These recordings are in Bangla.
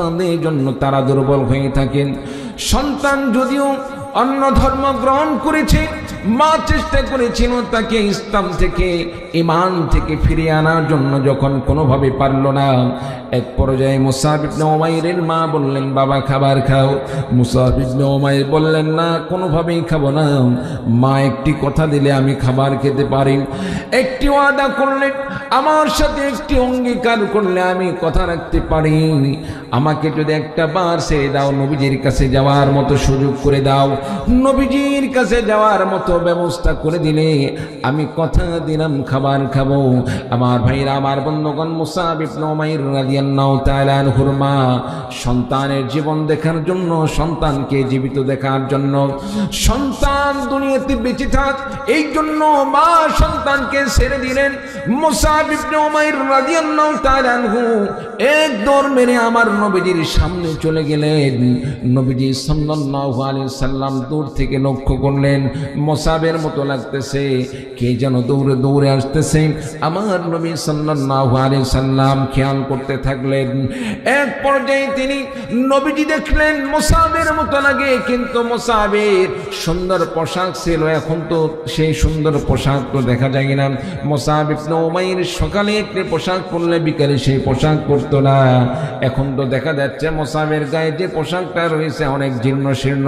সন্তানদের জন্য তারা দুর্বল হয়ে থাকেন। সন্তান যদিও অন্য ধর্ম গ্রহণ করেছে, মা চেষ্টা করেছিল তাকে ইসলাম থেকে ঈমান থেকে ফিরিয়ে আনার জন্য, যখন কোনোভাবে পারল না, এক পর্যায়ে মুসাব ইবনে উমাইরের মা বললেন, বাবা খাবার খাও। মুসাব ইবনে উমাইর বললেন, না, কোনোভাবেই খাবো না। মা একটি কথা দিলে আমি খাবার খেতে পারি, একটি ওয়াদা করলে, আমার সাথে একটি অঙ্গীকার করলে আমি কথা রাখতে পারি। আমাকে যদি একটা বার ছেড়ে দাও, নবীজির কাছে যাওয়ার মতো সুযোগ করে দাও, নবীজির কাছে যাওয়ার মতো ব্যবস্থা করে দিলে আমি কথা দিলাম খাবার খাবো। আমার ভাইরা, আমার বন্ধুগণ, মুসাব ইবনে উমাইর রাদিয়াল্লাহু তাআলা আনহুর মা সন্তানের জীবন দেখার জন্য, সন্তানকে জীবিত দেখার জন্য, সন্তান দুনিয়াতে বেঁচে থাক এই জন্য মা সন্তানকে ছেড়ে দিলেন। মুসাব ইবনে উমাইর রাদিয়াল্লাহু তাআলা আনহু এক দৌড় মেরে আমার নবীজির সামনে চলে গেলেন। নবীজি সাল্লাল্লাহু আলাইহি সাল্লাম দূর থেকে লক্ষ্য করলেন, মুসাবের মতো লাগতেছে, কে যেন দৌড়ে দৌড়ে আসতেছে। আমার নবী সাল্লাল্লাহু আলাইহি সাল্লাম খেয়াল করতে থাকলেন। এক পর্যায়ে তিনি নবীজি দেখলেন মুসাবের মতো লাগে, কিন্তু মুসাবের সুন্দর পোশাক ছিল, এখন তো সেই সুন্দর পোশাক তো দেখা যায় না। মুসাব ইবনে উমাইর সকালে একটি পোশাক পরলে বিকালে সেই পোশাক পরতো না। এখন তো দেখা যাচ্ছে মুসাবের গায়ে যে পোশাকটা রয়েছে অনেক জীর্ণ শীর্ণ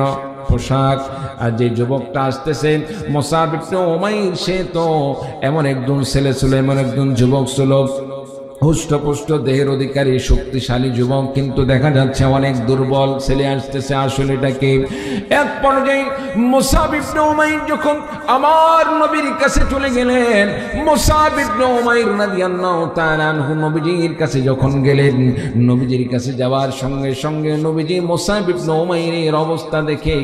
পোশাক। আর যে যুবকটা আসতেছে মুসাব ইবনে উমাইর, সে তো এমন একজন ছেলে ছিল, এমন একজন যুবক ছিল, হুষ্টপুষ্ট দেহের অধিকারী শক্তিশালী যুবক, কিন্তু দেখা যাচ্ছে অনেক দুর্বল ছেলে আসতেছে। আসলে এটাকে এক পর্যায়ে মুসাব ইবনে উমাইর যখন আমার নবীর কাছে চলে গেলেন, মুসাব ইবনে উমাইর রাদিয়াল্লাহু তাআলা আনহু নবীজির কাছে যখন গেলেন, নবীজির কাছে যাওয়ার সঙ্গে সঙ্গে নবীজি মুসাব ইবনে উমাইরের অবস্থা দেখে,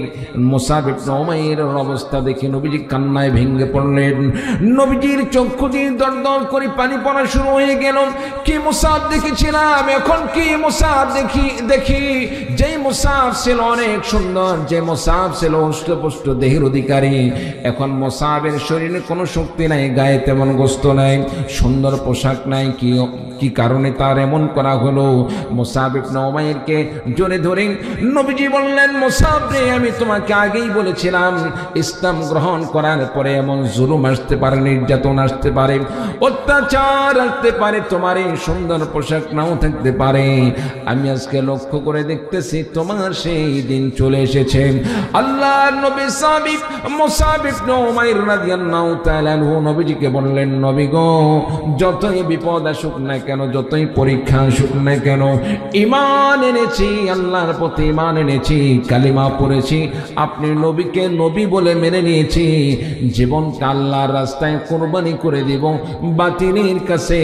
মুসাব ইবনে উমাইরের অবস্থা দেখে নবীজি কান্নায় ভেঙে পড়লেন। নবীজির চক্ষু দিয়ে দরদর করে পানি পড়া শুরু হয়ে গেল। কি মুসাব দেখেছিলাম, এখন কি মুসাব দেখি যেই মুসাব ছিল অনেক সুন্দর, যে মুসাব ছিল হুষ্টপুষ্ট দেহের অধিকারী, এখন মুসাবের শরীরে কোনো শক্তি নাই, গায়ে তেমন গোস্ত নাই, সুন্দর পোশাক নাই। কি কারণে তার এমন করা হলো? মুসাব ইবনে উমাইরকে জোরে ধরে নবীজি বললেন, মুসাব রে, আমি তোমাকে আগেই বলেছিলাম ইসলাম গ্রহণ করার পরে এমন জুলুম আসতে পারে, নির্যাতন আসতে পারে, অত্যাচার আসতে পারে, তোমার এই সুন্দর পোশাক নাও থাকতে পারে। আমি আজকে লক্ষ্য করে দেখতেছি তোমার সেই দিন চলে এসেছে। আল্লাহর নবী মুসাব ইবনে উমাইর রাদিয়াল্লাহু তাআলা আনহু নবীজিকে বললেন, নবী গো, যতই বিপদ আসুক না কেন, যতই পরীক্ষা আসুক না কেন, ঈমান এনেছি, আল্লাহর প্রতি ঈমান এনেছি, কালিমা পড়েছি, আপনি নবীকে নবী বলে মেনে নিয়েছি, জীবনটা আল্লাহর রাস্তায় কুরবানি করে দিব, বাতিলের কাছে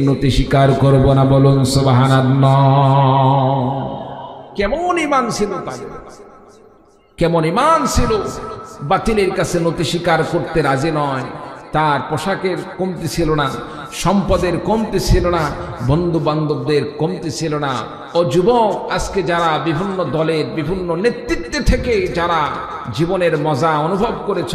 নতি স্বীকার করব না। বলুন সুবহানাল্লাহ। কেমন ঈমান ছিল তাদের, কেমন ঈমান ছিল, বাতিলের কাছে নতি স্বীকার করতে রাজি নয়। তার পোশাকের কমতি ছিল না, সম্পদের কমতি ছিল না, বন্ধু বান্ধবদের কমতি ছিল না। ও যুবক, আজকে যারা বিভিন্ন দলের বিভিন্ন নেতৃত্বে থেকে যারা জীবনের মজা অনুভব করেছ,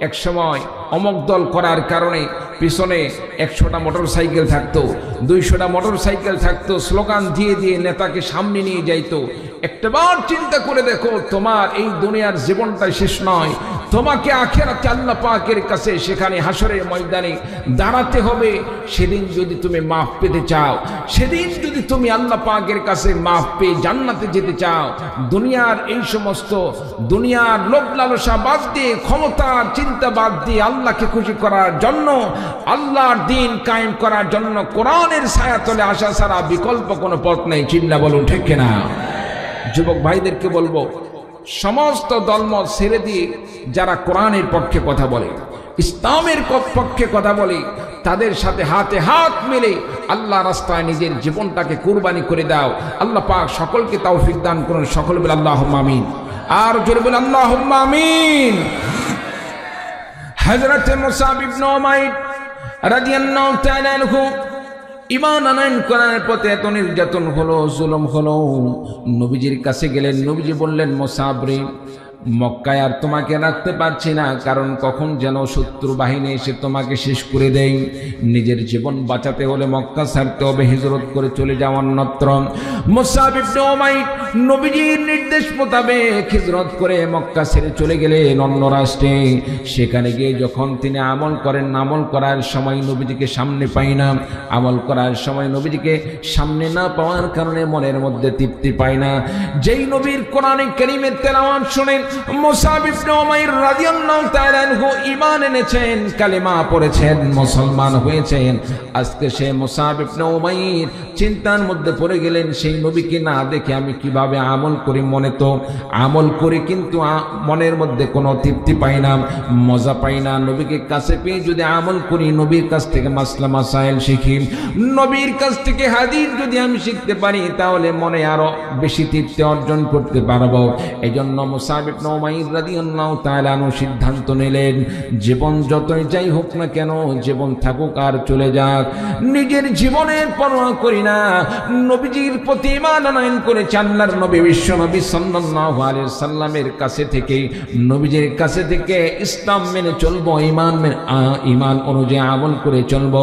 এক সময় অমক দল করার কারণে পিছনে 100টা মোটর সাইকেল থাকতো, 200টা মোটর সাইকেল থাকতো, স্লোগান দিয়ে দিয়ে নেতাকে সামনে নিয়ে যাইতো। একটাবার চিন্তা করে দেখো, তোমার এই দুনিয়ার জীবনটা শেষ নয়, তোমাকে আখিরাতে আল্লাহ পাকের কাছে সেখানে হাসরের ময়দানে দাঁড়াতে হবে। সেদিন যদি তুমি মাফ পেতে চাও, সেদিন যদি তুমি আল্লাহ পাকের কাছে মাফ পেয়ে জান্নাতে যেতে চাও, দুনিয়ার এই সমস্ত দুনিয়ার লোভ লালসা বাদ দিয়ে, ক্ষমতার চিন্তা বাদ দিয়ে আল্লাহকে খুশি করার জন্য, আল্লাহর দ্বীন কায়েম করার জন্য কোরআনের ছায়াতলে আসা ছাড়া বিকল্প কোনো পথ নেই। চিল্লা বলুন ঠিক কিনা? যুবক ভাইদেরকে বলবো, সমস্ত দলমত ছেড়ে দিয়ে যারা কোরআনের পক্ষে কথা বলে, ইসলামের পক্ষে কথা বলে, তাদের সাথে হাতে হাত মিলে আল্লাহ রাস্তায় নিজের জীবনটাকে কুরবানি করে দাও। আল্লাহ পাক সকলকে তৌফিক দান করুন। সকল বলে আল্লাহুম্মা আমিন। আর জোরে বলে আল্লাহুম্মা আমিন। হযরত মুসাব ইবনে উমাইর রাদিয়াল্লাহু তাআলা আনহু ঈমান আনয়ন করার পথে এত নির্যাতন হলো, জুলুম হলো, নবীজির কাছে গেলেন। নবীজি বললেন, মুসাব রে, মক্কায় আর তোমাকে রাখতে পারছি না, কারণ কখন যেন শত্রু বাহিনী এসে তোমাকে শেষ করে দেয়। নিজের জীবন বাঁচাতে হলে মক্কা ছাড়তে হবে, হিজরত করে চলে যাও অন্যত্র। মুসআব ইবনে উমাইর নবীজির নির্দেশ মোতাবেক হিজরত করে মক্কা ছেড়ে চলে গেলেন অন্য রাষ্ট্রে। সেখানে গিয়ে যখন তিনি আমল করেন, আমল করার সময় নবীজিকে সামনে পাই না। আমল করার সময় নবীজিকে সামনে না পাওয়ার কারণে মনের মধ্যে তৃপ্তি পায় না। যেই নবীর কোরআনে কারীমের তেলাওয়াত শুনেন মুসআব ইবনে উমাইর রাদিয়াল্লাহু তাআলা আনহু ঈমান এনেছেন, কালেমা পড়েছেন, মুসলমান হয়েছেন। আজকে সে মুসআব ইবনে উমাইর চিন্তার মধ্যে পড়ে গেলেন, সেই নবীকে না দেখে আমি কিভাবে আমল করি। মনে তো আমল করি, কিন্তু মনের মধ্যে কোনো তৃপ্তি পাই না, মজা পাই না। নবীকে কাছে পেয়ে যদি আমল করি, নবীর কাছ থেকে মাসলা মাসাইল শিখি, নবীর কাছ থেকে হাদিস যদি আমি শিখতে পারি, তাহলে মনে আরো বেশি তৃপ্তি অর্জন করতে পারবো। এই জন্য মুসআব ইবনে উমাইর রাদিয়াল্লাহু তাআলা আনহু সিদ্ধান্ত নিলেন, জীবন যতই যাই হোক না কেন, জীবন থাকুক আর চলে যাক, নিজের জীবনের পরোয়া করি না। নবীজির প্রতি ঈমান আনয়ন করেছে। আল্লাহর নবী বিশ্ব নবী সাল্লাল্লাহু আলাইহি সাল্লামের কাছে থেকে, নবীজির কাছে থেকে ইসলাম মেনে চলবো, ঈমান অনুযায়ী আমল করে চলবো,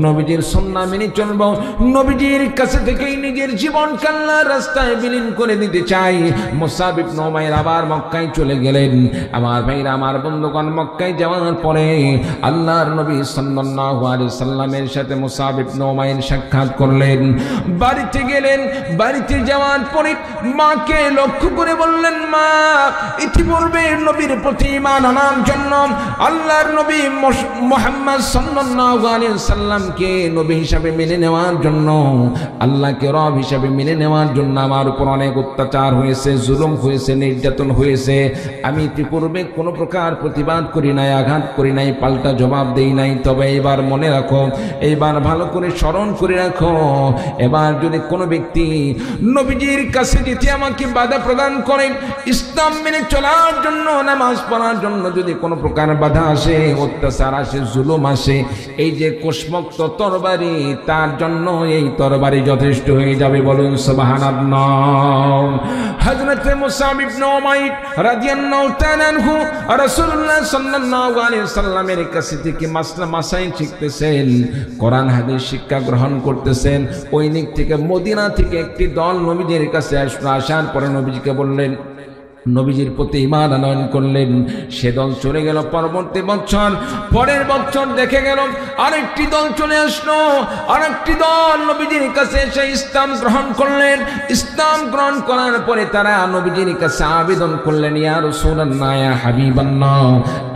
নবীজির সুন্নাহ মেনে চলবো। নবীজির কাছে থেকেই নিজের জীবন আল্লাহর রাস্তায় বিলীন করে দিতে চাই। মুসআব ইবনে উমাইর আবার মক্কায় চলে গেলেন। আমার ভাইরা, আমার বন্ধুগণ, মক্কায় যাওয়ার পরে আল্লাহর নবী সাল্লাল্লাহু আলাইহি সাল্লামের সাথে মুসআব ইবনে উমাইর সাক্ষাৎ করলেন। বাড়িতে গেলেন। বাড়িতে যাওয়ার পরে মাকে লক্ষ্য করে বললেন, মা, ইতিপূর্বে নবীর প্রতি ঈমান আনার জন্য, আল্লাহর নবী মুহাম্মদ সাল্লাল্লাহু আলাইহি সাল্লামকে নবী হিসাবে মেনে নেওয়ার জন্য, আল্লাহকে রব হিসাবে মেনে নেওয়ার জন্য আমার উপর অনেক অত্যাচার হয়েছে, জুলুম হয়েছে, নির্যাতন হয়েছে। আমি ইতিপূর্বে কোনো প্রকার প্রতিবাদ করি নাই, আঘাত করি নাই, পাল্টা জবাব দেই নাই। তবে এবার মনে রাখো, এইবার ভালো করে স্মরণ করে রাখো, এবার যদি কোনো ব্যক্তি নবীজির কাছে যেতে আমাকে বাধা প্রদান করে, ইসলাম মেনে চলার জন্য, নামাজ পড়ার জন্য যদি কোনো প্রকার বাধা আসে, অত্যাচার আসে, জুলুম আসে, এই যে কোষমুক্ত তরবারি, তার জন্য এই তরবারি যথেষ্ট হয়ে যাবে। বলুন সুবহানাল্লাহ। হযরত মুসআব ইবনে উমাইর রাদিয়াল্লাহু তাআলা আনহু রাসূলুল্লাহ সাল্লাল্লাহু আলাইহি সাল্লামের কাছে থেকে মাসলা মাসাইল শিখতেছেন, কোরআন হাদিস শিক্ষা গ্রহণ করতেছেন। ওই দিক থেকে মদিনা থেকে একটি দল নবীজির কাছে আসলো। আসার পরে নবীজিকে বললেন, নবীজির প্রতি ঈমান আনয়ন করলেন। সে দল চলে গেল। পরবর্তী বছর, পরের বছর দেখে গেল আরেকটি দল চলে আসলো। আরেকটি দল নবীজির কাছে এসে ইসলাম গ্রহণ করলেন। ইসলাম গ্রহণ করার পরে তারা নবীজির কাছে আবেদন করলেন, ইয়া রাসূলুল্লাহ, ইয়া হাবিবাল্লাহ,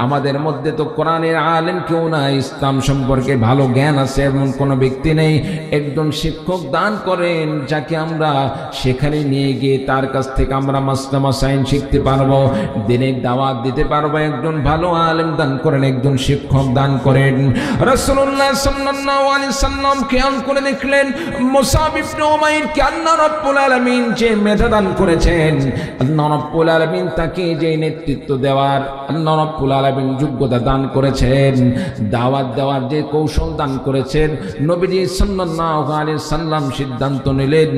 আমাদের মধ্যে তো কোরআনের আলেম কেউ নাই, ইসলাম সম্পর্কে ভালো জ্ঞান আছে এমন কোনো ব্যক্তি নেই। একজন শিক্ষক দান করেন, যাকে আমরা সেখানে নিয়ে গিয়ে তার কাছ থেকে আমরা মাসলা মাসাইল শিখতে পারবো, দিনের দাওয়াত দিতে পারবো। একজন ভালো আলেম দান করেন, একজন শিক্ষক দান করেন। রাসূলুল্লাহ সাল্লাল্লাহু আলাইহি সাল্লাম খেয়াল করে দেখলেন, মুসআব ইবনে উমাইরকে আল্লাহ রাব্বুল আলামিন যে মেধা দান করেছেন, আল্লাহ রাব্বুল আলামিন তাকে যে নেতৃত্ব দেওয়ার আল্লাহ রাব্বুল আলামিন যোগ্যতা দান করেছেন, দাওয়াত দেওয়ার যে কৌশল দান করেছেন, নবীজি সাল্লাল্লাহু আলাইহি সাল্লাম সিদ্ধান্ত নিলেন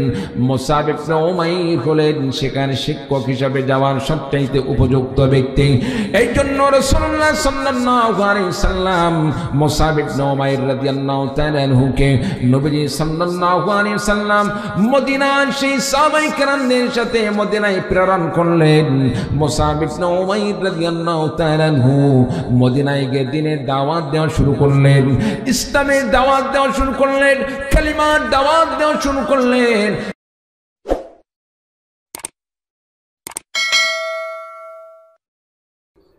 মুসআব ইবনে উমাইর হলেন সেখানে শিক্ষক হিসাবে যাওয়ার সবচাইতে উপযুক্ত ব্যক্তি। এই জন্য রাসূলুল্লাহ সাল্লাল্লাহু আলাইহি সাল্লাম মুসআব ইবনে উমাইর রাদিয়াল্লাহু তাআলা আনহুকে নবীজি সাল্লাল্লাহু আলাইহি সাল্লাম মদিনার সেই সাহাবায়ে কেরামদের সাথে মদিনায় প্রেরণ করলেন। মুসআব ইবনে উমাইর রাদিয়াল্লাহু তাআলা আনহু মদিনায় গিয়ে দ্বীনের দাওয়াত দেওয়া শুরু করলেন, ইসলামের দাওয়াত দেওয়া শুরু করলেন, কালিমার দাওয়াত দেওয়া শুরু করলেন।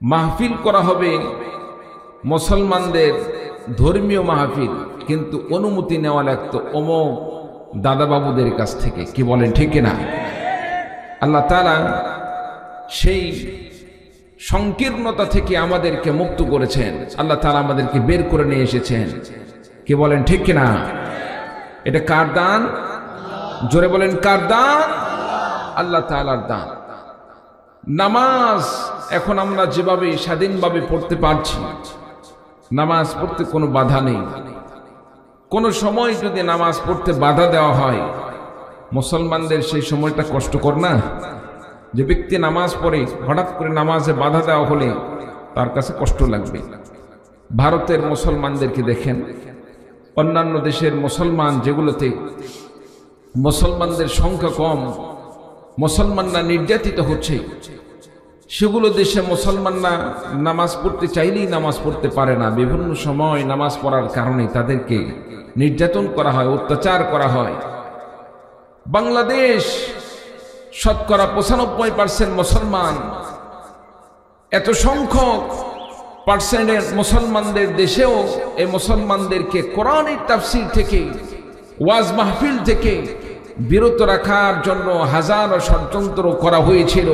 মাহফিল করা হবে মুসলমানদের ধর্মীয় মাহফিল, কিন্তু অনুমতি নেওয়া লাগতো অমুক দাদাবাবুদের কাছ থেকে। কি বলেন, ঠিক না? আল্লাহ তাআলা সেই সংকীর্ণতা থেকে আমাদেরকে মুক্ত করেছেন। আল্লাহ তাআলা আমাদেরকে বের করে নিয়ে এসেছেন। কি বলেন, ঠিক না? এটা কার দান? জোরে বলেন, কার দান? আল্লাহ তাআলার দান। নামাজ এখন আমরা যেভাবে স্বাধীনভাবে পড়তে পারছি, নামাজ পড়তে কোনো বাধা নেই। কোনো সময় যদি নামাজ পড়তে বাধা দেওয়া হয়, মুসলমানদের সেই সময়টা কষ্টকর না? যে ব্যক্তি নামাজ পড়ে হঠাৎ করে নামাজে বাধা দেওয়া হলে তার কাছে কষ্ট লাগবে। ভারতের মুসলমানদেরকে দেখেন, অন্যান্য দেশের মুসলমান যেগুলোতে মুসলমানদের সংখ্যা কম, মুসলমানরা নির্যাতিত হচ্ছে, সেগুলো দেশে মুসলমানরা নামাজ পড়তে চাইলেই নামাজ পড়তে পারে না। বিভিন্ন সময় নামাজ পড়ার কারণে তাদেরকে নির্যাতন করা হয়, অত্যাচার করা হয়। বাংলাদেশ শতকরা 95% মুসলমান, এত সংখ্যক পার্সেন্টের মুসলমানদের দেশেও এই মুসলমানদেরকে কোরআনের তাফসীর থেকে, ওয়াজ মাহফিল থেকে বিরত রাখার জন্য হাজারো ষড়যন্ত্র করা হয়েছিল।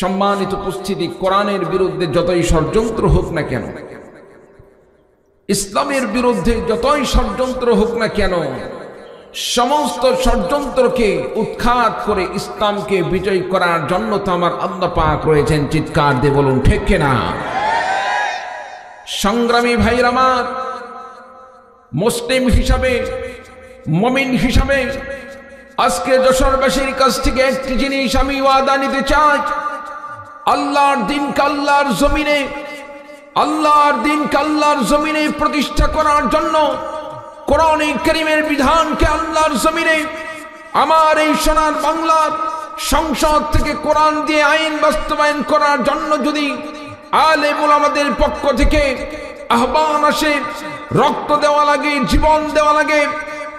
সম্মানিত উপস্থিতি, কোরআনের বিরুদ্ধে যতই ষড়যন্ত্র হোক না কেন, ইসলামের বিরুদ্ধে যতই ষড়যন্ত্র হোক না কেন, সমস্ত ষড়যন্ত্রকে উৎখাত করে ইসলামকে বিজয় করার জন্য তো আমার আল্লাহ পাক রয়েছেন। চিৎকার দিয়ে বলুন ঠিক কিনা? সংগ্রামী ভাইরা আমার, মুসলিম হিসাবে, মুমিন হিসাবে আজকে যশোরবাসীর কাছ থেকে একটি জিনিস আমি ওয়াদা নিতে চাই। আল্লাহর দিনকে আল্লাহর জমিনে, আল্লাহর দিনকে আল্লাহর জমিনে প্রতিষ্ঠা করার জন্য, কোরআনে কারীমের বিধানকে আল্লাহর জমিনে আমার এই সোনার বাংলার সংসদ থেকে কোরআন দিয়ে আইন বাস্তবায়ন করার জন্য যদি আলেম ওলামাদের পক্ষ থেকে আহ্বান আসে, রক্ত দেওয়া লাগে, জীবন দেওয়া লাগে,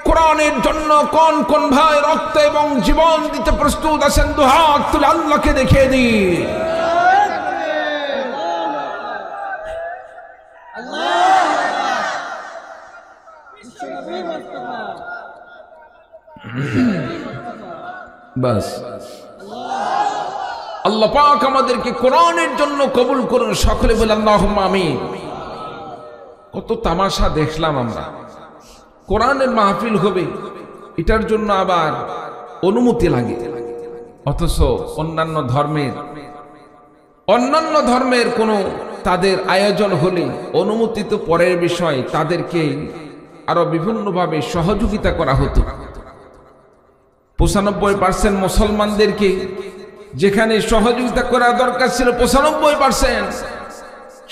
কোরআনের জন্য কোন কোন ভাই রক্ত এবং জীবন দিতে প্রস্তুত আছেন? দু হাত তুলে আল্লাহকে দেখিয়ে দিন। বাস, আল্লাহ পাক আমাদেরকে কোরআনের জন্য কবুল করুন। সকলে বলে আল্লাহুম্মা আমিন। কত তামাশা দেখলাম আমরা। কোরআনের মাহফিল হবে, এটার জন্য আবার অনুমতি লাগে, অথচ অন্যান্য ধর্মের কোনো তাদের আয়োজন হলে অনুমতি তো পরের বিষয়, তাদেরকে আরো বিভিন্নভাবে সহযোগিতা করা হতো। 95% মুসলমানদেরকে যেখানে সহযোগিতা করা দরকার ছিল 95%,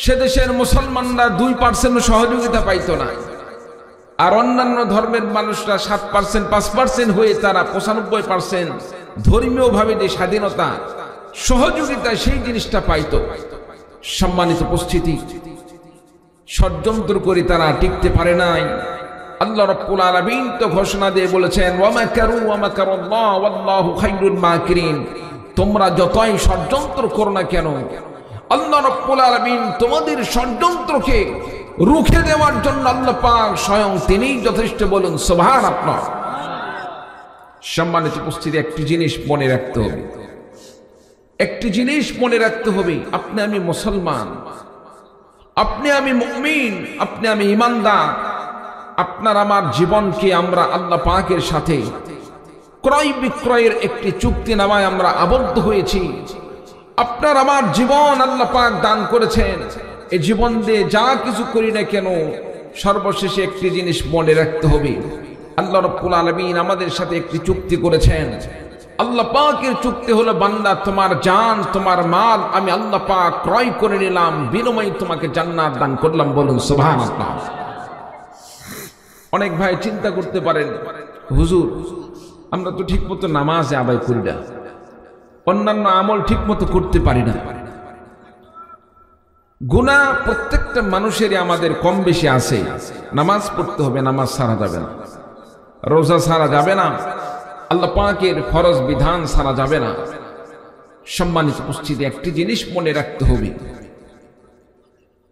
সে দেশের মুসলমানরা 2% সহযোগিতা পাইত না। আর অন্যান্য ধর্মের মানুষরা 7%, 5% হয়ে তারা 95% ধর্মীয়ভাবে যে স্বাধীনতা, সহযোগিতা, সেই জিনিসটা পাইত। সম্মানিত উপস্থিতি, ষড়যন্ত্র করে তারা টিকতে পারে নাই। আল্লাহ রাব্বুল আলামিন তো ঘোষণা দিয়ে বলেছেন, ওয়া মাকারু ওয়া মাকারাল্লাহ ওয়াল্লাহু খায়রুল মাকিরিন। তোমরা যতই ষড়যন্ত্র করো না কেন, আল্লাহ রাব্বুল আলামিন তোমাদের ষড়যন্ত্রকে রুখে দেওয়ার জন্য আল্লাহ পাক স্বয়ং তিনিই যথেষ্ট। বলুন সুবহানাল্লাহ। সম্মানিত উপস্থিতি, একটি জিনিস মনে রাখতে হবে, একটি জিনিস মনে রাখতে হবে, আপনি আমি মুসলমান, আপনি আমি মুমিন, আপনি আমি ঈমানদার। আপনার আমার জীবনকে আমরা আল্লাহ পাকের সাথে ক্রয় বিক্রয়ের একটি চুক্তিনামায় আমরা আবদ্ধ হয়েছি। আপনার আমার জীবন আল্লাহ পাক দান করেছেন। এই জীবন দিয়ে যা কিছু করি না কেন, সর্বশেষে একটি জিনিস মনে রাখতে হবে, আল্লাহ রাব্বুল আলামিন আমাদের সাথে একটি চুক্তি করেছেন। আল্লাহ পাকের চুক্তি হলো, বান্দা তোমার জান, তোমার মাল আমি আল্লাহ পাক ক্রয় করে নিলাম, বিনিময়ে তোমাকে জান্নাত দান করলাম। বলুন সুবহানাল্লাহ। অনেক ভাই চিন্তা করতে পারেন, হুজুর আমরা তো ঠিক মতো নামাজ আদায় করি না, অন্যান্য আমল ঠিক মতো করতে পারি না। গুনাহ প্রত্যেকটা মানুষেরই আমাদের কম বেশি আছে। নামাজ পড়তে হবে, নামাজ ছাড়া যাবে না, রোজা ছাড়া যাবে না, আল্লাহ পাকের ফরজ বিধান ছাড়া যাবে না। সম্মানিত উপস্থিতি, একটি জিনিস মনে রাখতে হবে,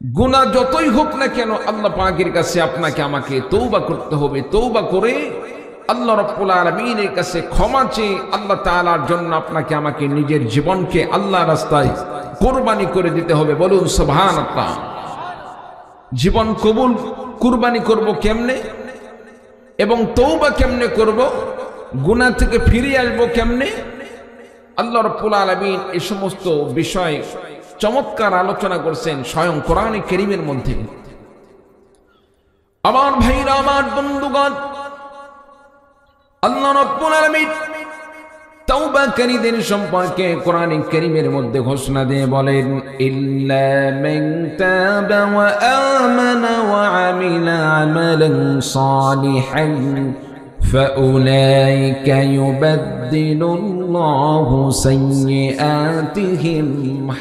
গুনাহ যতই হোক না কেন আল্লাহ পাকের কাছে আপনাকে আমাকে তওবা করতে হবে। তওবা করে আল্লাহ রাব্বুল আলামিনের কাছে ক্ষমা চেয়ে আল্লাহ তাআলার জন্য আপনাকে আমাকে নিজের জীবনকে আল্লাহর রাস্তায় কুরবানি করে দিতে হবে। বলুন সুবহানাল্লাহ। জীবন কবুল কুরবানি করব কেমনে, এবং তওবা কেমনে করব, গুনাহ থেকে ফিরে আসব কেমনে, আল্লাহ রাব্বুল আলামিন এই সমস্ত বিষয় চমৎকার আলোচনা করছেন স্বয়ং কোরআনে কারীমের মধ্যে। আমার ভাইরা, আমার বন্ধুগণ, আল্লাহ রাব্বুল আলামিন তাওবাকারীদের সম্পর্কে কোরআন কারীমের মধ্যে ঘোষণা দিয়ে বলেন, ইল্লা মান তাবা ওয়া আমানা ওয়া আমিলা আমালান সালিহান ফাউলাইকা ইউবাদদিলুল্লাহু সাইয়্যাতিহিম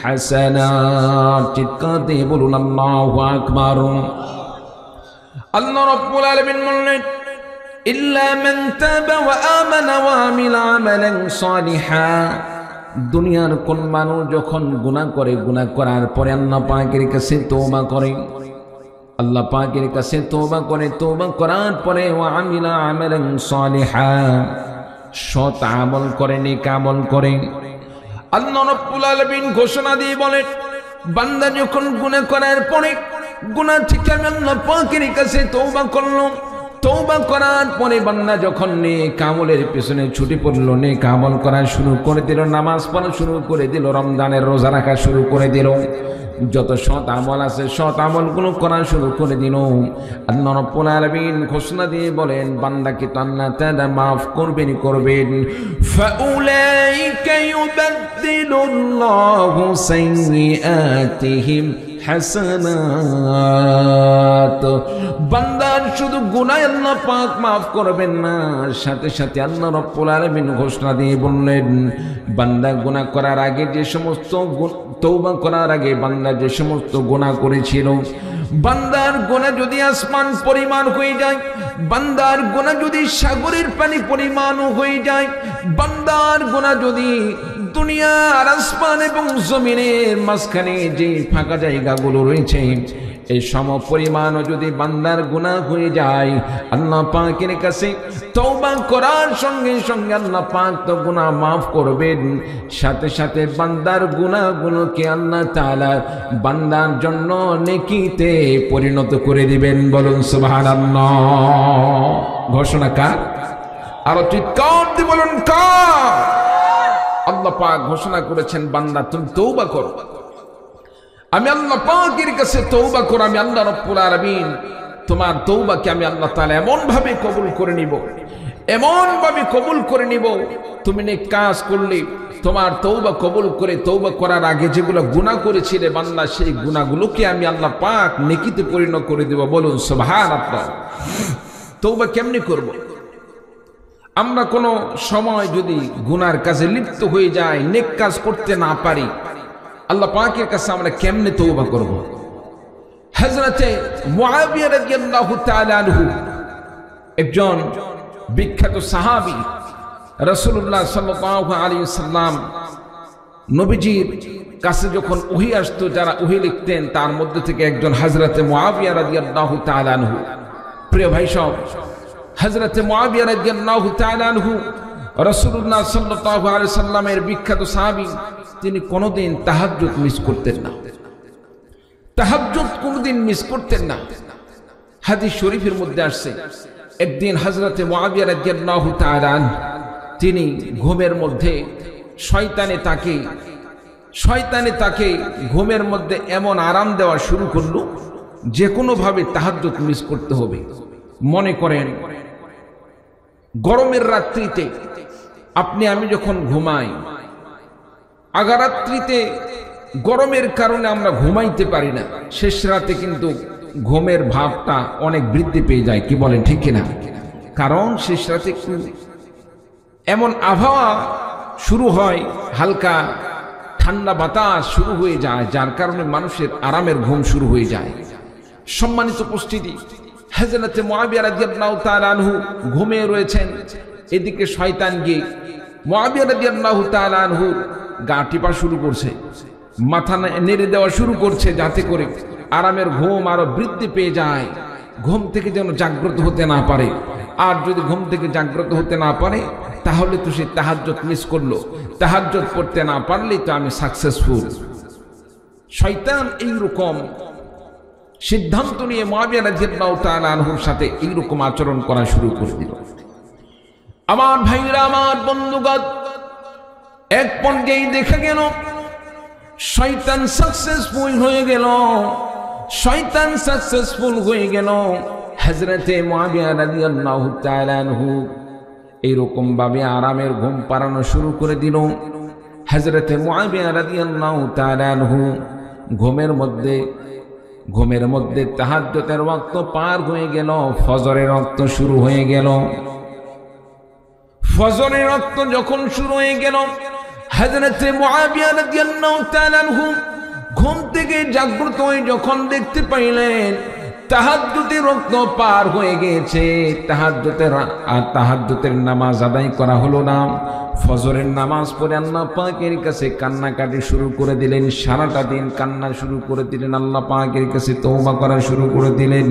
হাসানাত। চিৎকার দিয়ে বলুন আল্লাহু আকবার। আল্লাহ রাব্বুল আলামিন বললেন, ইল্লা মান তাবা ওয়া আমানা ওয়া আমিলা আমালান সালিহা। দুনিয়ার কোন মানুষ যখন গুনাহ করে, গুনাহ করার পরে আল্লাহ পাকের কাছে তওবা করে, আল্লাহ পাকের কাছে তওবা করে, তওবা করার পরে ওয়া আমিলা আমালান সালিহা, সৎ আমল করে, নেক আমল করে, আল্লাহ রাব্বুল আলামিন ঘোষণা দিয়ে বলেন, বান্দা যখন গুনাহ করার পরে, গুনাহ থেকে আল্লাহ পাকের কাছে তওবা করলো, তওবা করার পরে বান্দা যখন নেক আমলের পেছনে ছুটে পড়লো, নেক আমল করা শুরু করে দিল, নামাজ পড়া শুরু করে দিল, রমজানের রোজা রাখা শুরু করে দিল, যত সৎ আমল আছে সৎ আমলগুলো করা শুরু করে দিল, আল্লাহ রাব্বুল আলামিন ঘোষণা দিয়ে বলেন, বান্দাকে তো আল্লাহ তাআলা মাফ করবেন। ফাউলাইকা ইউবাদদিলুল্লাহু সাইয়্যাতিহিম হাসানাত। বান্দার শুধু গুনাহ আল্লাহ পাক মাফ করবেন না, সাথে সাথে আল্লাহ রাব্বুল আলামিন ঘোষণা দিয়ে বললেন, বান্দা গুনাহ করার আগে যে সমস্ত তওবা করার আগে বান্দা যে সমস্ত গুনাহ করেছিল, বান্দার গুনাহ যদি আসমান পরিমাণ হয়ে যায়, বান্দার গুনাহ যদি সাগরের পানি পরিমাণ হয়ে যায়, বান্দার গুনাহ যদি দুনিয়ার আসমান এবং জমিনের মাঝখানে যে ফাঁকা জায়গাগুলো রয়েছে এই সম পরিমাণ যদি বান্দার গুনাহ হয়ে যায়, আল্লাহ পাকের কাছে তওবা করার সঙ্গে সঙ্গে আল্লাহ পাক তো গুনাহ মাফ করবেন, সাথে সাথে বান্দার গুনাহগুলোকে আল্লাহ তাআলা বান্দার জন্য নেকিতে পরিণত করে দিবেন। বলুন সুবহানাল্লাহ। ঘোষণা কার? আরো চিৎকার দিয়ে বলুন কার? আল্লাহ পাক ঘোষণা করেছেন, বান্দা তুমি তওবা করো, আমি আল্লাহ পাকের কাছে তওবা করো, আমি আল্লাহ রাব্বুল আলামিন তোমার তওবাকে আমি আল্লাহ তাআলা এমন ভাবে কবুল করে নিব, এমন ভাবে কবুল করে নিব, তুমি নেক কাজ করলে তোমার তওবা কবুল করে, তওবা করার আগে যেগুলো গুনাহ করেছিলে বান্দা, সেই গুনাহগুলোকে আমি আল্লাহ পাক নেকিতে পরিণত করে দেব। বলুন সুবহানাল্লাহ। তওবা কেমনে করব? আমরা কোনো সময় যদি গুনার কাজে লিপ্ত হয়ে যাই, নেক কাজ করতে না পারি, আল্লাহ পাকের কাছে আমরা কেমনে তওবা করব? হযরতে মুআবিয়া রাদিয়াল্লাহু তাআলা আনহু একজন বিখ্যাত সাহাবী, রাসূলুল্লাহ সাল্লাল্লাহু আলাইহি ওয়াসাল্লাম নবীজির কাছে যখন ওহী আসতো, যারা ওহী লিখতেন তার মধ্যে থেকে একজন হযরতে মুআবিয়া রাদিয়াল্লাহু তাআলা আনহু। প্রিয় ভাই সব, হযরতে মুআবিয়া রাদিয়াল্লাহু তাআলা আনহু রাসূলুল্লাহ সাল্লাল্লাহু আলাইহি ওয়াসাল্লামের বিখ্যাত সাহাবী। তিনি কোনোদিন তাহাজ্জুদ মিস করতেন না, তাহাজ্জুদ কোনোদিন মিস করতেন না। হাদিস শরীফের মধ্যে আসছে, একদিন হযরতে মুআবিয়া রাদিয়াল্লাহু তাআলা আনহু তিনি ঘুমের মধ্যে শয়তানে তাকে ঘুমের মধ্যে এমন আরাম দেওয়া শুরু করলো, যে কোনো ভাবে তাহাজ্জুদ মিস করতে হবে। মনে করেন গরমের রাত্রিতে আপনি আমি যখন ঘুমাই, আগারাত্রিতে গরমের কারণে আমরা ঘুমাইতে পারি না, শেষ রাতে কিন্তু ঘুমের ভাবটা অনেক বৃদ্ধি পেয়ে যায়। কি বলেন, ঠিক কিনা? কারণ শেষ রাতে এমন আবহাওয়া শুরু হয়, হালকা ঠান্ডা বাতাস শুরু হয়ে যায়, যার কারণে মানুষের আরামের ঘুম শুরু হয়ে যায়। সম্মানিত উপস্থিতি, হযরতে মুআবিয়া রাদিয়াল্লাহু তাআলা আনহু ঘুমিয়ে রয়েছেন, এদিকে শয়তান গিয়ে মুআবিয়া রাদিয়াল্লাহু তাআলা আনহু গা টিপা শুরু করছে, মাথা নেড়ে দেওয়া শুরু করছে, যাতে করে আরামের ঘুম আরো বৃদ্ধি পেয়ে যায়, ঘুম থেকে যেন জাগ্রত হতে না পারে। আর যদি ঘুম থেকে জাগ্রত হতে না পারে, তাহলে তো সে তাহাজ্জুদ মিস করলো, তাহাজ্জুদ পড়তে না পারলেই তো আমি সাকসেসফুল। শয়তান এইরকম সিদ্ধান্ত নিয়ে মুআবিয়া রাদিয়াল্লাহু তাআলা আনহুর সাথে এইরকম আচরণ করা শুরু করে দিল। আমার ভাইরা, আমার বন্ধুগণ, এক পর্যায়ে দেখা গেল শয়তান সাকসেসফুল হয়ে গেল, শয়তান সাকসেসফুল হয়ে গেল। হযরতে মুআবিয়া রাদিয়াল্লাহু তাআলা আনহু এইরকম ভাবে আরামের ঘুম পাড়ানো শুরু করে দিল। হযরতে মুআবিয়া রাদিয়াল্লাহু তাআলা আনহু ঘুমের মধ্যে তাহাজ্জুদের ওয়াক্ত পার হয়ে গেল, ফজরের ওয়াক্ত শুরু হয়ে গেল। ফজরের ওয়াক্ত যখন শুরু হয়ে গেল, হযরতে মুআবিয়া রাদিয়াল্লাহু তাআলা আনহু ঘুম থেকে জাগ্রত হয়ে যখন দেখতে পাইলেন তাহাজ্জুদের ওয়াক্ত পার হয়ে গেছে, তাহাজ্জুদের নামাজ আদায় করা হলো না। ফজরের নামাজ পড়ে আল্লাহ পাকের কাছে কান্নাকাটি শুরু করে দিলেন। সারাটা দিন কান্না শুরু করে দিলেন, আল্লাহ পাকের কাছে তওবা করা শুরু করে দিলেন।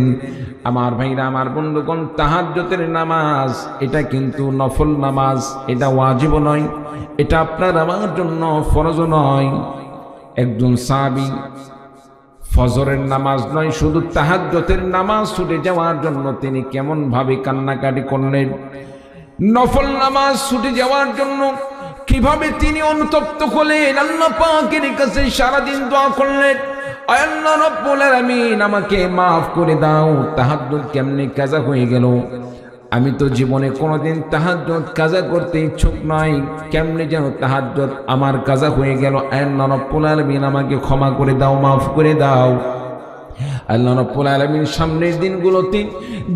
আমার ভাইরা, আমার বন্ধুগণ, তাহাজ্জুদের নামাজ এটা কিন্তু নফল নামাজ, এটা ওয়াজিব নয়, এটা আপনার আমার জন্য ফরজ নয়। একজন সাহাবী ফজরের নামাজ নয়, শুধু তাহাজ্জুদের নামাজ ছুটে যাওয়ার জন্য তিনি কেমন ভাবে কান্নাকাটি করলেন। নফল নামাজ ছুটে যাওয়ার জন্য কিভাবে তিনি অনুতপ্ত হলেন, আল্লাহ পাকের কাছে সারাদিন দোয়া করলেন, আল্লাহ রাব্বুল আলামিন আমাকে মাফ করে দাও। তাহাজ্জুদ কেমনে কাজা হয়ে গেল, আমি তো জীবনে কোনোদিন তাহাজ্জুদ কাজা করতে ইচ্ছুক নয়, কেমনে যেন তাহাজ্জুদ আমার কাজা হয়ে গেল। আল্লাহ রাব্বুল আলামিন আমাকে ক্ষমা করে দাও, মাফ করে দাও। আল্লাহ রাব্বুল আলামিন সামনের দিনগুলোতে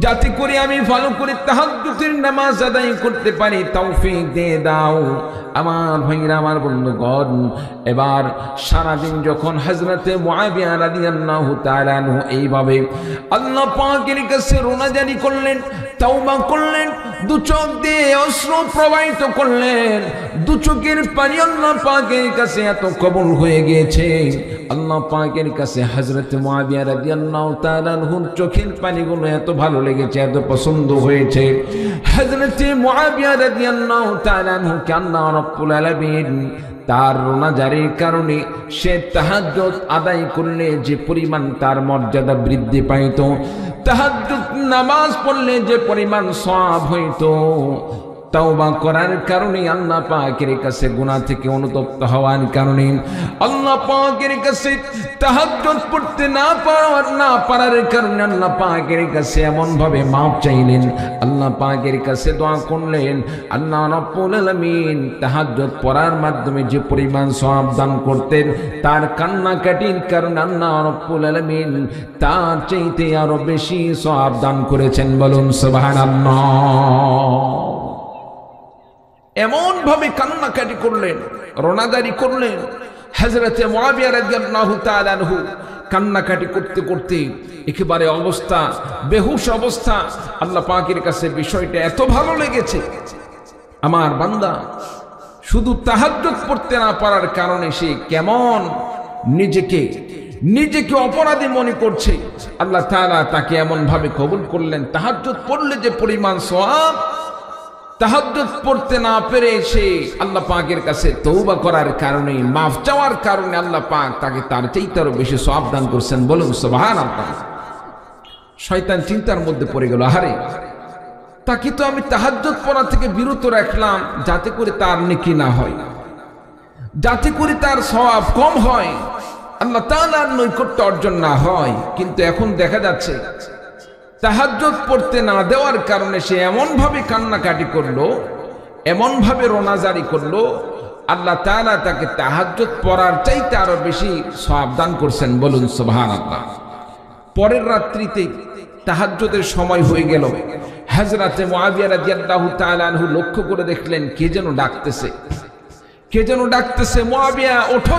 যাতে করে আমি ভালো করে তাহাজ্জুদের নামাজ আদায় করতে পারি তৌফিক দিয়ে দাও। আমার ভাইরা, আমার বন্ধুগণ, এবার সারাদিন যখন হযরতে মুআবিয়া রাদিয়াল্লাহু তাআলা আনহু এইভাবে আল্লাহ পাকের কাছে রোনাজারি করলেন, তওবা করলেন, দু চোখ দিয়ে অশ্রু প্রবাহিত করলেন, দু চোখের পানি আল্লাহ পাকের কাছে এত কবুল হয়ে গিয়েছে, আল্লাহ পাকের কাছে হযরতে মুআবিয়া রাদিয়াল্লাহু তাআলা আনহুর চোখের পানিগুলো এত ভালো লেগেছে, এত পছন্দ হয়েছে। হযরতে মুআবিয়া রাদিয়াল্লাহু তাআলা আনহুকে আল্লাহ রাব্বুল আলামিন তার রোনাজারির কারণে সে তাহাজ্জুদ আদায় করলে যে পরিমাণ তার মর্যাদা বৃদ্ধি পাইত, তাহাজ্জুদ নামাজ পড়লে যে পরিমাণ সওয়াব হইত, তওবা করার কারণে আল্লাহ পাকের কাছে গুনাহ থেকে অনুতপ্ত হওয়ার কারণে আল্লাহ পাকের কাছে তাহাজ্জুদ পড়তে না পারার কারণে আল্লাহ পাকের কাছে এমন ভাবে মাফ চাইলেন, আল্লাহ পাকের কাছে দোয়া করলেন, আল্লাহ রাব্বুল আলামিন তাহাজ্জুদ পড়ার মাধ্যমে যে পরিমাণ সওয়াব দান করতেন, তার কান্নাকাটির কারণে আল্লাহ রাব্বুল আলামিন তার চাইতে আরো বেশি সওয়াব দান করেছেন। বলুন সুবহানাল্লাহ। এমন ভাবে কান্নাকাটি করলেন, রোনাজারি করলেন। হযরতে মুআবিয়া রাদিয়াল্লাহু তাআলা আনহু কান্নাকাটি করতে করতে একেবারে অবস্থা বেহুশ অবস্থা। আল্লাহ পাকের কাছে বিষয়টা এত ভালো লেগেছে, আমার বান্দা শুধু তাহাজ্জুদ পড়তে না পারার কারণে সে কেমন নিজেকে অপরাধী মনে করছে, আল্লাহ তাআলা তাকে এমন ভাবে কবুল করলেন। তাহাজ্জুদ পড়লে যে পরিমাণ সওয়াব, তাহাজ্জুদ পড়তে না পেরে সে আল্লাহ পাকের কাছে তওবা করার কারণে, মাফ চাওয়ার কারণে আল্লাহ পাক তাকে তার চাইতে আরো বেশি সওয়াব দান করছেন। বলুন সুবহানাল্লাহ। শয়তান চিন্তার মধ্যে পড়ে গেল, আরে তাকে তো আমি তাহাজ্জুদ পড়া থেকে বিরত রাখলাম যাতে করে তার নেকি না হয়, যাতে করে তার সওয়াব কম হয়, আল্লাহ তাআলার নৈকট্য অর্জন না হয়। কিন্তু এখন দেখা যাচ্ছে তাহাজ্জুদ পড়তে না দেওয়ার কারণে সে এমন ভাবে কান্নাকাটি করলো, এমন ভাবে রোনাজারি করলো, আল্লাহ তাআলা তাকে তাহাজ্জুদ পড়ার চাইতে আরো বেশি সওয়াব দান করছেন। বলুন সুবহানাল্লাহ। পরের রাত্রিতে তাহাজ্জুদের সময় হয়ে গেল। হযরতে মুআবিয়া রাদিয়াল্লাহু তাআলা আনহু লক্ষ্য করে দেখলেন কে যেন ডাকতেছে, মুআবিয়া ওঠো,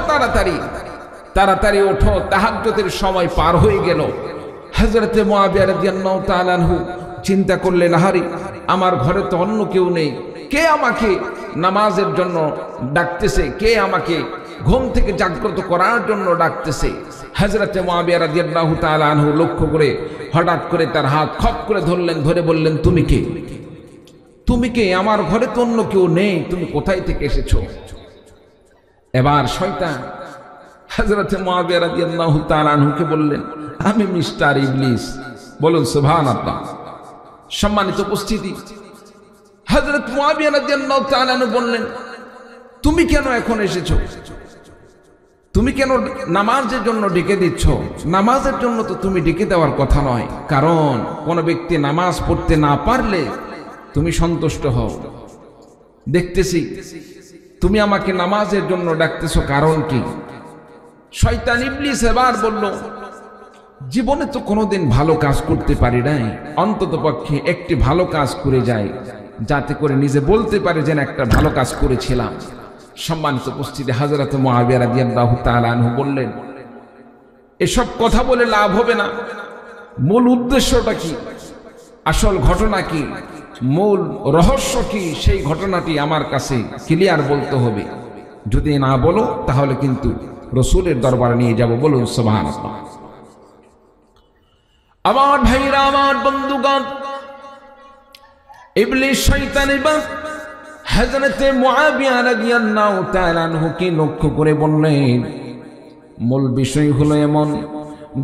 তাড়াতাড়ি ওঠো, তাহাজ্জুদের সময় পার হয়ে গেল। হযরতে মুআবিয়া রাদিয়াল্লাহু তাআলা আনহু চিন্তা করলেন, আহারে আমার ঘরে তো অন্য কেউ নেই, কে আমাকে নামাজের জন্য ডাকতেছে, কে আমাকে ঘুম থেকে জাগ্রত করার জন্য ডাকতেছে। হযরতে মুআবিয়া রাদিয়াল্লাহু তাআলা আনহু লক্ষ্য করে হঠাৎ করে তার হাত খপ করে ধরলেন, ধরে বললেন, তুমি কে? আমার ঘরে তো অন্য কেউ নেই, তুমি কোথায় থেকে এসেছো? এবার শয়তান হযরতে মুআবিয়া রাদিয়াল্লাহু তাআলা আনহুকে বললেন, আমি মিস্টার ইবলিস। বলুন সুবহানাল্লাহ। সম্মানিত উপস্থিতি, হযরত মুআবিয়া রাদিয়াল্লাহু তাআলা আনহু বললেন, তুমি কেন এখন এসেছো? তুমি কেন নামাজের জন্য ডেকে দিচ্ছ? নামাজের জন্য তো তুমি ডেকে দেওয়ার কথা নয়, কারণ কোন ব্যক্তি নামাজ পড়তে না পারলে তুমি সন্তুষ্ট হও, দেখতেছি তুমি আমাকে নামাজের জন্য ডাকতেছো, কারণ কি? শয়তান ইবলিস এবার বলল, জীবনে তো কোনোদিন ভালো কাজ করতে পারি নাই, অন্তত পক্ষে একটি ভালো কাজ করে যাই, যাতে করে নিজে বলতে পারে যেন একটা ভালো কাজ করেছিলাম। সম্মানিত উপস্থিতি, হযরত মুআবিয়া রাদিয়াল্লাহু তাআলা আনহু বললেন, এসব কথা বলে লাভ হবে না। মূল উদ্দেশ্যটা কি, আসল ঘটনা কি, মূল রহস্য কি, সেই ঘটনাটি আমার কাছে ক্লিয়ার বলতে হবে। যদি না বলো তাহলে কিন্তু রাসূলের দরবারে নিয়ে যাব। বলুন সুবহানাল্লাহ। আমার ভাইরা, আমার বন্ধুগণ, ইবলিস শয়তান এবার হযরত মুআবিয়া রাদিয়াল্লাহু তাআলা আনহুকে লক্ষ্য করে বললেন, মূল বিষয় হলো এমন,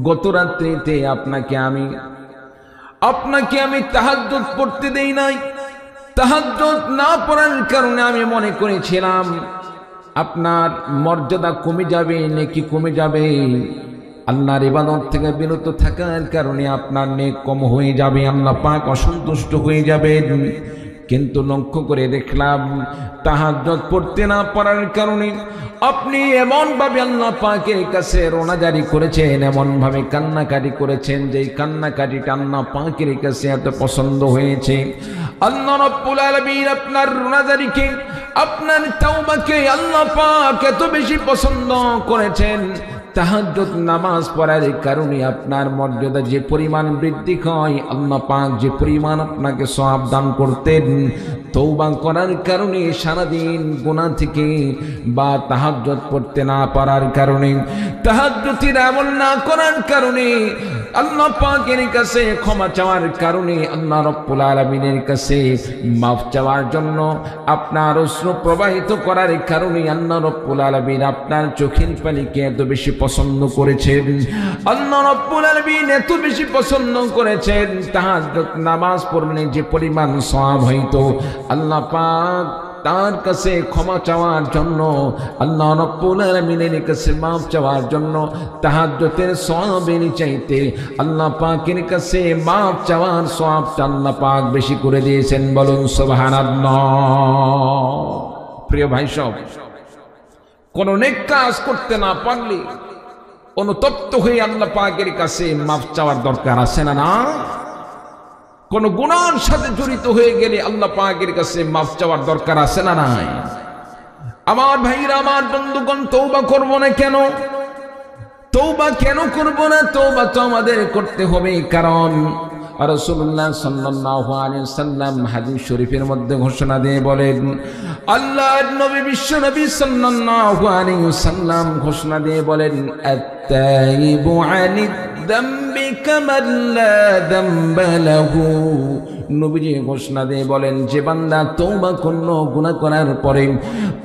গত রাত্রিতে আপনাকে আমি তাহাজ্জুদ পড়তে দেই নাই। তাহাজ্জুদ না পড়ার কারণে আমি মনে করেছিলাম আপনার মর্যাদা কমে যাবে, নেকি কমে যাবে। আল্লাহর ইবাদত থেকে বিরত থাকার কারণে আপনার নেক কম হয়ে যাবে, আল্লাহ পাক অসন্তুষ্ট হয়ে যাবেন। কিন্তু লক্ষ্য করে দেখলাম তাহাজ্জুদ পড়তে না পারার কারণে আপনি এমন ভাবে আল্লাহ পাকের কাছে রোনাজারি করেছেন, এমন ভাবে কান্নাকাটি করেছেন, যে কান্নাকাটিটা আল্লাহ পাকের কাছে এত পছন্দ হয়েছে। আল্লাহ রাব্বুল আলামিন আপনার রোনাজারিকে, আপনার তাওবাকে আল্লাহ পাক এত বেশি পছন্দ করেছেন। তাহাজ্জুদ নামাজ পড়ার কারণে আপনার মর্যাদা যে পরিমাণ বৃদ্ধি হয়, আল্লাহ পাক যে পরিমাণ আপনাকে সওয়াব দান করতেন, তওবা করার কারণে সারাদিন গুনাহ থেকে বা তাহাজ্জুদ পড়তে না পারার কারণে, তাহাজ্জুদের আমল না করার কারণে, আল্লাহ পাকের কাছে ক্ষমা চাওয়ার কারণে, আল্লাহ রাব্বুল আলামিনের কাছে মাফ চাওয়ার জন্য আপনার অশ্রু প্রবাহিত করার কারণে আল্লাহ রাব্বুল আলামিন আপনার চোখের পানিকে এত বেশি পছন্দ করেছেন। আল্লাহ রাব্বুল আলামিন এত বেশি পছন্দ করেছেন, তাহাজ্জুদ নামাজ পড়লে যে পরিমাণ সওয়াব হইতো, আল্লাহ পাক তার কাছে ক্ষমা চাওয়ার জন্য, আল্লাহ রাব্বুল আলামিনের কাছে মাফ চাওয়ার জন্য, তাহাজ্জুদের সওয়াবের চাইতে আল্লাহ পাকের কাছে মাফ চাওয়ার সওয়াবটা আল্লাহ পাক বেশি করে দিয়েছেন। বলুন সুবহানাল্লাহ। প্রিয় ভাই সব, কোন নেক কাজ করতে না পারলে অনুতপ্ত হয়ে আল্লাহ পাকের কাছে মাফ চাওয়ার দরকার আছে না? কোন গুনার সাথে জড়িত হয়ে গেলে আল্লাহ পাকের কাছে মাফ চাওয়ার দরকার আছে না নাই? আমার ভাইরা, আমার বন্ধুগণ, তওবা করব না কেন? তওবা কেন করব না? তওবা তো আমাদের করতে হবে, কারণ রাসূলুল্লাহ সাল্লাল্লাহু আলাইহি ওয়াসাল্লাম হাদিস শরীফের মধ্যে ঘোষণা দিয়ে বলেন, আল্লাহর নবী বিশ্ব নবী সাল্লাল্লাহু আলাইহি ওয়াসাল্লাম ঘোষণা দিয়ে বলেন, আত-তাইবু আনিদ যামবি কামান লা যামবা লাহু। নবীজি ঘোষণা দিয়ে বলেন, যে বান্দা তওবা করলো, গুনাহ করার পরে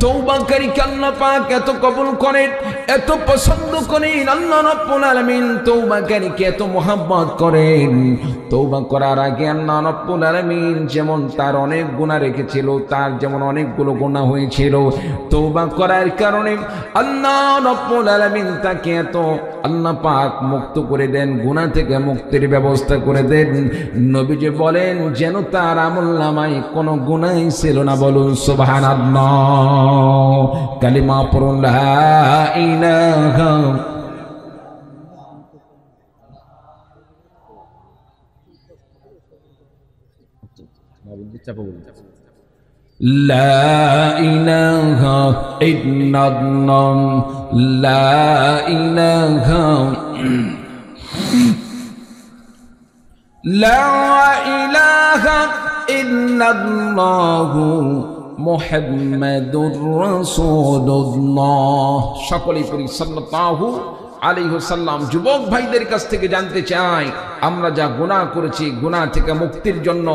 তওবাকারীকে আল্লাহ পাক এত কবুল করেন, এত পছন্দ করেন। আল্লাহ রাব্বুল আলামিন তওবাকারীকে এত মহব্বত করেন। তওবা করার আগে আল্লাহ রাব্বুল আলামিন যেমন তার অনেক গুনাহ রেখেছিল, তার যেমন অনেকগুলো গুনাহ হয়েছিল, তওবা করার কারণে আল্লাহ রাব্বুল আলামিন তাকে এত আল্লাহ পাক মুক্ত করে দেন, গুনাহ থেকে মুক্তির ব্যবস্থা করে দেন। নবীজি বলেন, যেন তার আমলনামায় কোনো গুনাহই ছিল না। বলুন সুবহানাল্লাহ। কালিমা পড়ুন, লা ইলাহা লা ইলাহা ইল্লাল্লাহ, লা ইলাহা লা ইলাহা ইল্লাল্লাহু মুহাম্মাদুর রাসূলুল্লাহ। সকলেই পড়ি সাল্লাল্লাহু আলাইহি ওয়াসাল্লাম। যুবক ভাইদের কাছ থেকে জানতে চাই, আমরা যা গুনাহ করেছি, গুনাহ থেকে মুক্তির জন্য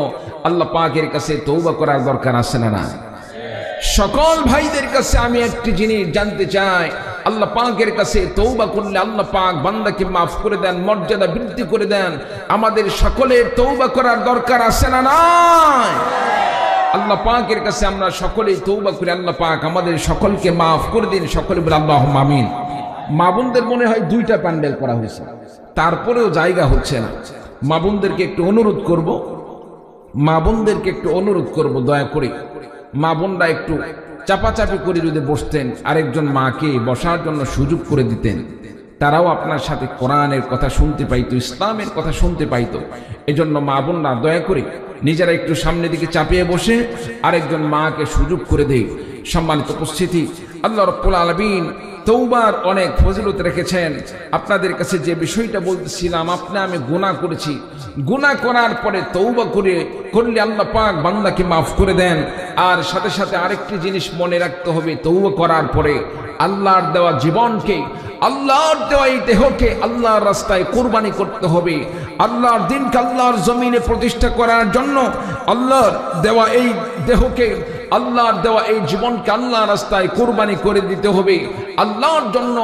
আল্লাহ পাকের কাছে তওবা করার দরকার আছে না না? সকল ভাইদের কাছে আমি একটি জিনিস জানতে চাই, আল্লাহ পাকের কাছে তওবা করলে আল্লাহ পাক বান্দাকে মাফ করে দেন, মর্যাদা বৃদ্ধি করে দেন। আমাদের সকলের তওবা করার দরকার আছে না নাই? আল্লাহ পাকের কাছে আমরা সকলেই তওবা করি, আল্লাহ পাক আমাদের সকলকে মাফ করে দিন। সকলে বলে আল্লাহুম্মা আমিন। মা বোনদের মনে হয় 2টা প্যান্ডেল করা হয়েছে, তারপরেও জায়গা হচ্ছে না। মা বোনদেরকে একটু অনুরোধ করব, দয়া করে মা বোনরা একটু চাপাচাপি করে যদি বসতেন, আরেকজন মাকে বসার জন্য সুযোগ করে দিতেন, তারাও আপনার সাথে কোরআনের কথা শুনতে পাইতো, ইসলামের কথা শুনতে পাইতো। এজন্য মা বোনরা দয়া করে নিজেরা একটু সামনের দিকে চাপিয়ে বসে আরেকজন মাকে সুযোগ করে দেয়। সম্মানিত উপস্থিতি, আল্লাহ রাব্বুল আলামিন তওবার অনেক ফজিলত রেখেছেন। আপনাদের কাছে যে বিষয়টা বলতেছিলাম, আমি গুনাহ করেছি, গুনাহ করার পরে তওবা করলে আল্লাহ পাক বান্দাকে মাফ করে দেন। আর সাথে সাথে আরেকটি জিনিস মনে রাখতে হবে, তওবা করার পরে আল্লাহর দেওয়া জীবনকে, আল্লাহর দেওয়া এই দেহকে আল্লাহর রাস্তায় কুরবানি করতে হবে। আল্লাহর দিনকে আল্লাহর জমিনে প্রতিষ্ঠা করার জন্য আল্লাহর দেওয়া এই দেহকে, আল্লাহর দেওয়া এই জীবনকে আল্লাহর রাস্তায় কুরবানি করে দিতে হবে। আল্লাহর জন্য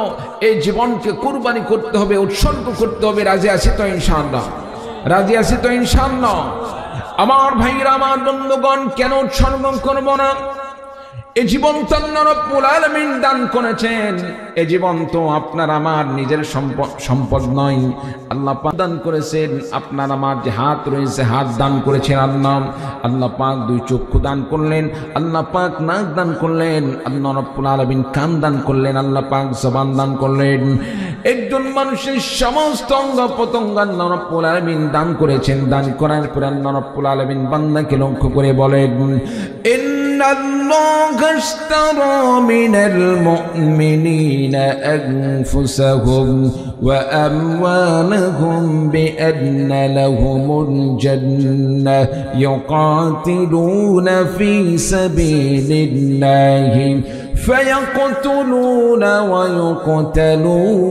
এই জীবনকে কুরবানি করতে হবে, উৎসর্গ করতে হবে। রাজি আছি তো ইনশাআল্লাহ? রাজি আছি তো ইনশাআল্লাহ? আমার ভাইরা, আমার বন্ধুগণ, কেন উৎসর্গ করব না? এই জীবন তো আল্লাহ রাব্বুল আলামিন দান করেছেন। এই জীবন তো আপনার আমার নিজের সম্পদ নয়, আল্লাহ পাক দান করেছেন। আপনার আমার যে হাত রয়েছে, হাত দান করেছেন আল্লাহ। আল্লাহ পাক দুই চক্ষু দান করলেন, আল্লাহ পাক নাক দান করলেন, আল্লাহ রাব্বুল আলামিন কান দান করলেন, আল্লাহ পাক জবান দান করলেন। একজন মানুষের সমস্ত অঙ্গ প্রত্যঙ্গ আল্লাহ রাব্বুল আলামিন দান করেছেন। দান করার পরে আল্লাহ রাব্বুল আলামিন বান্দাকে লক্ষ্য করে বলেন, ইন্নাল্লাহা ইশতারা মিনাল মুমিনিনা আনফুসাহুম ওয়া আমওয়ালাহুম বিআন্না লাহুমুল জান্নাহ ইউকাতিলুনা ফি সাবিলিল্লাহি فيقتلون ويقتلون।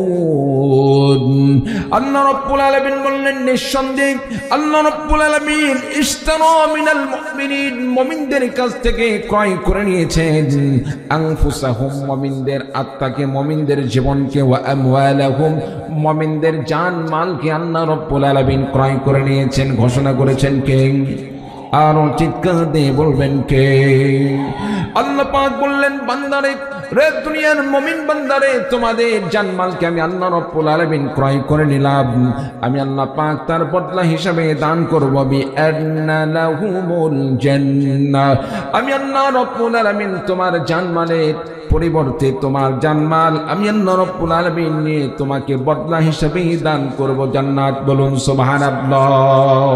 আল্লাহ রাব্বুল আলামিন বললেন, নিঃসন্দেহে আল্লাহ রাব্বুল আলামিন ইশতারা মিনাল মুমিনিন, মুমিনদের কাছ থেকে ক্রয় করে নিয়েছেন, আনফুসাহুম, মুমিনদের আত্মাকে, মুমিনদের জীবনকে, ওয়া আমওয়ালাহুম, মুমিনদের জান মালকে আল্লাহ রাব্বুল আলামিন ক্রয় করে নিয়েছেন। ঘোষণা করেছেন কে? আর চিৎকার দিয়ে বলবেন কে? আল্লাহ পাক বললেন, বান্দারে, রে দুনিয়ার মুমিন বান্দারে, তোমাদের জানমালকে আমি আল্লাহ রাব্বুল আলামিন ক্রয় করে নিলাম। আমি আল্লাহ পাক তার বদলা হিসাবে দান করব, বিআন্না লাহুমুল জান্নাহ। আমি আল্লাহ রাব্বুল আলামিন তোমার জানমালের পরিবর্তে, তোমার জানমাল আমি আল্লাহ রাব্বুল আলামিন নিয়ে তোমাকে বদলা হিসাবে দান করব জান্নাত। বলুন সুবহানাল্লাহ।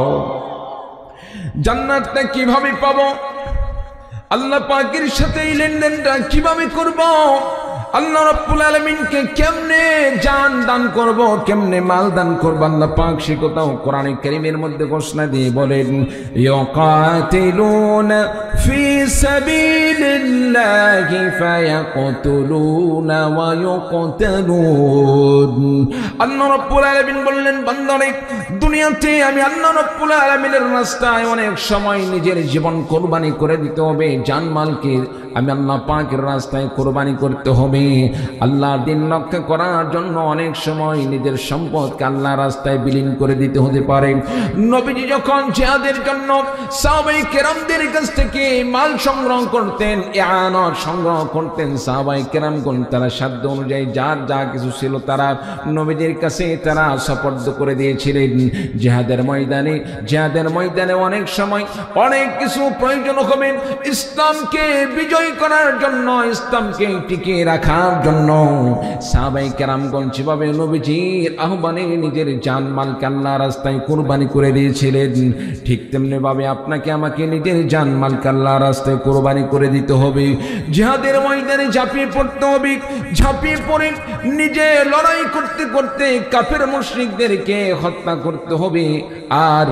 জান্নাতটা কিভাবে পাবো? আল্লাহ পাকের সাথে এই লেনদেনটা কিভাবে করব? আল্লাহ রাব্বুল আলামিনকে কেমনে জান দান করব, কেমনে মাল দান করব? আল্লাহ পাক সে কথাও কোরআনে কারীমের মধ্যে ঘোষণা দিয়ে বলেন, ইউকাতিলুনা ফি সাবিলিল্লাহি ফায়াকতুলুনা ওয়া ইউকতালুন। আল্লাহ রাব্বুল আলামিন বললেন, বান্দারে, দুনিয়াতে আমি আল্লাহ রাব্বুল আলামিনের রাস্তায় অনেক সময় নিজের জীবন কুরবানি করে দিতে হবে, জানমালকে আমি আল্লাহ পাকের রাস্তায় কুরবানি করতে হবে। আল্লাহর দিন রক্ষা করার জন্য অনেক সময় নিজের সম্পদকে আল্লাহর রাস্তায় বিলীন করে দিতে হতে পারে। নবীজি যখন জিহাদের জন্য সাহাবায়ে কেরামদের কাছ থেকে মাল সংগ্রহ করতেন, ইয়ানত সংগ্রহ করতেন, সাহাবায়ে কেরামগণ তারা সাধ্য অনুযায়ী যার যা কিছু ছিল তারা নবীজির কাছে তারা সুপর্দ করে দিয়েছিলেন। জিহাদের ময়দানে অনেক সময় অনেক কিছু প্রয়োজন হবে ইসলামকে বিজয় করার জন্য, ইসলামকে টিকিয়ে রাখার জন্য। সাহাবায়ে কেরামগণ যেভাবে নবীজির আহ্বানে নিজের জানমালকে আল্লাহর রাস্তায় কুরবানি করে দিয়েছিলেন, ঠিক তেমনি ভাবে আপনাকে আমাকে নিজের জানমালকে আল্লাহর রাস্তায় কুরবানি করে দিতে হবে। জিহাদের ময়দানে ঝাঁপিয়ে পড়তে হবে, ঝাঁপিয়ে পড়ে নিজে লড়াই করতে করতে কাফের মুশরিকদেরকে হত্যা করতে হবে। আর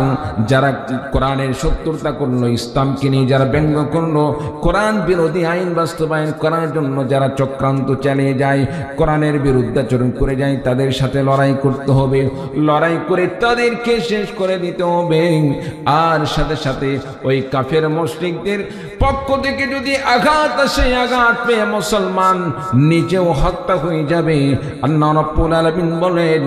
যারা কোরআনের শত্রুতা করলো, ইসলামকে নিয়ে যারা ব্যঙ্গ করলো, কোরআন বিরোধী আইন বাস্তবায়ন করার জন্য যারা চক্রান্ত চালিয়ে যায়, কোরআনের বিরুদ্ধাচরণ করে যায়, তাদের সাথে লড়াই করতে হবে। লড়াই করে তাদেরকে শেষ করে দিতে হবে। আর সাথে সাথে ওই কাফের মুশরিকদের পক্ষ থেকে যদি আঘাত আসে, আঘাত পেয়ে মুসলমান নিজেও হত্যা হয়ে যাবে। আল্লাহ রাব্বুল আলামিন বলেন,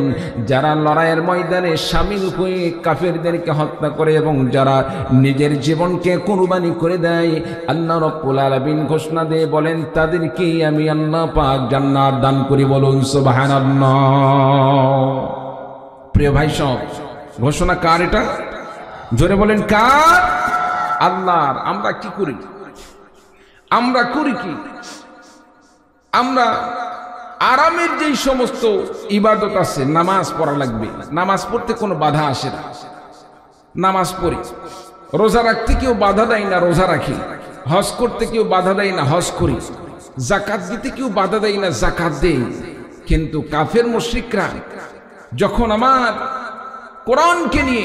যারা লড়াইয়ের ময়দানে শামিল হয়ে কাফেরদেরকে হত্যা করে এবং যারা নিজের জীবনকে কুরবানি করে দেয়, আল্লাহ রাব্বুল আলামিন ঘোষণা দিয়ে বলেন, তাদেরকে আমি আল্লাহ পাক জান্নাত দান করি। বলুন সুবহানাল্লাহ। প্রিয় ভাই সব, ঘোষণা কার এটা? জোরে বলেন কার? আল্লাহর। আমরা কি করি? আমরা করি কি? আমরা আরামের যেই সমস্ত ইবাদত আছে, নামাজ পড়া লাগবে, নামাজ পড়তে কোনো বাধা আসে না, নামাজ পড়ি। রোজা রাখতে কেউ বাধা দেয় না, রোজা রাখি। হজ করতে কেউ বাধা দেয় না, হজ করি। জাকাত দিতে কেউ বাধা দেয় না, জাকাত দেই। কিন্তু কাফের মুশরিকরা যখন আমার কোরআনকে নিয়ে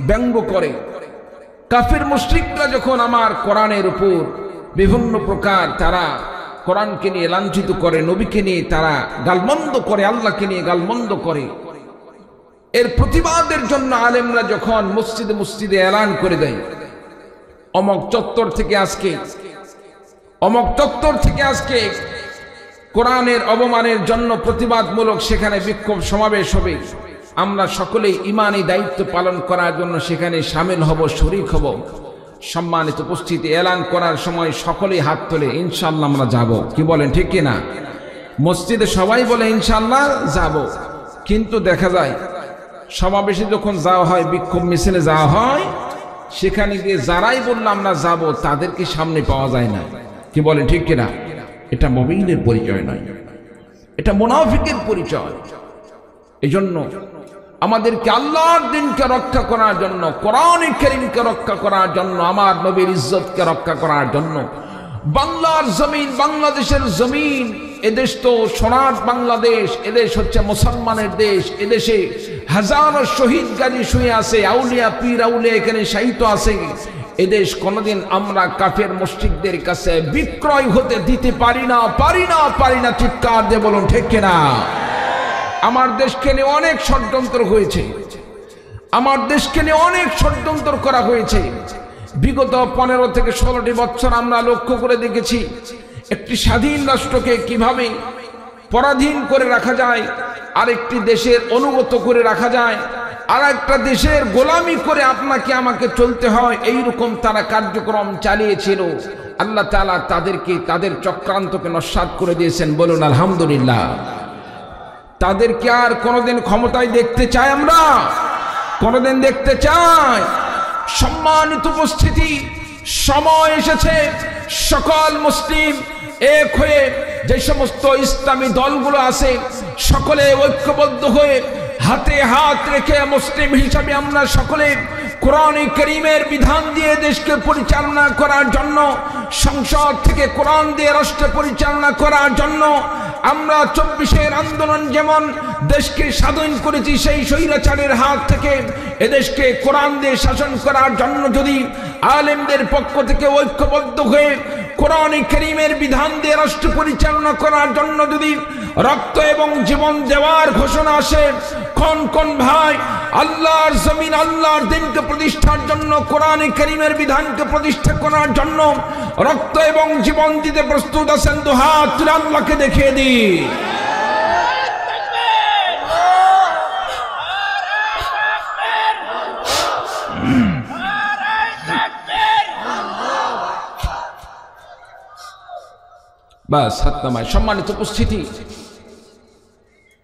ব্যঙ্গ করে, কাফের মুশরিকরা যখন আমার কোরআনের উপর বিভিন্ন প্রকার তারা কোরআনকে নিয়ে লাঞ্ছিত করে, নবীকে নিয়ে তারা গালমন্দ করে, আল্লাহকে নিয়ে গালমন্দ করে, এর প্রতিবাদের জন্য আলেমরা যখন মসজিদে মসজিদে এলান করে দেয়, অমক চত্বর থেকে আজকে কোরআনের অবমানের জন্য প্রতিবাদমূলক সেখানে বিক্ষোভ সমাবেশ হবে, আমরা সকলেই ইমানি দায়িত্ব পালন করার জন্য সেখানে শামিল হব, শরীক হব। সম্মানিত উপস্থিতি, এলান করার সময় সকলেই হাত তোলে, ইনশাআল্লাহ আমরা যাব। কি বলেন, ঠিক কিনা? মসজিদে সবাই বলে ইনশাআল্লাহ যাব, কিন্তু দেখা যায় সমাবেশে যখন যাওয়া হয়, বিক্ষোভ মিছিলে যাওয়া হয়, সেখানে গিয়ে যারাই বলল আমরা যাব, তাদেরকে সামনে পাওয়া যায় না। কি বলেন, ঠিক কিনা? এটা মুমিনের পরিচয় নয়, এটা মুনাফিকের পরিচয়। এজন্য আমাদেরকে আল্লাহর দিনকে রক্ষা করার জন্য, কোরআন কারীমকে রক্ষা করার জন্য, আমার নবীর ইজ্জতকে রক্ষা করার জন্য বাংলার জমিন, বাংলাদেশের জমিন, এদেশ তো সোনার বাংলাদেশ, এদেশ হচ্ছে মুসলমানের দেশ। এদেশে হাজারো শহীদ গাজী শুয়ে আছে, আউলিয়া পীর আউলিয়া এখানে শায়িত আছে। এদেশ কোনোদিন আমরা কাফের মুশরিকদের কাছে বিক্রয় হতে দিতে পারি না। চিৎকার দিয়ে বলুন, ঠিক কিনা? আমার দেশকে নিয়ে অনেক ষড়যন্ত্র হয়েছে, আমার দেশকে নিয়ে অনেক ষড়যন্ত্র করা হয়েছে। বিগত 15 থেকে 16টি বছর আমরা লক্ষ্য করে দেখেছি একটি স্বাধীন রাষ্ট্রকে কিভাবে পরাধীন করে রাখা যায়, আরেকটি দেশের অনুগত করে রাখা যায়, আর একটা দেশের গোলামি করে আপনাকে আমাকে চলতে হয়, এইরকম তারা কার্যক্রম চালিয়েছিল। আল্লাহ তাআলা তাদেরকে, তাদের চক্রান্তকে নস্যাৎ করে দিয়েছেন। বলুন আলহামদুলিল্লাহ। তাদেরকে আর কোনোদিন ক্ষমতায় দেখতে চাই আমরা? কোনোদিন দেখতে চাই? সম্মানিত উপস্থিতি, সময় এসেছে সকল মুসলিম এক হয়ে, যে সমস্ত ইসলামী দলগুলো আছে, সকলে ঐক্যবদ্ধ হয়ে হাতে হাত রেখে মুসলিম হিসাবে আমরা সকলে কোরআন কারীমের বিধান দিয়ে দেশকে পরিচালনা করার জন্য, সংসদ থেকে কোরআন দিয়ে রাষ্ট্র পরিচালনা করার জন্য আমরা 24-এর আন্দোলন যেমন দেশকে স্বাধীন করেছি, সেই স্বৈরাচারের হাত থেকে এদেশকে কোরআন দিয়ে শাসন করার জন্য যদি আলেমদের পক্ষ থেকে ঐক্যবদ্ধ হয়ে কোরআন কারীমের বিধান দিয়ে রাষ্ট্র পরিচালনা করার জন্য যদি রক্ত এবং জীবন দেওয়ার ঘোষণা আসে, কোন ভাই আল্লাহর জমিন, আল্লাহর দিনকে প্রতিষ্ঠার জন্য, কোরআন কারীমের বিধানকে প্রতিষ্ঠা করার জন্য রক্ত এবং জীবন দিতে প্রস্তুত আছেন? তো হাত তুলে আল্লাহকে দেখিয়ে দিই। বাস, হাত নামায়। সম্মানিত উপস্থিতি,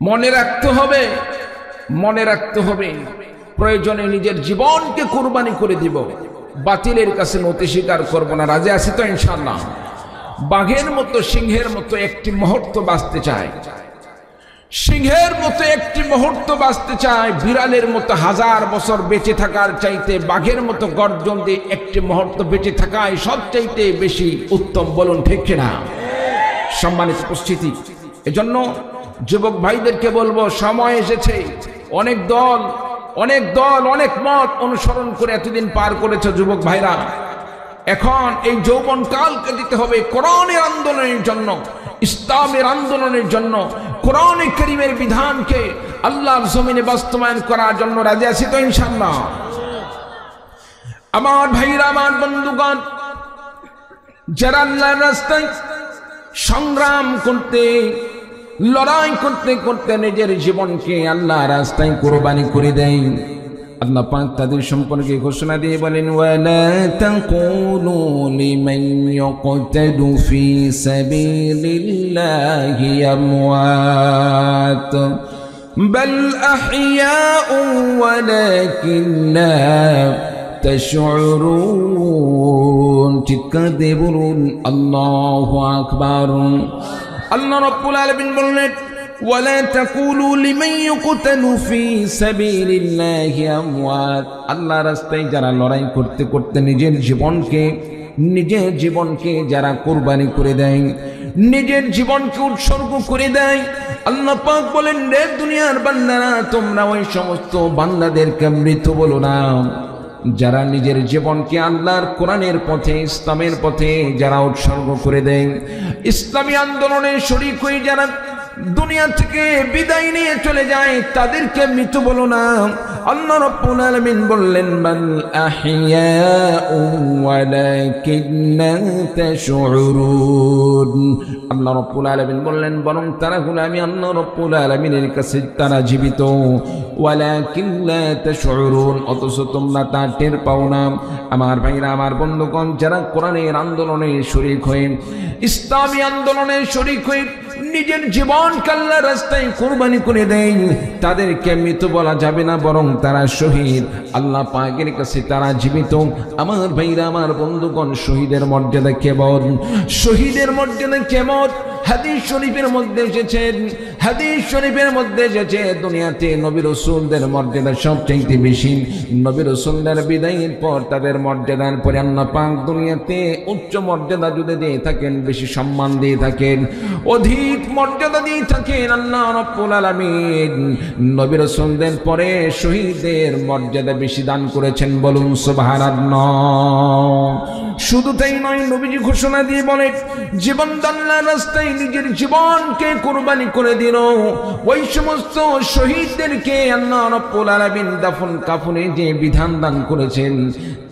মনে রাখতে হবে প্রয়োজনে নিজের জীবনকে কুরবানি করে দিব, বাতিলের কাছে নতি স্বীকার করবো না। রাজি আছি তো ইনশাআল্লাহ? বাঘের মতো, সিংহের মতো একটি মুহূর্ত বাঁচতে চাই, সিংহের মতো একটি মুহূর্ত বাঁচতে চাই। বিড়ালের মতো 1000 বছর বেঁচে থাকার চাইতে বাঘের মতো গর্জন দিয়ে একটি মুহূর্ত বেঁচে থাকাই সবচাইতে বেশি উত্তম। বলুন ঠিক কিনা? সম্মানিত উপস্থিতি, এজন্য যুবক ভাইদেরকে বলবো, সময় এসেছে। অনেক দল অনেক মত অনুসরণ করে এতদিন পার করেছে যুবক ভাইরা, এখন এই যৌবন কালকে দিতে হবে কোরআনের আন্দোলনের জন্য, ইসলামের আন্দোলনের জন্য, কোরআন কারীমের বিধানকে আল্লাহর জমিনে বাস্তবায়ন করার জন্য। রাজি আছি তো ইনশাআল্লাহ? আমার ভাইরা, আমার বন্ধুগণ, যারা আল্লাহর রাস্তায় সংগ্রাম করতে, লড়াই করতে করতে নিজের জীবনকে আল্লাহর রাস্তায় কুরবানি করে দেয়, আল্লাহ পাক তাদের সম্পর্কে ঘোষণা দিয়ে বলেন, ওয়ালা তাকুলু লিমান ইয়াকতাদু ফি সাবিলিল্লাহি আমওয়াত বাল আহইয়াউ ওয়ালাকিন লা تشعرون চিৎকার দিয়ে বলুন আল্লাহু আকবার আল্লাহ রাব্বুল আলামিন বললেন ولا تقولوا لمن يقتل في سبيل الله اموات আল্লাহ রাস্তায় যারা লড়াই করতে করতে নিজের জীবনকে যারা কুরবানি করে দেয় নিজের জীবনকে উৎসর্গ করে দেয় আল্লাহ পাক বলেন রে দুনিয়ার বান্দারা তোমরা ওই সমস্ত বান্দাদেরকে মৃত বলো না যারা নিজের জীবনকে আল্লাহর কোরআনের পথে ইসলামের পথে যারা উৎসর্গ করে দেয় ইসলামী আন্দোলনে শরীক হয়ে যারা দুনিয়া থেকে বিদায় নিয়ে চলে যায় তাদেরকে মৃত বলো না আল্লাহ রাব্বুল আলামিন বললেন বাল আহইয়াউ ওয়ালাকিন লা তাশউরুন আল্লাহ রাব্বুল আলামিন বললেন বরং তারা হলো আমি আল্লাহ রাব্বুল আলামিনের কাছে তারা জীবিত ওয়ালাকিন লা তাশউরুন অথচ তোমরা তা টের পাও না আমার ভাইরা আমার বন্ধুগণ যারা কোরআনের আন্দোলনে শরীক হয়ে ইসলামী আন্দোলনে শরীক হয়ে নিজের জীবনকে আল্লাহর রাস্তায় কুরবানি করে দেয় তাদেরকে মৃত বলা যাবে না বরং তারা শহীদ আল্লাহ পাকের কাছে তারা জীবিত আমার ভাইরা আমার বন্ধুগণ শহীদের মর্যাদা কেমন হাদিস শরীফের মধ্যে এসেছে দুনিয়াতে নবী রাসূলদের মর্যাদা সবচেয়ে বেশি নবী রাসূলদের বিদায়ের পর তাদের মর্যাদার পরে আল্লাহ পাক দুনিয়াতে উচ্চ মর্যাদা যদি দিয়ে থাকেন বেশি সম্মান দিয়ে থাকেন অধিক মর্যাদা দিয়ে থাকেন আল্লাহ রাব্বুল আলামিন নবী রাসূলদের পরে শহীদদের মর্যাদা বেশি দান করেছেন বলুন সুবহানাল্লাহ শুধু তাই নয় নবীজি ঘোষণা দিয়ে বলেন জীবন আল্লাহর রাস্তায় নিজের জীবনকে কুরবানি করে দিল ওই সমস্ত শহীদদেরকে আল্লাহ রাব্বুল আলামিন দাফন কাফনে যে বিধান দান করেছেন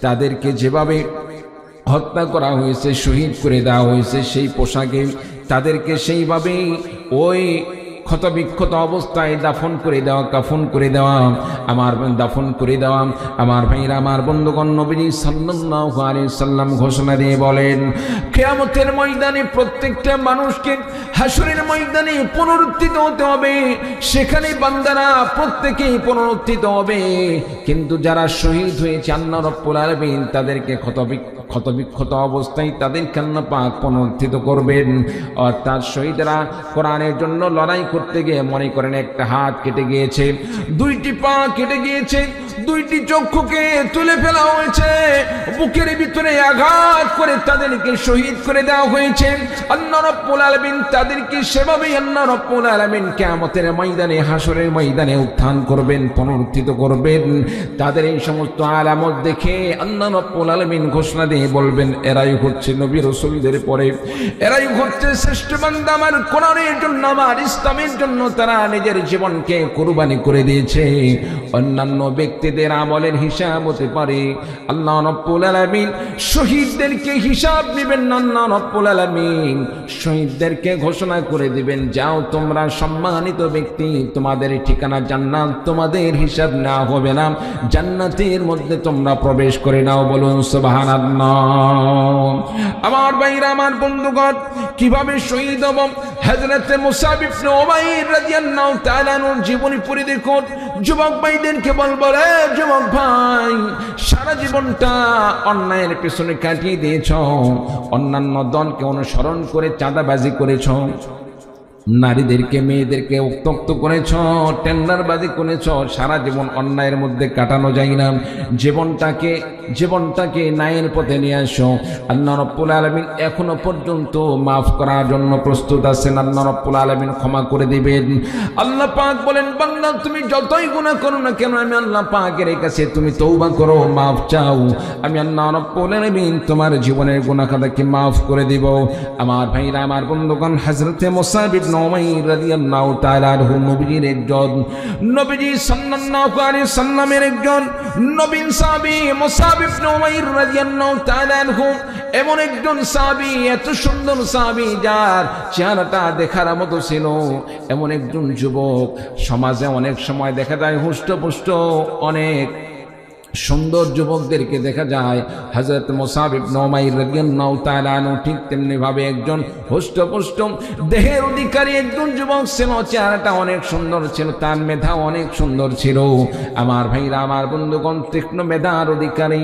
তাদেরকে যেভাবে হত্যা করা হয়েছে শহীদ করে দেওয়া হয়েছে সেই পোশাকে তাদেরকে সেইভাবেই ওই ক্ষতবিক্ষত অবস্থায় দাফন করে দেওয়া কাফন করে দেওয়া আমার ভাইরা আমার বন্ধুগণ নবী সাল্লাল্লাহু আলাইহি সাল্লাম ঘোষণা দিয়ে বলেন কিয়ামতের ময়দানে প্রত্যেকটা মানুষকে হাসরের ময়দানে পুনরুত্থিত হতে হবে সেখানে বান্দারা প্রত্যেকেই পুনরুত্থিত হবে কিন্তু যারা শহীদ হয়েছে আল্লাহ রাব্বুল আলামিন তাদেরকে ক্ষতবিক্ষত অবস্থায় তাদেরকে আল্লাহ পাক পুনরুত্থিত করবেন অর্থাৎ শহীদরা কোরআনের জন্য লড়াই করতে গিয়ে মনে করেন একটা হাত কেটে গিয়েছে দুইটি পা কেটে গিয়েছে দুইটি চক্ষুকে তুলে ফেলা হয়েছে বুকের ভিতরে আঘাত করে তাদেরকে শহীদ করে দেওয়া হয়েছে আল্লাহ রাব্বুল আলামিন তাদেরকে সেভাবেই আল্লাহ রাব্বুল আলামিন কিয়ামতের ময়দানে হাসরের ময়দানে উত্থান করবেন পুনরুত্থিত করবেন তাদের এই সমস্ত আলামত দেখে আল্লাহ রাব্বুল আলামিন ঘোষণা দিয়ে বলবেন এরাই হচ্ছে নবী রাসূলদের পরে এরাই হচ্ছে শ্রেষ্ঠ বান্দা আমার কোরআনের জন্য আমার ইসলামের জন্য তারা নিজের জীবনকে কুরবানি করে দিয়েছে অন্যান্য ব্যক্তিদের আমলের হিসাব হতে পারে আল্লাহ রাব্বুল আলামিন শহীদদেরকে হিসাব নেবেন না আল্লাহ রাব্বুল আলামিন শহীদদেরকে ঘোষণা করে দিবেন যাও তোমরা সম্মানিত ব্যক্তি তোমাদের ঠিকানা জান্নাত তোমাদের হিসাব না হবে না জান্নাতের মধ্যে তোমরা প্রবেশ করে নাও বলুন সুবহানাল্লাহ আমার ভাইরা আমার বন্ধুগণ কিভাবে শহীদ হব হযরত মুসাব ইবনে উমাইর রাদিয়াল্লাহু তাআলা আনহুর জীবনী পড়ে দেখুন যুবক ভাইদেরকে বলবো রে যুবক ভাই সারা জীবনটা অন্যায়ের পেছনে কাটিয়ে দিয়েছ অন্যান্য দলকে অনুসরণ করে চাঁদাবাজি করেছ নারীদেরকে মেয়েদেরকে উত্তক্ত করেছ টেন্ডারবাজি করেছ সারা জীবন অন্যায়ের মধ্যে কাটানো যায় না জীবনটাকে ন্যায়ের পথে নিয়ে আসো আল্লাহ রাব্বুল আলামিন এখনো পর্যন্ত মাফ করার জন্য প্রস্তুত আছেন আল্লাহ রাব্বুল আলামিন ক্ষমা করে দিবেন আল্লাহ পাক বলেন বান্দা তুমি যতই গুনাহ করো না কেন আমি আল্লাহ পাকের কাছে তুমি তওবা করো মাফ চাও আমি আল্লাহ রাব্বুল আলামিন তোমার জীবনের গুনাহ খাতাকে মাফ করে দিব আমার ভাইরা আমার বন্ধুগণ হযরত মুসাব ইবনে উমাইর রাদিয়াল্লাহু তাআলা আনহু নবীজির একজন নবীজি সাল্লাল্লাহু আলাইহি সাল্লামের একজন নবীন সাহাবী মুসাব ইবনে উমাইর রাদিয়াল্লাহু তাআলা আনহু এমন একজন সাহাবী এত সুন্দর সাহাবী যার চেহারাটা দেখার মতো ছিল এমন একজন যুবক সমাজে অনেক সময় দেখা যায় হুষ্টপুষ্ট অনেক সুন্দর যুবকদেরকে দেখা যায়। হযরত মুসআব ইবনে উমাইর রাদিয়াল্লাহু তাআলা আনহু ঠিক তেমনি ভাবে একজন হুষ্টপুষ্ট দেহের অধিকারী একজন যুবক ছিল। চেহারাটা অনেক সুন্দর ছিল, তার মেধা অনেক সুন্দর ছিল। আমার ভাইরা, আমার বন্ধুগণ, তীক্ষ্ণ মেধার অধিকারী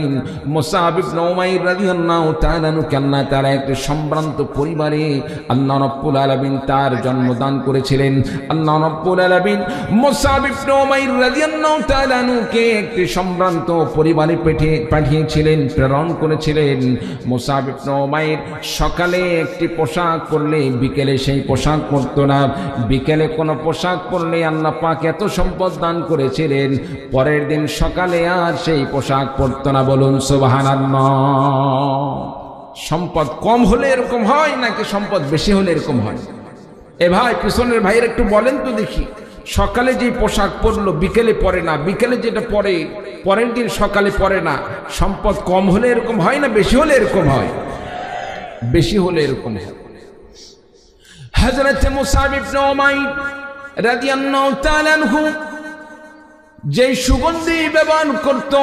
মুসআব ইবনে উমাইর রাদিয়াল্লাহু তাআলা আনহু আল্লাহ তাআলা একটি সম্ভ্রান্ত পরিবারে আল্লাহ রাব্বুল আলামিন তার জন্মদান করেছিলেন। আল্লাহ রাব্বুল আলামিন মুসআব ইবনে উমাইর রাদিয়াল্লাহু তাআলা আনহুকে একটি সম্ভ্রান্ত পরিবারে পাঠিয়েছিলেন, প্রেরণ করেছিলেন। মুসআব ইবনে উমাইর সকালে একটি পোশাক পরলে বিকেলে সেই পোশাক পরতো না, বিকেলে কোনো পোশাক পরলে আল্লাহ পাক এত সম্পদ দান করেছিলেন পরের দিন সকালে আর সেই পোশাক পরতো না। বলুন সুবহানাল্লাহ। সম্পদ কম হলে এরকম হয় নাকি সম্পদ বেশি হলে এরকম হয়? এ ভাই, পিছনের ভাইয়ের একটু বলেন তো দেখি, সকালে যে পোশাক পরলো বিকেলে পরে না, বিকেলে যেটা পরে পরের দিন সকালে পরে না, সম্পদ কম হলে এরকম হয় না বেশি হলে এরকম হয়? বেশি হলে এরকম হয়। হযরত মুসআব ইবনে উমাইর রাদিয়াল্লাহু তাআলা আনহু যে সুগন্ধি ব্যবহার করত,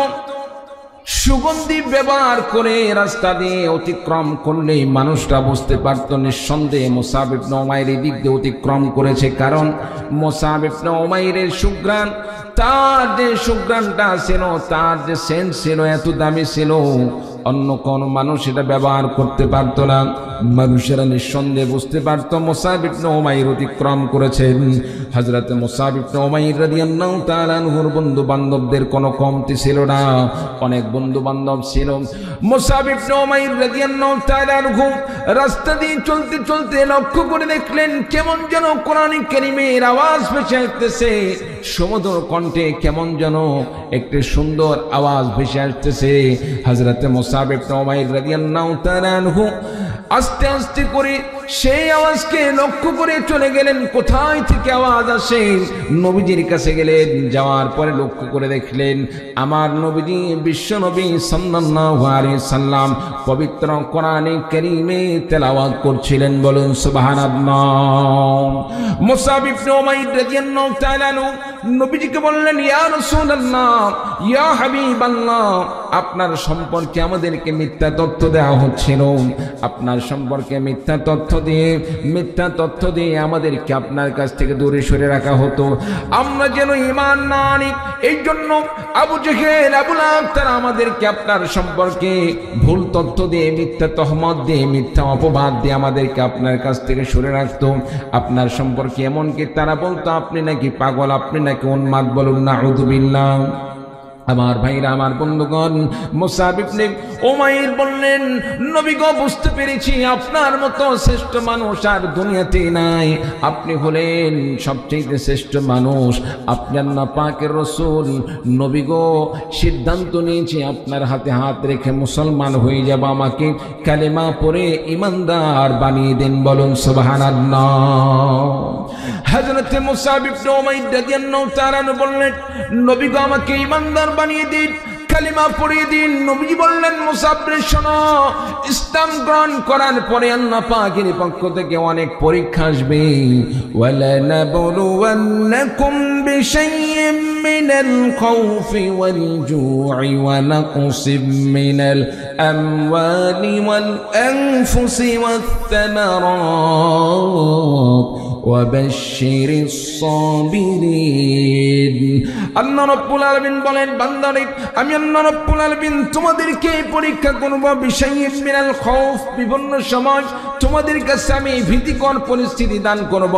সুগন্ধি ব্যবহার করে রাস্তা দিয়ে অতিক্রম করলে মানুষটা বুঝতে পারত নিঃসন্দেহে মুসআব ইবনে উমাইর এই দিক দিয়ে অতিক্রম করেছে। কারণ মুসআব ইবনে উমাইরের সুঘ্রাণ, তার যে সুঘ্রাণটা ছিল, তার যে সেন্ট ছিল এত দামি ছিল, অন্য কোন মানুষ এটা ব্যবহার করতে পারতো না। মানুষেরা নিঃসন্দেহে বুঝতে পারত মুসআব ইবনে উমাইর অতিক্রম করেছেন। হযরত মুসআব ইবনে উমাইর রাদিয়াল্লাহু তাআলা আনহুর বন্ধু বান্ধবদের কোনো কমতি ছিল না, অনেক বন্ধু বান্ধব ছিল। মুসআব ইবনে উমাইর রাদিয়াল্লাহু তাআলা আনহু রাস্তা দিয়ে চলতে চলতে লক্ষ্য করে দেখলেন কেমন যেন কোরআনে কারীমের আওয়াজ ভেসে আসতেছে, সুমধুর কণ্ঠে কেমন যেন একটি সুন্দর আওয়াজ ভেসে আসতেছে। হযরত মুসআব ইবনে উমাইর রাদিয়াল্লাহু তাআলা আনহু আস্তে আস্তে করে সেই আওয়াজকে লক্ষ্য করে চলে গেলেন। কোথায় থেকে আওয়াজ আসে? নবীজির কাছে গেলেন, যাওয়ার পরে লক্ষ্য করে দেখলেন আমার নবীজি বিশ্ব নবী সাল্লাল্লাহু আলাইহি সাল্লাম পবিত্র কোরআনে কারীমে তেলাওয়াত করছিলেন। বলুন সুবহানাল্লাহ। মুসআব ইবনে উমাইর রাদিয়াল্লাহু তাআলা আনহু নবীজিকে বললেন, ইয়া রাসূলুল্লাহ, ইয়া হাবিবাল্লাহ, আপনার সম্পর্কে আমাদেরকে মিথ্যা তথ্য দেওয়া হচ্ছিল, আপনার সম্পর্কে মিথ্যা তথ্য দিয়ে আমাদেরকে আপনার কাছ থেকে দূরে সরে রাখা হতো, আমরা যেন ঈমান না আনি। এই জন্য আবু জেহেল, আবু লাহাব তারা আমাদেরকে আপনার সম্পর্কে ভুল তথ্য দিয়ে, মিথ্যা তহমত দিয়ে, মিথ্যা অপবাদ দিয়ে আমাদেরকে আপনার কাছ থেকে সরে রাখতো। আপনার সম্পর্কে এমনকি তারা বলতো আপনি নাকি পাগল, আপনি নাকি উন্মাদ। বলুন নাউযুবিল্লাহ। আমার ভাইরা, আমার বন্ধুগণ, মুসআব ইবনে উমাইর বললেন, নবী গো, বুঝতে পেরেছি আপনার মতো শ্রেষ্ঠ মানুষ আর দুনিয়াতে নাই, আপনি হলেন সবচেয়ে শ্রেষ্ঠ মানুষ, আপনি আল্লাহ পাকের রাসূল। নবী গো, সিদ্ধান্ত নিয়েছি আপনার হাতে হাত রেখে মুসলমান হয়ে যাব, আমাকে কালেমা পড়ে ইমানদার বানিয়ে দেন। বলুন সুবহানাল্লাহ। হযরত মুসআব ইবনে উমাইর রাদিয়াল্লাহু তাআলা বললেন, নবী গো, আমাকে ইমানদার বানিয়ে দিন, কালিমা পড়িয়ে দিন। নবীজি বললেন, মুসআব রে শোনো, ইসলাম গ্রহণ করার পরে আল্লাহ পাকের পক্ষ থেকে অনেক পরীক্ষা আসবে। ওয়ালানাবলুওয়ান্নাকুম বিশাইইম মিনাল খাউফি ওয়াল জু'i ওয়া নাকসিম মিনাল আমওয়ালি ওয়াল আনফুসি ওয়াত থামারাত ওয়াবাশশিরিস সাবিরিন। আল্লাহ রাব্বুল আলামিন বলেন, বান্দারে, আমি আল্লাহ রাব্বুল আলামিন তোমাদেরকে পরীক্ষা করব বিশাইইম মিনাল খাউফ, বিভিন্ন সময় তোমাদের কাছে আমি ভীতিকর পরিস্থিতি দান করব।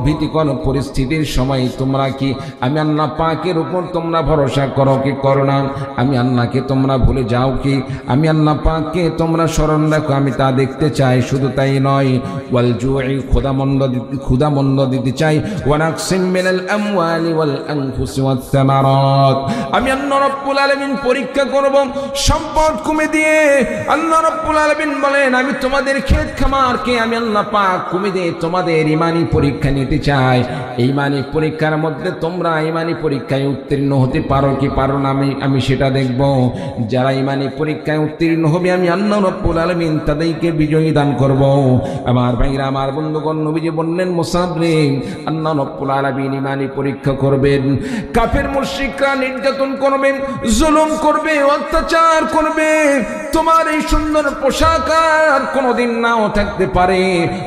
ভীতিকর পরিস্থিতির সময় তোমরা কি আমি আল্লাহ পাকের উপর তোমরা ভরসা করো কি করো না? আমি আল্লাহকে তোমরা ভুলে যাও কি? আমি আল্লাহ পাককে তোমরা স্মরণ রাখো, আমি তা দেখতে চাই। শুধু তাই নয়, ওয়াল জু'i, ক্ষুধামন্দ দিতে চাই, ওয়া নাকসিম মিনাল আমওয়ালি ওয়াল আনফুসি ওয়াত থামারাত, আমি আল্লাহ রাব্বুল আলামিন পরীক্ষা করব সম্পদ কমে দিয়ে। আল্লাহ রাব্বুল আলামিন বলেন, আমি তোমাদের ক্ষেত খামারকে আমি আল্লাহ পাক কমে দিয়ে তোমাদের ঈমানি পরীক্ষা নিতে চায়। ইমানি পরীক্ষার মধ্যে তোমরা ইমানি পরীক্ষায় উত্তীর্ণ হতে পারো কি পারো না আমি সেটা দেখব। যারা ইমানি পরীক্ষায় উত্তীর্ণ হবে আমি আল্লাহ রাব্বুল আলামিন তাদেরকে বিজয়ী দান করব। আমার ভাইরা, আমার বন্ধুগণ, নবীজি বললেন মুসাব রে, আল্লাহ রাব্বুল আলামিন ইমানি পরীক্ষা করবেন। কাফের মুশরিকরা নির্যাতন করবেন, জুলুম করবে, অত্যাচার করবে। তোমার এই সুন্দর পোশাক আর কোনোদিন নাও থাকতে পারে,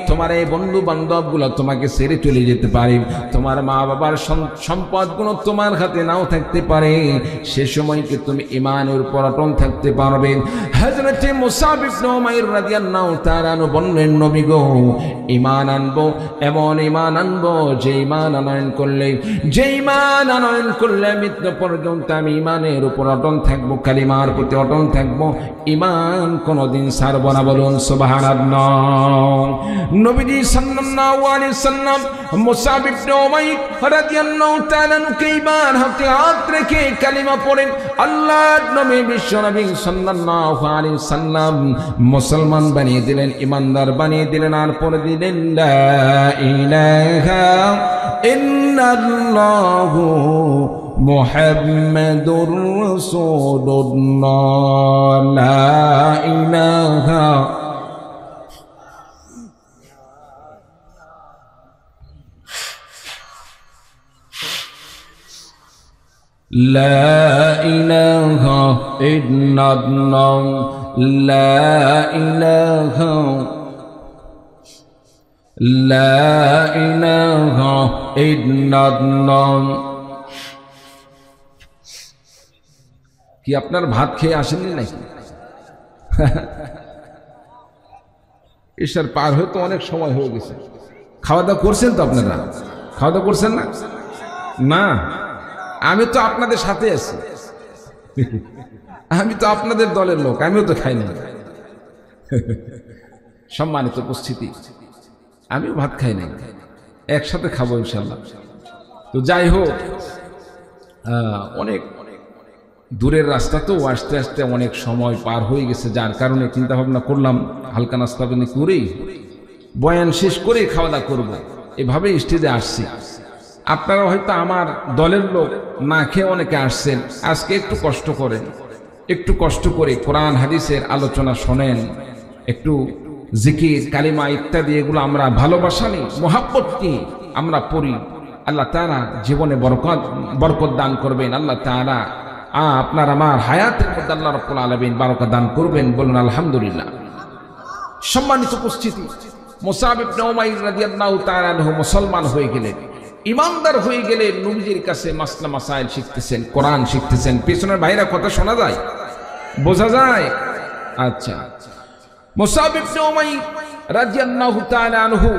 তোমার এই বন্ধু বান্ধব গুলো তোমাকে ছেড়ে চলে যেতে পারে, তোমার মা বাবার সম্পদ গুলো তোমার হাতে নাও থাকতে পারে। সে সময় কি তুমি ইমানের উপর অটল থাকতে পারবে? হযরত মুসাব ইবনে উমাইর রাদিয়াল্লাহু তাআলা বললেন, নবী গো, ঈমান আনবো, এমন ঈমান আনবো যে ঈমান আনয়ন করলে মৃত্যু পর্যন্ত আমি ঈমানের উপর অটল থাকবো, কালিমার প্রতি অটল থাকবো, ঈমান কোনদিন ছাড়বো না। বলুন সুবহানাল্লাহ। নবীজি সাল্লাল্লাহু আলাইহি সাল্লাম মুসাব ইবনে উমাইর রাদিয়াল্লাহু তাআলা কে ঈমান হাতে হাত রেখে কালিমা পড়েন। আল্লাহর নবী বিশ্বনবী সাল্লাল্লাহু আলাইহি সাল্লাম মুসলমান বানিয়ে দিলেন, ঈমানদার বানিয়ে দিলেন, আর পরে দিলেন লা ইলাহা ইল্লাল্লাহু মুহাম্মাদুর রাসূলুল্লাহ, লা ইলাহা লা ইলাহা ইল্লাল্লাহ, লা ইলাহা ইল্লাল্লাহ। কি আপনার ভাত খেয়ে আসেননি নাকি? ঈশ্বর পার হয়ে তো অনেক সময় হয়ে গেছে। খাওয়া দাওয়া করছেন তো আপনারা? খাওয়া দাওয়া করছেন না? না, আমি তো আপনাদের সাথে আছি, আমি তো আপনাদের দলের লোক, আমিও তো খাই না। সম্মানিত উপস্থিতি, আমিও ভাত খাই না, একসাথে খাবো ইনশাল্লাহ। তো যাই হোক, অনেক দূরের রাস্তা তো, আসতে আসতে অনেক সময় পার হয়ে গেছে, যার কারণে চিন্তা ভাবনা করলাম হালকা নাস্তা পানি করেই বয়ান শেষ করে খাওয়া দাওয়া করবো, এভাবে স্টেজে আসছি। আপনারা হয়তো আমার দলের লোক, না খেয়ে অনেকে আসছেন, আজকে একটু কষ্ট করেন, একটু কষ্ট করে কোরআন হাদিসের আলোচনা শোনেন, একটু জিকির কালিমা ইত্যাদি এগুলো আমরা ভালোবাসা নিই, মোহাব্বত নিয়ে আমরা পড়ি। আল্লাহ তাআলা জীবনে বরকত দান করবেন। আল্লাহ তাআলা আপনার আমার হায়াতের মধ্যে আল্লাহ রাব্বুল আলামিন বারাকা দান করবেন। বলুন আলহামদুলিল্লাহ। সম্মানিত উপস্থিতি, মুসাব ইবনে উমাইর রাদিয়াল্লাহু তাআলা আনহু মুসলমান হয়ে গেলেন, ইমানদার হয়ে গেলেন, নবীজির কাছে মাসলা মাসাইল শিখতেছেন, কোরআন শিখতেছেন। পেছনের ভাইরা কথা শোনা যায়, বোঝা যায়? আচ্ছা, মুসাব ইবনে উমাইর রাদিয়াল্লাহু তাআলা আনহু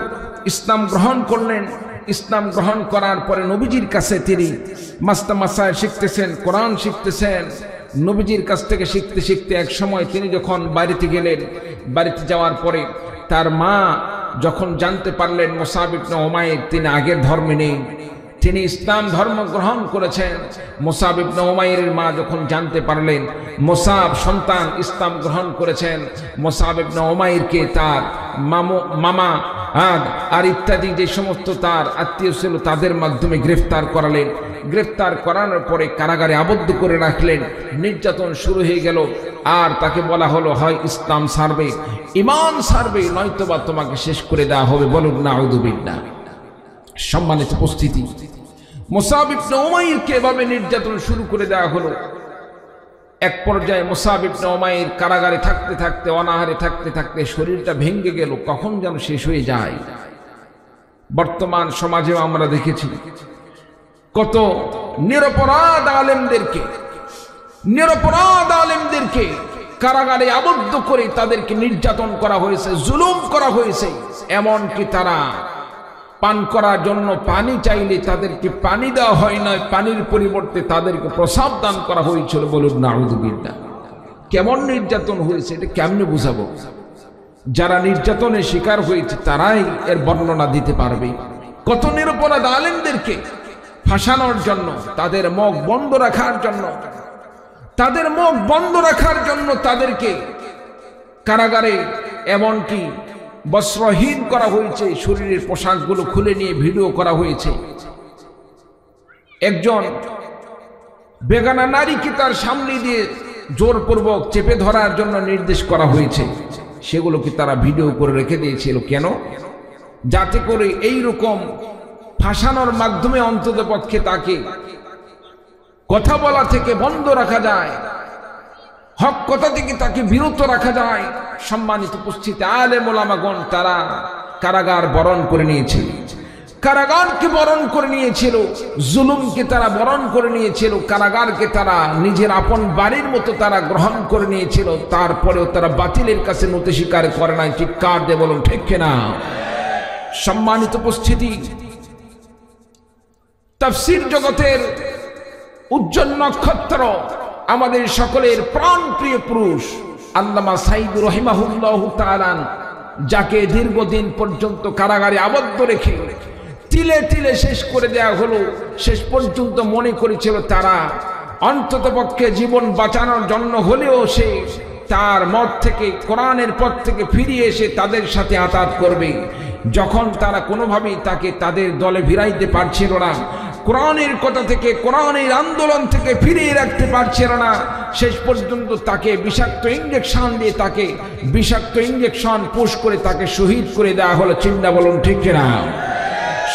ইসলাম গ্রহণ করলেন। ইসলাম গ্রহণ করার পরে নবীজির কাছে তিনি মাসলা মাসাইল শিখতেছেন, কোরআন শিখতেছেন। নবীজির কাছ থেকে শিখতে শিখতে এক সময় তিনি যখন বাড়িতে গেলেন, বাড়িতে যাওয়ার পরে তার মা যখন জানতে পারলেন মুসাব ইবনে উমাইর তিনি আগের ধর্মে নেই, তিনি ইসলাম ধর্ম গ্রহণ করেছেন, মুসাব ইবনে উমাইরের মা যখন জানতে পারলেন মুসাব সন্তান ইসলাম গ্রহণ করেছেন, মুসাব ইবনে উমাইরকে তার মামা আর ইত্যাদি যে সমস্ত তার আত্মীয় ছিল তাদের মাধ্যমে গ্রেফতার করালেন। গ্রেফতার করানোর পরে কারাগারে আবদ্ধ করে রাখলেন। নির্যাতন শুরু হয়ে গেল, আর তাকে বলা হলো হয় ইসলাম ছাড়বে, ঈমান ছাড়বে, নয়তোবা তোমাকে শেষ করে দেওয়া হবে। বলুন নাউযু বিল্লাহ। সম্মানিত উপস্থিতি, মুসাব ইবনে উমাইরকে এভাবে নির্যাতন শুরু করে দেওয়া হলো। এক পর্যায়ে মুসাব ইবনে উমাইর কারাগারে থাকতে থাকতে, অনাহারে থাকতে থাকতে শরীরটা ভেঙে গেল, কখন যেন শেষ হয়ে যায়। বর্তমান সমাজেও আমরা দেখেছি কত নিরপরাধ আলেমদেরকে কারাগারে আবদ্ধ করে তাদেরকে নির্যাতন করা হয়েছে, জুলুম করা হয়েছে। এমনকি তারা পান করার জন্য পানি চাইলে তাদেরকে পানি দেওয়া হয় না, পানির পরিবর্তে তাদেরকে প্রসাব দান করা হয়েছিল। বলুন নাউযু বিল্লাহ। কেমন নির্যাতন হয়েছে এটা কেমনে বুঝাবো? যারা নির্যাতনের শিকার হয়েছে তারাই এর বর্ণনা দিতে পারবে। কত নিরপরাধ আলেমদেরকে ফাঁসানোর জন্য, তাদের মুখ বন্ধ রাখার জন্য তাদেরকে কারাগারে, এমনকি বস্ত্রহীন করা হয়েছে, শরীরের পোশাকগুলো খুলে নিয়ে ভিডিও করা হয়েছে। একজন বেগানা নারীকে তার সামনে দিয়ে জোরপূর্বক চেপে ধরার জন্য নির্দেশ করা হয়েছে, সেগুলোকে তারা ভিডিও করে রেখে দিয়েছিল। কেন? যাতে করে এই রকম ফাঁসানোর মাধ্যমে অন্ততপক্ষে তাকে কথা বলা থেকে বন্ধ রাখা যায়, হক কথা থেকে তাকে বিরত রাখা যায়। সম্মানিত উপস্থিতি, আলেম ওলামাগণ তারা কারাগার বরণ করে নিয়েছিল, কারাগারকে বরণ করে নিয়েছিল, জুলুমকে তারা বরণ করে নিয়েছিল, কারাগারকে তারা নিজের আপন বাড়ির মতো তারা গ্রহণ করে নিয়েছিল। তারপরেও তারা বাতিলের কাছে নতি স্বীকার করে নাই। চিৎকার দিয়ে বলুন ঠিক কিনা? সম্মানিত উপস্থিতি, তাফসীর জগতের উজ্জ্বল নক্ষত্র, আমাদের সকলের প্রাণপ্রিয় পুরুষ আল্লামা সাঈদী রাহিমাহুল্লাহু তাআলা, যাকে দীর্ঘদিন পর্যন্ত কারাগারে আবদ্ধ রেখে তিলে তিলে শেষ করে দেওয়া হলো। শেষ পর্যন্ত মনে করেছিল তারা অন্ততপক্ষে জীবন বাঁচানোর জন্য হলেও সে তার মত থেকে, কোরআনের পথ থেকে ফিরিয়ে এসে তাদের সাথে আতাত করবে। যখন তারা কোনোভাবেই তাকে তাদের দলে ভিড়াইতে পারছিল না, কোরআনের কথা থেকে, কোরআনের আন্দোলন থেকে ফিরিয়ে রাখতে পারছিল না, শেষ পর্যন্ত তাকে বিষাক্ত ইঞ্জেকশন দিয়ে, তাকে বিষাক্ত ইঞ্জেকশন পুশ করে তাকে শহীদ করে দেওয়া হলো। চিন্তা বলুন ঠিক কিনা?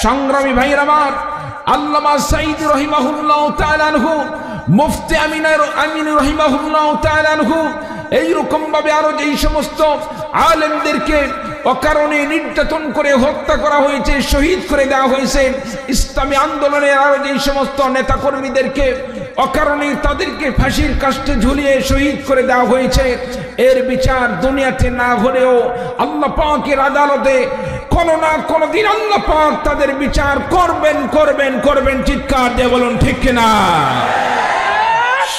সংগ্রামী ভাইয়ের আমার, আল্লামা সাঈদী রাহিমাহুল্লাহু তাআলা আনহু, মুফতি আমিন রাহিমাহুল্লাহু তাআলা আনহু, এইরকম ভাবে আরো যেই সমস্ত আলেমদেরকে অকারণে নির্যাতন করে হত্যা করা হয়েছে, শহীদ করে দেওয়া হয়েছে, ইসলামী আন্দোলনের আরো যেই সমস্ত নেতাকর্মীদেরকে অকারণে তাদেরকে ফাঁসির কাস্টে ঝুলিয়ে শহীদ করে দেওয়া হয়েছে, এর বিচার দুনিয়াতে না হলেও আল্লাহ পাকের আদালতে কোনো না কোনো দিন আল্লাহ পাক তাদের বিচার করবেন করবেন করবেন। চিৎকার দিয়ে বলুন ঠিক কিনা?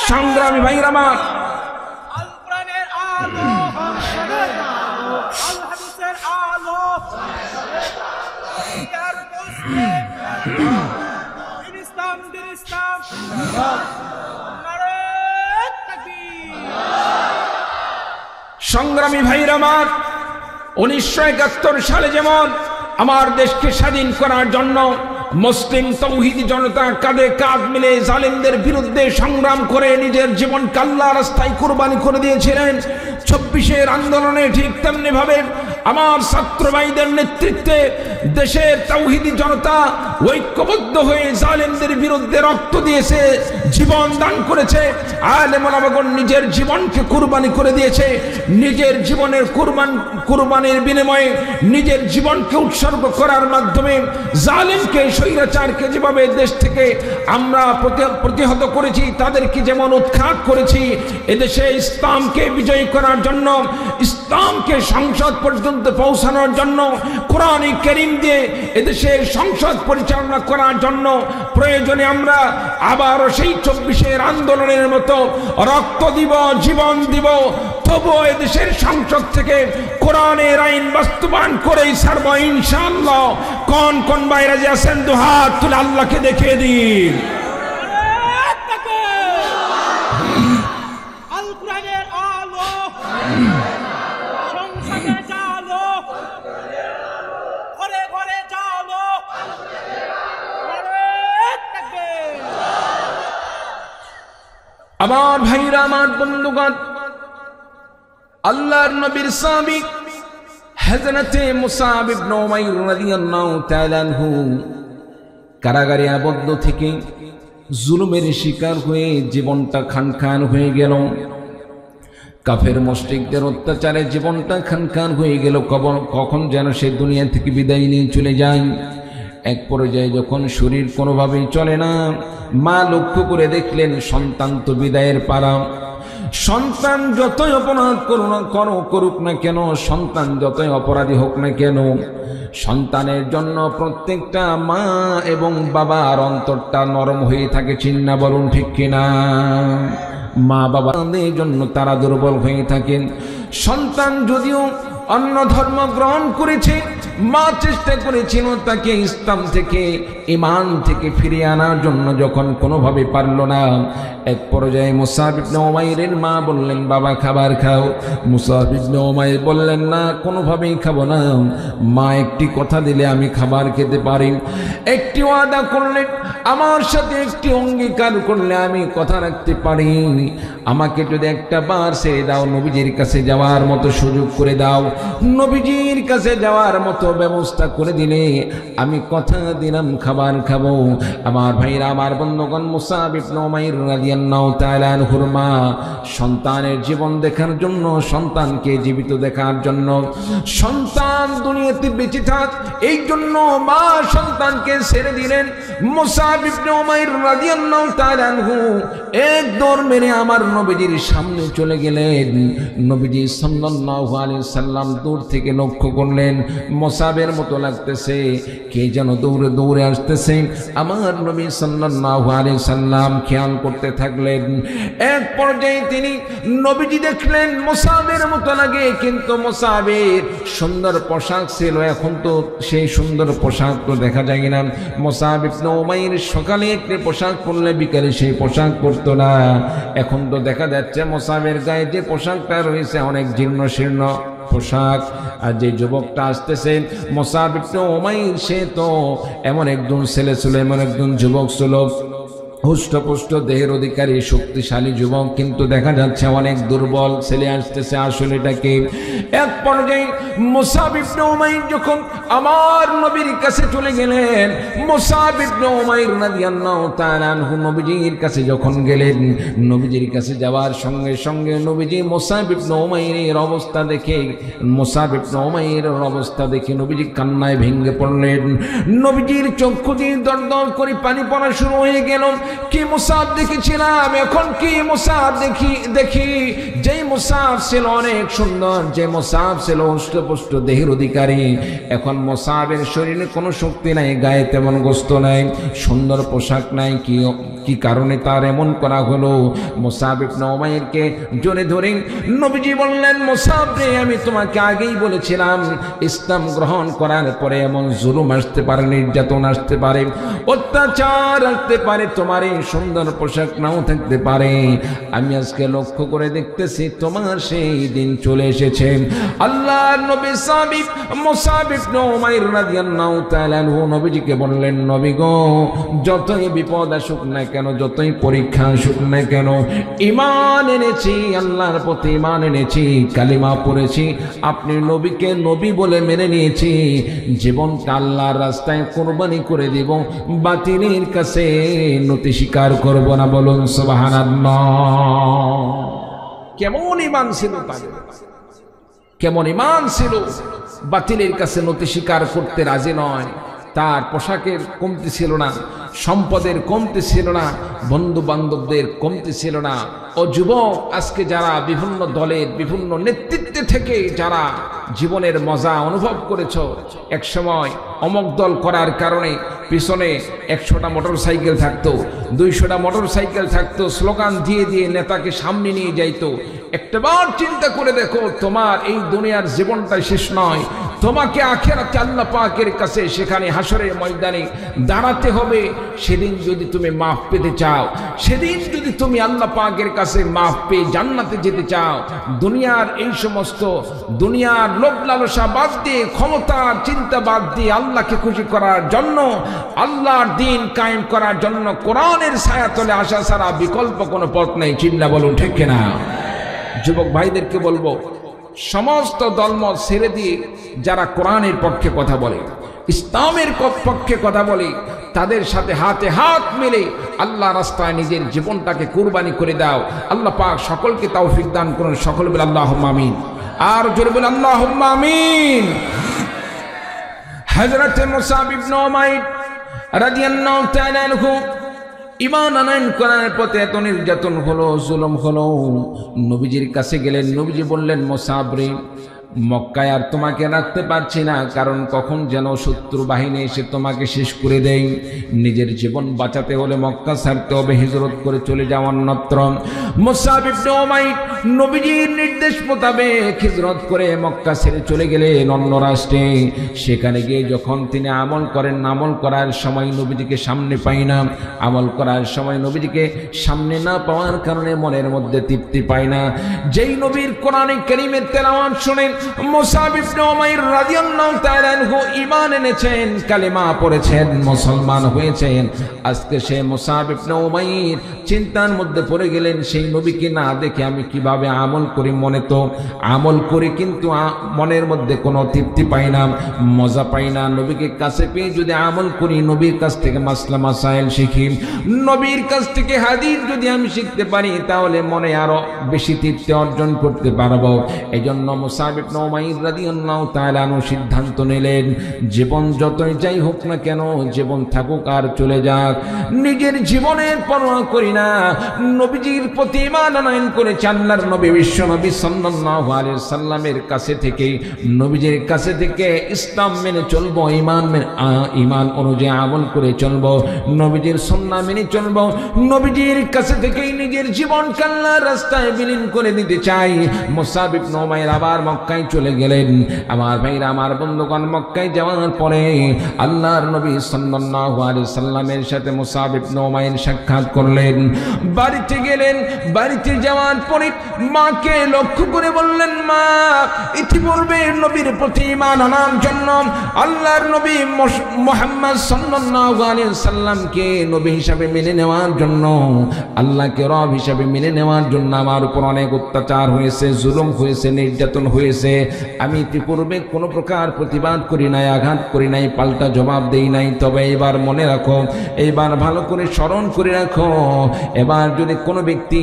সংগ্রামী ভাইরা আমার, সংগ্রামী ভাইরা আমার, 1971 সালে যেমন আমার দেশকে স্বাধীন করার জন্য মুসলিম তৌহিদি জনতা কাঁধে কাঁধ মিলে জালেমদের বিরুদ্ধে সংগ্রাম করে নিজের জীবনকে আল্লাহর রাস্তায় কুরবানি করে দিয়েছিলেন, 26-এর আন্দোলনে ঠিক তেমনি ভাবে আমার ছাত্র ভাইদের নেতৃত্বে দেশের তাওহীদি জনতা ঐক্যবদ্ধ হয়ে জালেমদের বিরুদ্ধে রক্ত দিয়েছে, জীবন দান করেছে। আলেম ওলামাগণ নিজের জীবনকে কুরবানি করে দিয়েছে। নিজের জীবনের কুরবানির বিনিময়ে নিজের জীবনকে উৎসর্গ করার মাধ্যমে জালেমকে, স্বৈরাচারকে যেভাবে দেশ থেকে আমরা প্রতিহত করেছি, তাদেরকে যেমন উৎখাত করেছি, এদেশে ইসলামকে বিজয়ী করার জন্য, ইসলামকে সংসদ পর্যন্ত পৌঁছানোর জন্য, কোরআন কারীম দিয়ে এদেশের সংসদ পরিচালনা করার জন্য প্রয়োজনে আমরা আবারও সেই 24-এর আন্দোলনের মতো রক্ত দিব, জীবন দিব, তবুও এদেশের সংসদ থেকে কোরআনের আইন বাস্তবায়ন করেই ছাড়ব ইনশাআল্লাহ। কোন কোন ভাইরা যে আছেন দুহাত তুলে আল্লাহকে দেখিয়ে দিন। আমার ভাইরা, আমার বন্ধুগণ, আল্লাহর নবীর সাহাবী হযরতে মুসআব ইবনে উমাইর রাদিয়াল্লাহু তাআলা আনহু কারাগারে আবদ্ধ থেকে জুলুমের শিকার হয়ে জীবনটা খানখান হয়ে গেল। কাফের মুশরিকদের অত্যাচারে জীবনটা খানখান হয়ে গেল। কখন যেন সে দুনিয়া থেকে বিদায় নিয়ে চলে যায়। এক পর্যায়ে যখন শরীর কোনোভাবেই চলে না, মা লক্ষ্য করে দেখলেন সন্তান তো বিদায়ের পারা। সন্তান যতই অপরাধ করুক না কেন, সন্তান যতই অপরাধী হোক না কেন, সন্তানের জন্য প্রত্যেকটা মা এবং বাবার অন্তরটা নরম হয়ে থাকে। চিন্না বলুন ঠিক কিনা? মা বাবার জন্য তারা দুর্বল হয়ে থাকেন। সন্তান যদিও অন্য ধর্ম গ্রহণ করেছে, মা চেষ্টা করেছিল তাকে ইসলাম থেকে ঈমান থেকে ফিরিয়ে আনার জন্য, যখন কোনোভাবে পারল না, এক পর্যায়ে মুসাব ইবনে উমাইরের মা বললেন, বাবা খাবার খাও। মুসাব ইবনে উমাইর বললেন, না, কোনোভাবেই খাবো না। মা একটি কথা দিলে আমি খাবার খেতে পারি, একটি ওয়াদা করলে, আমার সাথে একটি অঙ্গীকার করলে আমি কথা রাখতে পারি। আমাকে যদি একটা বার ছেড়ে দাও, নবীজির কাছে যাওয়ার মতো সুযোগ করে দাও, নবীজির কাছে যাওয়ার মতো ব্যবস্থা করে দিলে আমি কথা দিলাম খাবার খাবো। আমার ভাইরা, আমার বন্ধুগণ, মুসাব ইবনে উমাইর রাদিয়াল্লাহু তাআলা আনহুর মা সন্তানের জীবন দেখার জন্য, সন্তানকে জীবিত দেখার জন্য, সন্তান দুনিয়াতে বেঁচে থাক এই জন্য মা সন্তানকে ছেড়ে দিলেন। মুসাব ইবনে উমাইর রাদিয়াল্লাহু তাআলা আনহু এক দৌড় মেরে আমার নবীজির সামনে চলে গেলেন। নবীজি সাল্লাল্লাহু আলাইহি সাল্লাম দূর থেকে লক্ষ্য করলেন, মুসাবের মতো লাগতেছে, কে যেন দৌড়ে দৌড়ে আসতেছে। আমার নবী সাল্লাল্লাহু আলাইহি সাল্লাম খেয়াল করতে থাকলেন। এক পর্যায়ে তিনি নবীজি দেখলেন মুসাবের মতো লাগে, কিন্তু মুসাবের সুন্দর পোশাক ছিল, এখন তো সেই সুন্দর পোশাক তো দেখা যায় না। মুসাব ইবনে উমাইর সকালে একটি পোশাক পরলে বিকালে সেই পোশাক পরতো না। এখন তো দেখা যাচ্ছে মুসাবের গায়ে যে পোশাকটা রয়েছে অনেক জীর্ণ শীর্ণ পোশাক। আর যে যুবকটা আসতেছে মুসাব ইবনে উমাইর, সে তো এমন একজন ছেলে ছিল, এমন একজন যুবক ছিল, হুষ্টপুষ্ট দেহের অধিকারী শক্তিশালী যুবক, কিন্তু দেখা যাচ্ছে অনেক দুর্বল ছেলে আসতেছে। আসলে এটাকে এক পর্যায়ে মুসাব ইবনে উমাইর যখন আমার নবীর কাছে চলে গেলেন, মুসাব ইবনে উমাইর রাদিয়াল্লাহু তাআলা আনহু নবীজির কাছে যখন গেলেন, নবীজির কাছে যাওয়ার সঙ্গে সঙ্গে নবীজি মুসাব ইবনে উমাইরের অবস্থা দেখে, নবীজি কান্নায় ভেঙে পড়লেন। নবীজির চক্ষু দিয়ে দর দর করে পানি পড়া শুরু হয়ে গেল। কি মুসাব দেখেছিলাম, এখন কি মুসাব দেখি। যেই মুসাব ছিল অনেক সুন্দর, যে মুসাব ছিল হুষ্টপুষ্ট দেহের অধিকারী, এখন মুসাবের শরীরে কোনো শক্তি নাই, গায়ে তেমন গোস্ত নাই, সুন্দর পোশাক নাই। কি কারণে তার এমন করা হলো? মুসাব ইবনে উমাইরকে জোরে ধরে নবীজি বললেন, মুসাব রে, আমি তোমাকে আগেই বলেছিলাম ইসলাম গ্রহণ করার পরে এমন জুলুম আসতে পারে, নির্যাতন আসতে পারে, অত্যাচার আসতে পারে, তোমার এই সুন্দর পোশাক নাও থাকতে পারে। আমি আজকে লক্ষ্য করে দেখতেছি তোমার সেই দিন চলে এসেছে। আল্লাহর নবী মুসাব ইবনে উমাইর রাদিয়াল্লাহু তাআলা আনহু নবীজিকে বললেন, নবী গো, যতই বিপদ আসুক না কেন, যতই পরীক্ষা আসুক না কেন, ঈমান এনেছি, আল্লাহর প্রতি ঈমান এনেছি, কালিমা পড়েছি, আপনি নবীকে নবী বলে মেনে নিয়েছি, জীবনটা আল্লাহর রাস্তায় কুরবানি করে দিব, বাতিলের কাছে নতি স্বীকার করব না। বলুন সুবহানাল্লাহ। কেমন ঈমান ছিল তাদের, কেমন ঈমান ছিল, বাতিলের কাছে নতি স্বীকার করতে রাজি নয়। তার পোশাকের কমতি ছিল না, সম্পদের কমতি ছিল না, বন্ধু বান্ধবদের কমতি ছিল না। ও যুবক, আজকে যারা বিভিন্ন দলের বিভিন্ন নেতৃত্বে থেকে যারা জীবনের মজা অনুভব করেছ, এক সময় অমক দল করার কারণে পিছনে 100টা মোটর সাইকেল থাকতো, 200টা মোটর সাইকেল থাকতো, স্লোগান দিয়ে দিয়ে নেতাকে সামনে নিয়ে যাইতো। একটাবার চিন্তা করে দেখো, তোমার এই দুনিয়ার জীবনটা শেষ নয়, তোমাকে আখিরাতে আল্লাহ পাকের কাছে সেখানে হাসরের ময়দানে দাঁড়াতে হবে। সেদিন যদি তুমি মাফ পেতে চাও, সেদিন যদি তুমি আল্লাহ পাকের কাছে মাফ পেয়ে জান্নাতে যেতে চাও, দুনিয়ার এই সমস্ত দুনিয়ার লোভ লালসা বাদ দিয়ে, ক্ষমতার চিন্তা বাদ দিয়ে আল্লাহকে খুশি করার জন্য, আল্লাহর দ্বীন কায়েম করার জন্য কোরআনের ছায়াতলে আসা ছাড়া বিকল্প কোনো পথ নেই। চিল্লা বলুন ঠিক কিনা? যুবক ভাইদেরকে বলবো, সমস্ত দলমত ছেড়ে দিয়ে যারা কোরআনের পক্ষে কথা বলে, ইসলামের পক্ষে কথা বলে, তাদের সাথে হাতে হাত মিলে আল্লাহ রাস্তায় নিজের জীবনটাকে কুরবানি করে দাও। আল্লাহ পাক সকলকে তৌফিক দান করুন। সকল বলে আল্লাহুম্মা আমিন। আর জোরে বলে আল্লাহুম্মা আমিন। হযরত মুসাব ইবনে উমাইর রাদিয়াল্লাহু তাআলা আনহু ঈমান আনয়ন করার পথে এত নির্যাতন হলো, জুলুম হলো। নবীজির কাছে গেলেন, নবীজি বললেন, মুসাব রে, মক্কায় আর তোমাকে রাখতে পারছি না, কারণ কখন যেন শত্রু বাহিনী এসে তোমাকে শেষ করে দেয়। নিজের জীবন বাঁচাতে হলে মক্কা ছাড়তে হবে, হিজরত করে চলে যাও অন্যত্র। মুসাব ইবনে উমাইর নবীজির নির্দেশ মোতাবেক হিজরত করে মক্কা ছেড়ে চলে গেলেন অন্য রাষ্ট্রে। সেখানে গিয়ে যখন তিনি আমল করেন, আমল করার সময় নবীজিকে সামনে পাই না। আমল করার সময় নবীজিকে সামনে না পাওয়ার কারণে মনের মধ্যে তৃপ্তি পায় না। যেই নবীর কোরআনে কারীমের তেলাওয়াত শুনেন মুসআব ইবনে উমাইর রাদিয়াল্লাহু তাআলা আনহু ঈমান এনেছেন, কালেমা পড়েছেন, মুসলমান হয়েছেন। আজকে সে মুসআব ইবনে উমাইর চিন্তার মধ্যে পড়ে গেলেন, সেই নবীকে না দেখে আমি কিভাবে আমল করি। মনে তো আমল করি কিন্তু মনের মধ্যে কোনো তৃপ্তি পাই না, মজা পাই না। নবীকে কাছে পেয়ে যদি আমল করি, নবীর কাছ থেকে মাসলা মাসাইল শিখি, নবীর কাছ থেকে হাদিস যদি আমি শিখতে পারি, তাহলে মনে আরো বেশি তৃপ্তি অর্জন করতে পারবো। এই জন্য মুসআব ইবনে উমাইর রাদিয়াল্লাহু তাআলা আনহু সিদ্ধান্ত নিলেন, জীবন যতই যাই হোক না কেন, জীবন থাকুক আর চলে যাক, নিজের জীবনের পরোয়া করি না। নবীজির প্রতি ঈমান আনয়ন করেছে। আল্লাহর নবী বিশ্ব নবী সাল্লাল্লাহু আলাইহি সাল্লামের কাছে থেকে, নবীজির কাছে থেকে ইসলাম মেনে চলবো, ঈমান অনুযায়ী আমল করে চলবো, নবীজির সুন্নাহ মেনে চলবো। নবীজির কাছে থেকেই নিজের জীবনকে আল্লাহর রাস্তায় বিলীন করে দিতে চাই। মুসআব ইবনে উমাইর আবার মক্কায় চলে গেলেন। আমার ভাইরা, আমার বন্ধুগণ, মক্কায় যাওয়ার পরে আল্লাহর নবী সাল্লাল্লাহু আলাইহি সাল্লামের সাথে মুসআব ইবনে উমাইর সাক্ষাৎ করলেন। বাড়িতে গেলেন। বাড়িতে যাওয়ার পরে মাকে লক্ষ্য করে বললেন, মা, ইতিপূর্বে নবীর প্রতি ঈমান আনার জন্য, আল্লাহর নবী মুহাম্মদ সাল্লাল্লাহু আলাইহি সাল্লামকে নবী হিসাবে মেনে নেওয়ার জন্য, আল্লাহকে রব হিসাবে মেনে নেওয়ার জন্য আমার উপর অনেক অত্যাচার হয়েছে, জুলুম হয়েছে, নির্যাতন হয়েছে। আমি ইতিপূর্বে কোনো প্রকার প্রতিবাদ করি নাই, আঘাত করি নাই, পাল্টা জবাব দেই নাই। তবে এবার মনে রাখো, এইবার ভালো করে স্মরণ করে রাখো, এবার যদি কোনো ব্যক্তি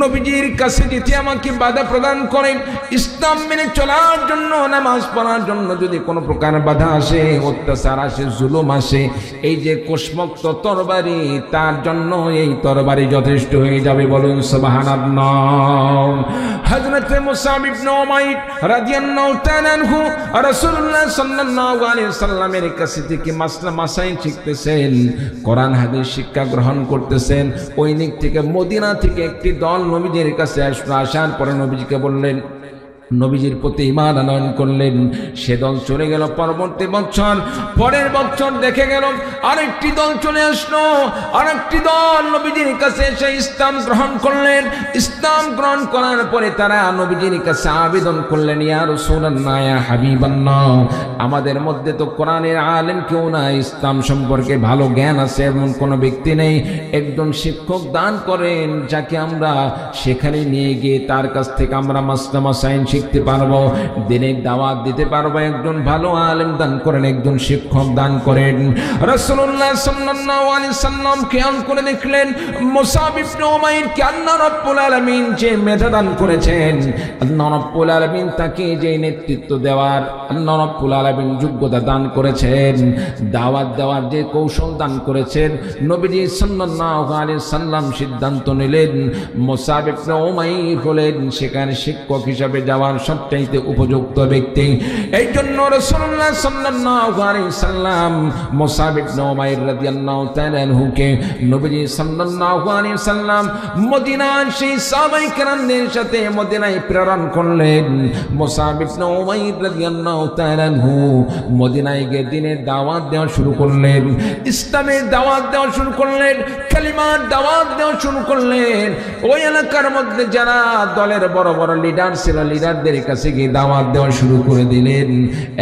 নবীজির কাছে যেতে আমাকে বাধা প্রদান করে, ইসলাম মেনে চলার জন্য, নামাজ পড়ার জন্য যদি কোনো প্রকার বাধা আসে, অত্যাচার আসে, জুলুম আসে, এই যে কোষমুক্ত তরবারি, তার জন্য এই তরবারি যথেষ্ট হয়ে যাবে। বলুন সুবহানাল্লাহ। হযরত মুসআব ইবনে উমাইর রাদিয়াল্লাহু তাআলা আনহু রাসূলুল্লাহ সাল্লাল্লাহু আলাইহি সাল্লামের কাছে থেকে মাসলা মাসাইল শিখতেছেন, কোরআন হাদিস শিক্ষা গ্রহণ করতেছেন। ওই দিক থেকে মদিনা থেকে একটি দল নবীজির কাছে আসলো। আসার পরে নবীজিকে বললেন, নবীজির প্রতি ঈমান আনয়ন করলেন। সে দল চলে গেল। পরবর্তী বছর, পরের বছর দেখে গেল আরেকটি দল চলে আসলো। আরেকটি দল নবীজির কাছে এসে ইসলাম গ্রহণ করলেন। ইসলাম গ্রহণ করার পরে তারা নবীজির কাছে আবেদন করলেন, ইয়া রাসূলুল্লাহ, ইয়া হাবিবাল্লাহ, আমাদের মধ্যে তো কোরআনের আলেম কেউ নাই, ইসলাম সম্পর্কে ভালো জ্ঞান আছে এমন কোনো ব্যক্তি নেই। একজন শিক্ষক দান করেন, যাকে আমরা সেখানে নিয়ে গিয়ে তার কাছ থেকে আমরা মাসলা মাসাইল শিখতে পারবো, দিনের দাওয়াত দিতে পারবো। একজন ভালো আলেম দান করেন, একজন শিক্ষক দান করেন। রাসূলুল্লাহ সাল্লাল্লাহু আলাইহি সাল্লাম খেয়াল করে দেখলেন, মুসআব ইবনে উমাইরকে আল্লাহ রাব্বুল আলামিন যে মেধা দান করেছেন, আল্লাহ রাব্বুল আলামিন তাকে যে নেতৃত্ব দেওয়ার আল্লাহ রাব্বুল আলামিন যোগ্যতা দান করেছেন, দাওয়াত দেওয়ার যে কৌশল দান করেছেন, নবীজি সাল্লাল্লাহু আলাইহি সাল্লাম সিদ্ধান্ত নিলেন মুসআব ইবনে উমাইর হলেন সেখানে শিক্ষক হিসেবে যাওয়ার সবচাইতে উপযুক্ত ব্যক্তি। এই জন্য রাসূলুল্লাহ সাল্লাল্লাহু আলাইহি সাল্লাম মুসআব ইবনে উমাইর রাদিয়াল্লাহু তাআলা আনহুকে নবীজি সাল্লাল্লাহু আলাইহি সাল্লাম মদিনার সেই সাহাবায়ে কেরামদের সাথে মদিনায় প্রেরণ করলেন। মুসআব ইবনে উমাইর রাদিয়াল্লাহু তাআলা আনহু মদিনায় গিয়ে দ্বীনের দাওয়াত দেওয়া শুরু করলেন, ইসলামের দাওয়াত দেওয়া শুরু করলেন, কালিমার দাওয়াত দেওয়া শুরু করলেন। ওই এলাকার মধ্যে যারা দলের বড় বড় লিডার ছিল, লিডারদের কাছে গিয়ে দাওয়াত দেওয়া শুরু করে দিলেন।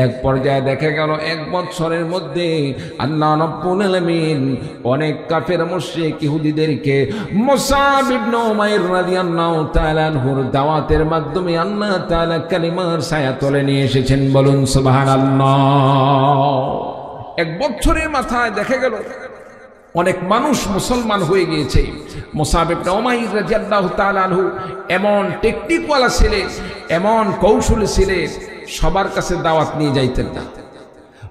এক পর্যায়ে দেখা গেল এক বছরের মধ্যে আল্লাহ রাব্বুল আলামিন অনেক কাফের মুশরিক ইহুদিদেরকে মুসআব ইবনে উমাইর রাদিয়াল্লাহু তাআলা আনহুর দাওয়াতের মাধ্যমে আল্লাহ তাআলা কালিমার ছায়াতলে নিয়ে এসেছেন। বলুন সুবহানাল্লাহ। এক বছরের মাথায় দেখা গেল অনেক মানুষ মুসলমান হয়ে গিয়েছে। মুসআব ইবনে উমাইর রাদিয়াল্লাহু তাআলা আনহু এমন টেকনিকওয়ালা ছিলেন, এমন কৌশলী ছিলেন, সবার কাছে দাওয়াত নিয়ে যাইতেন না।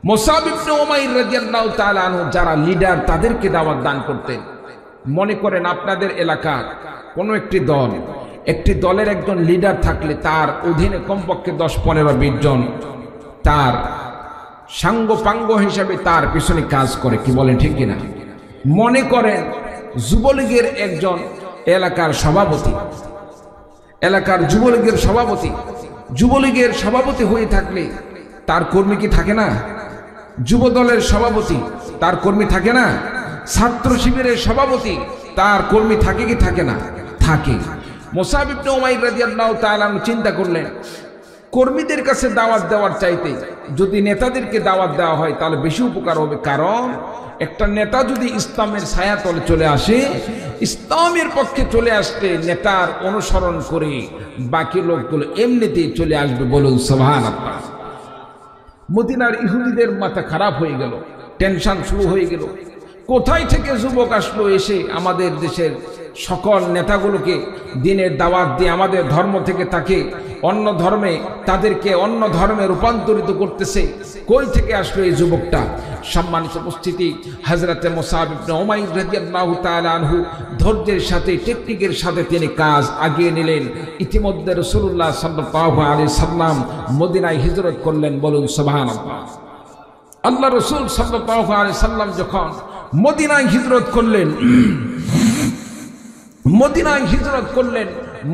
মুসআব ইবনে উমাইর রাদিয়াল্লাহু তাআলা আনহু যারা লিডার তাদেরকে দাওয়াত দান করতেন। মনে করেন আপনাদের এলাকার কোনো একটি দল, একটি দলের একজন লিডার থাকলে তার অধীনে কমপক্ষে 10-15-20 জন তার সাঙ্গ পাঙ্গ হিসাবে তার পিছনে কাজ করে। কি বলেন, ঠিক কিনা? মনে করেন যুবলীগের একজন এলাকার সভাপতি, এলাকার যুবলীগের সভাপতি হয়ে থাকলে তার কর্মী কি থাকে না? যুব দলের সভাপতি তার কর্মী থাকে না? ছাত্র শিবিরের সভাপতি তার কর্মী থাকে কি থাকে না? থাকে। মুসআব ইবনে উমাইর রাদিয়াল্লাহু তাআলা আনহু চিন্তা করলেন, কর্মীদের কাছে দাওয়াত দেওয়ার চাইতে যদি নেতাদেরকে দাওয়াত দেওয়া হয় তাহলে বেশি উপকার হবে। কারণ একটা নেতা যদি ইসলামের ছায়াতলে চলে আসে, ইসলামের পক্ষে চলে আসলে নেতার অনুসরণ করে বাকি লোকগুলো এমনিতেই চলে আসবে। বলুন সুবহানাল্লাহ। মদিনার ইহুদিদের মাথা খারাপ হয়ে গেল, টেনশন শুরু হয়ে গেল। কোথায় থেকে যুবক আসলো এসে আমাদের দেশের সকল নেতাগুলোকে দিনের দাওয়াত দিয়ে আমাদের ধর্ম থেকে তাকে অন্য ধর্মে, তাদেরকে অন্য ধর্মে রূপান্তরিত করতেছে। কই থেকে আসলো এই যুবকটা? সম্মানিত উপস্থিতি, হযরতে মুসআব ইবনে উমাইর রাদিয়াল্লাহু তাআলা আনহু ধৈর্যের সাথে, টেকনিকের সাথে তিনি কাজ আগিয়ে নিলেন। ইতিমধ্যে রাসূলুল্লাহ সাল্লাল্লাহু আলাইহি সাল্লাম মদিনায় হিজরত করলেন। বলুন সুবহানাল্লাহ। আল্লাহ রাসূল সাল্লাল্লাহু আলাইহি সাল্লাম যখন মদিনায় হিজরত করলেন,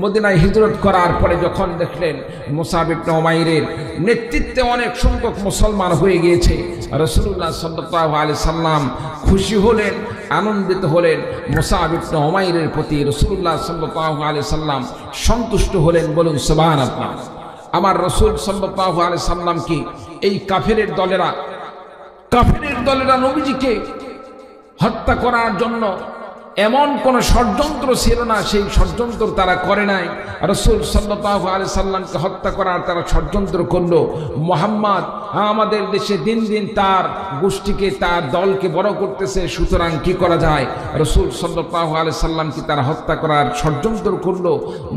মদিনায় হিজরত করার পরে যখন দেখলেন মুসআব ইবনে উমাইরের নেতৃত্বে অনেক সংখ্যক মুসলমান হয়ে গিয়েছে, রাসূলুল্লাহ সাল্লাল্লাহু আলাইহি সাল্লাম খুশি হলেন, আনন্দিত হলেন। মুসআব ইবনে উমাইরের প্রতি রাসূলুল্লাহ সাল্লাল্লাহু আলাইহি সাল্লাম সন্তুষ্ট হলেন। বলুন সুবহানাল্লাহ। আমার রাসূল সাল্লাল্লাহু আলাইহি সাল্লাম কি এই কাফেরের দলেরা নবীজিকে হত্যা করার জন্য এমন কোন ষড়যন্ত্র ছিল না, সেই ষড়যন্ত্র তারা করে নাই। রাসূল সাল্লাল্লাহু আলাইহি সাল্লামকে হত্যা করার তারা ষড়যন্ত্র করলো। মুহাম্মদ আমাদের দেশে দিন দিন তার গোষ্ঠীকে, তার দলকে বড় করতেছে, সুতরাং কি করা যায়? রাসূল সাল্লাল্লাহু আলাইহি সাল্লামকে তারা হত্যা করার ষড়যন্ত্র করলো।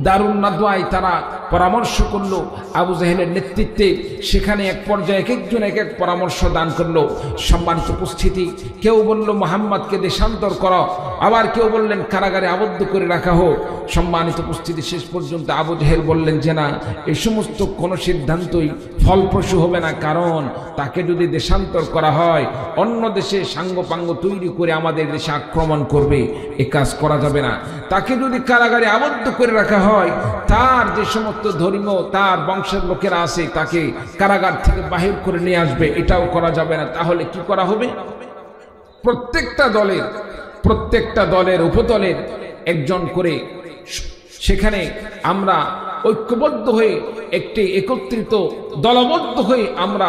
দারুন নাদওয়ায় তারা পরামর্শ করলো আবু জেহেলের নেতৃত্বে। সেখানে এক পর্যায়ে এক একজন এক এক পরামর্শ দান করলো। সম্মানিত উপস্থিতি, কেউ বলল মুহাম্মদকে দেশান্তর করো, আবার কেউ বললেন কারাগারে আবদ্ধ করে রাখা হোক। সম্মানিত উপস্থিতি, শেষ পর্যন্ত আবু জেহেল বললেন যে না, এই সমস্ত কোনো সিদ্ধান্তই ফলপ্রসূ হবে না। কারণ তাকে যদি দেশান্তর করা হয়, অন্য দেশে সাঙ্গপাঙ্গ তৈরি করে আমাদের দেশে আক্রমণ করবে, এ কাজ করা যাবে না। তাকে যদি কারাগারে আবদ্ধ করে রাখা হয়, তার যে সমস্ত ধর্মীয় তার বংশের লোকেরা আছে তাকে কারাগার থেকে বাহির করে নিয়ে আসবে, এটাও করা যাবে না। তাহলে কি করা হবে? প্রত্যেকটা দলের উপদলের একজন করে সেখানে আমরা ঐক্যবদ্ধ হয়ে, একটি একত্রিত দলবদ্ধ হয়ে আমরা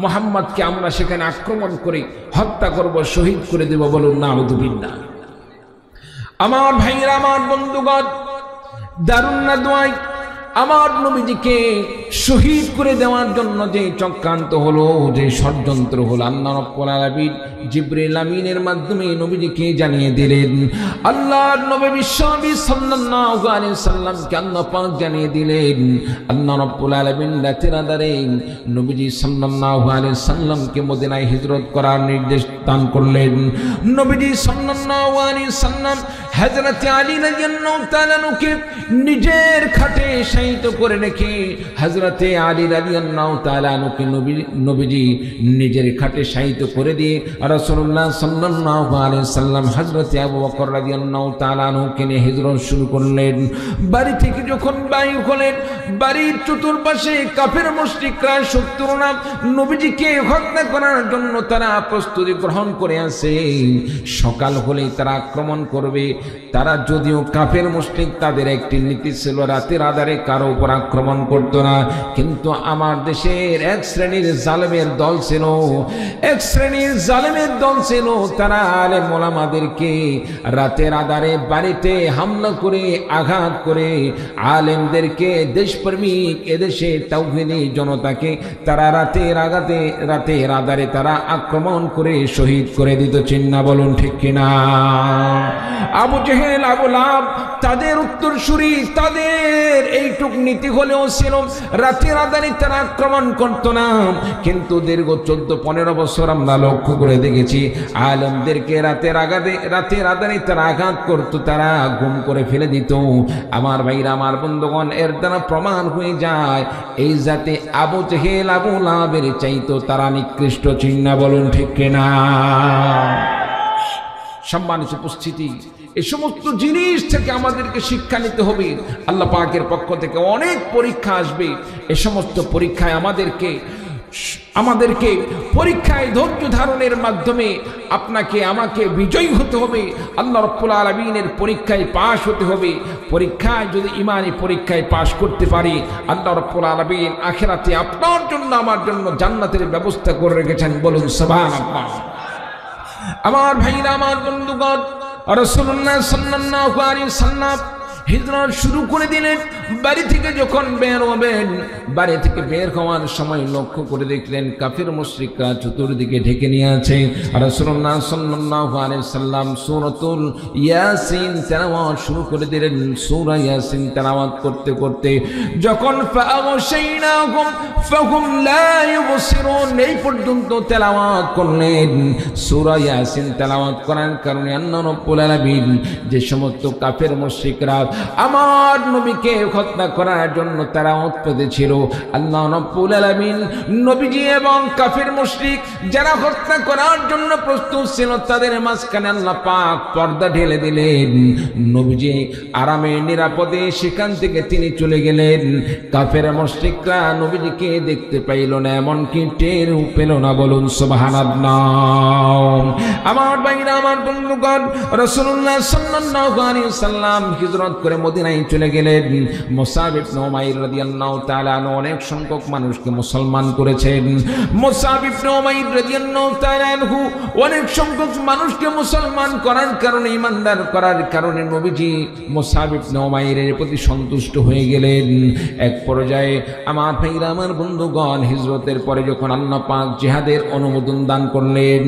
মুহাম্মদকে আমরা সেখানে আক্রমণ করে হত্যা করব, শহীদ করে দেব। বলুন নাউযুবিল্লাহ। আমার ভাইরা, আমার বন্ধুগণ, দারুন নাদওয়ায় আমার নবীজিকে শহীদ করে দেওয়ার জন্য যে চক্রান্ত হলো, যে ষড়যন্ত্র হলো, আল্লাহ রাব্বুল আলামিন জিবরিল আমিনের মাধ্যমে নবীজিকে জানিয়ে দিলেন। আল্লাহর নবী বিশ্বনবী সাল্লাল্লাহু আলাইহি সাল্লামকে আল্লাহ পাক জানিয়ে দিলেন। আল্লাহ রাব্বুল আলামিন রাতের আধারে নবীজি সাল্লাল্লাহু আলাইহি সাল্লামকে মদিনায় হিজরত করার নির্দেশ দান করলেন। নবীজি সাল্লাল্লাহু আলাইহি সাল্লাম হযরত আলী রাদিয়াল্লাহু তাআলা আনহুকে নিজের খাটে শায়িত করে রেখে হযরত আলী রাদিয়াল্লাহু তাআলা আনহুকে নবীজি নিজের খাটে শায়িত করে দিয়ে রাসূলুল্লাহ সাল্লাল্লাহু আলাইহি সাল্লাম হযরত আবু বকর রাদিয়াল্লাহু তাআলা আনহুকে নিয়ে হিজরত শুরু করলেন। বাড়ি থেকে যখন বাইর হলেন, বাড়ির চতুর্পাশে কাফের মুশরিকরা, শত্রুরা নবীজিকে হত্যা করার জন্য তারা প্রস্তুতি গ্রহণ করে আছে। সকাল হলে তারা আক্রমণ করবে। তারা যদিও কাফের মুশরিক, তাদের একটি নীতি ছিল রাতের আধারে কারো উপর আক্রমণ করত না। কিন্তু আমার দেশের এক শ্রেণীর জালেমের দল ছিল, তারা আলেম ওলামাদেরকে রাতের আধারে বাড়িতে হামলা করে, আঘাত করে আলেমদেরকে, দেশপ্রেমিক এদেশে তাওহীদি জনতাকে তারা রাতের আধারে তারা আক্রমণ করে শহীদ করে দিত। চিন্না বলুন ঠিক কিনা? আবু জেহেল, আবু লাহাব তাদের উত্তরসূরি, তাদের এইটুক নীতি হলেও ছিল। রাতের আধারে তারা আক্রমণ করত না। কিন্তু দীর্ঘ 14-15 বছর আমরা লক্ষ্য করে দেখেছি আলেমদেরকে রাতের আধারে তারা আঘাত করত, তারা গুম করে ফেলে দিত। আমার ভাইরা, আমার বন্ধুগণ, এর দ্বারা প্রমাণ হয়ে যায় এই জাতি আবু জেহেল, আবু লাহাবের চাইতো তারা নিকৃষ্ট। চিন্না বলুন ঠিক কিনা? সম্মানিত উপস্থিতি, এই সমস্ত জিনিস থেকে আমাদেরকে শিক্ষা নিতে হবে। আল্লাহ পাকের পক্ষ থেকে অনেক পরীক্ষা আসবে, এই সমস্ত পরীক্ষায় আমাদেরকে পরীক্ষায় ধৈর্য ধারণের মাধ্যমে আপনাকে আমাকে বিজয়ী হতে হবে। আল্লাহ রাব্বুল আলামিনের পরীক্ষায় পাশ হতে হবে। পরীক্ষায় যদি ঈমানি পরীক্ষায় পাশ করতে পারি, আল্লাহ রাব্বুল আলামিন আখিরাতে আপনার জন্য আমার জন্য জান্নাতের ব্যবস্থা করে রেখেছেন। বলুন সুবহানাল্লাহ। আমার ভাইরা, আমার বন্ধুগণ, রাসূলুল্লাহ সাল্লাল্লাহু আলাইহি সাল্লাম হিজরত শুরু করে দিলেন। বাড়ি থেকে যখন বের হবেন, বাড়ি থেকে বের হওয়ার সময় লক্ষ্য করে দেখলেন কাফির মুশরিকরা চতুর্দিকে ঢেকে নিয়ে আছে। রাসূলুল্লাহ সাল্লাল্লাহু আলাইহি সাল্লাম সূরাতুল ইয়াসিন তেলাওয়াত শুরু করে দিলেন। সূরা ইয়াসিন তেলাওয়াত করতে করতে যখন ফাআগশাইনাহুম ফাহুম লা ইউবসিরুন এই পর্যন্ত তেলাওয়াত করলেন। সূরা ইয়াসিন তেলাওয়াত করার কারণে আল্লাহ রাব্বুল আলামিন যে সমস্ত কাফির মুশরিকরা আমার নবীকে হত্যা করার জন্য তারা উৎপেতে ছিল, আল্লাহ রাব্বুল আলামিন নবীজি এবং কাফির মুশরিক যারা হত্যা করার জন্য প্রস্তুত ছিল তাদের মাঝখানে আল্লাহ পাক পর্দা ঢেলে দিলেন। নবীজি আরামে নিরাপদে সেখান থেকে তিনি চলে গেলেন। কাফের মুশরিকরা নবীজিকে দেখতে পাইল না, এমনকি টের পেল না। বলুন সুবহানাল্লাহ। আমার ভাইরা, আমার বন্ধুগণ, রাসূলুল্লাহ সাল্লাল্লাহু আলাইহি সাল্লাম হিজরত করে মদিনায় চলে গেলেন। মুসআব ইবনে উমাইর রাদিয়াল্লাহু তাআলা আনহু অনেক সংখ্যক মানুষকে মুসলমান করেছেন। মুসআব ইবনে উমাইর রাদিয়াল্লাহু তাআলা আনহু অনেক সংখ্যক মানুষকে মুসলমান করার কারণে, ঈমানদার করার কারণে নবীজি মুসআব ইবনে উমাইরের প্রতি সন্তুষ্ট হয়ে গেলেন। এক পর্যায়ে আমার ভাইরা, আমার বন্ধুগণ, হিজরতের পরে যখন আল্লাহ পাক জিহাদের অনুমোদন দান করলেন,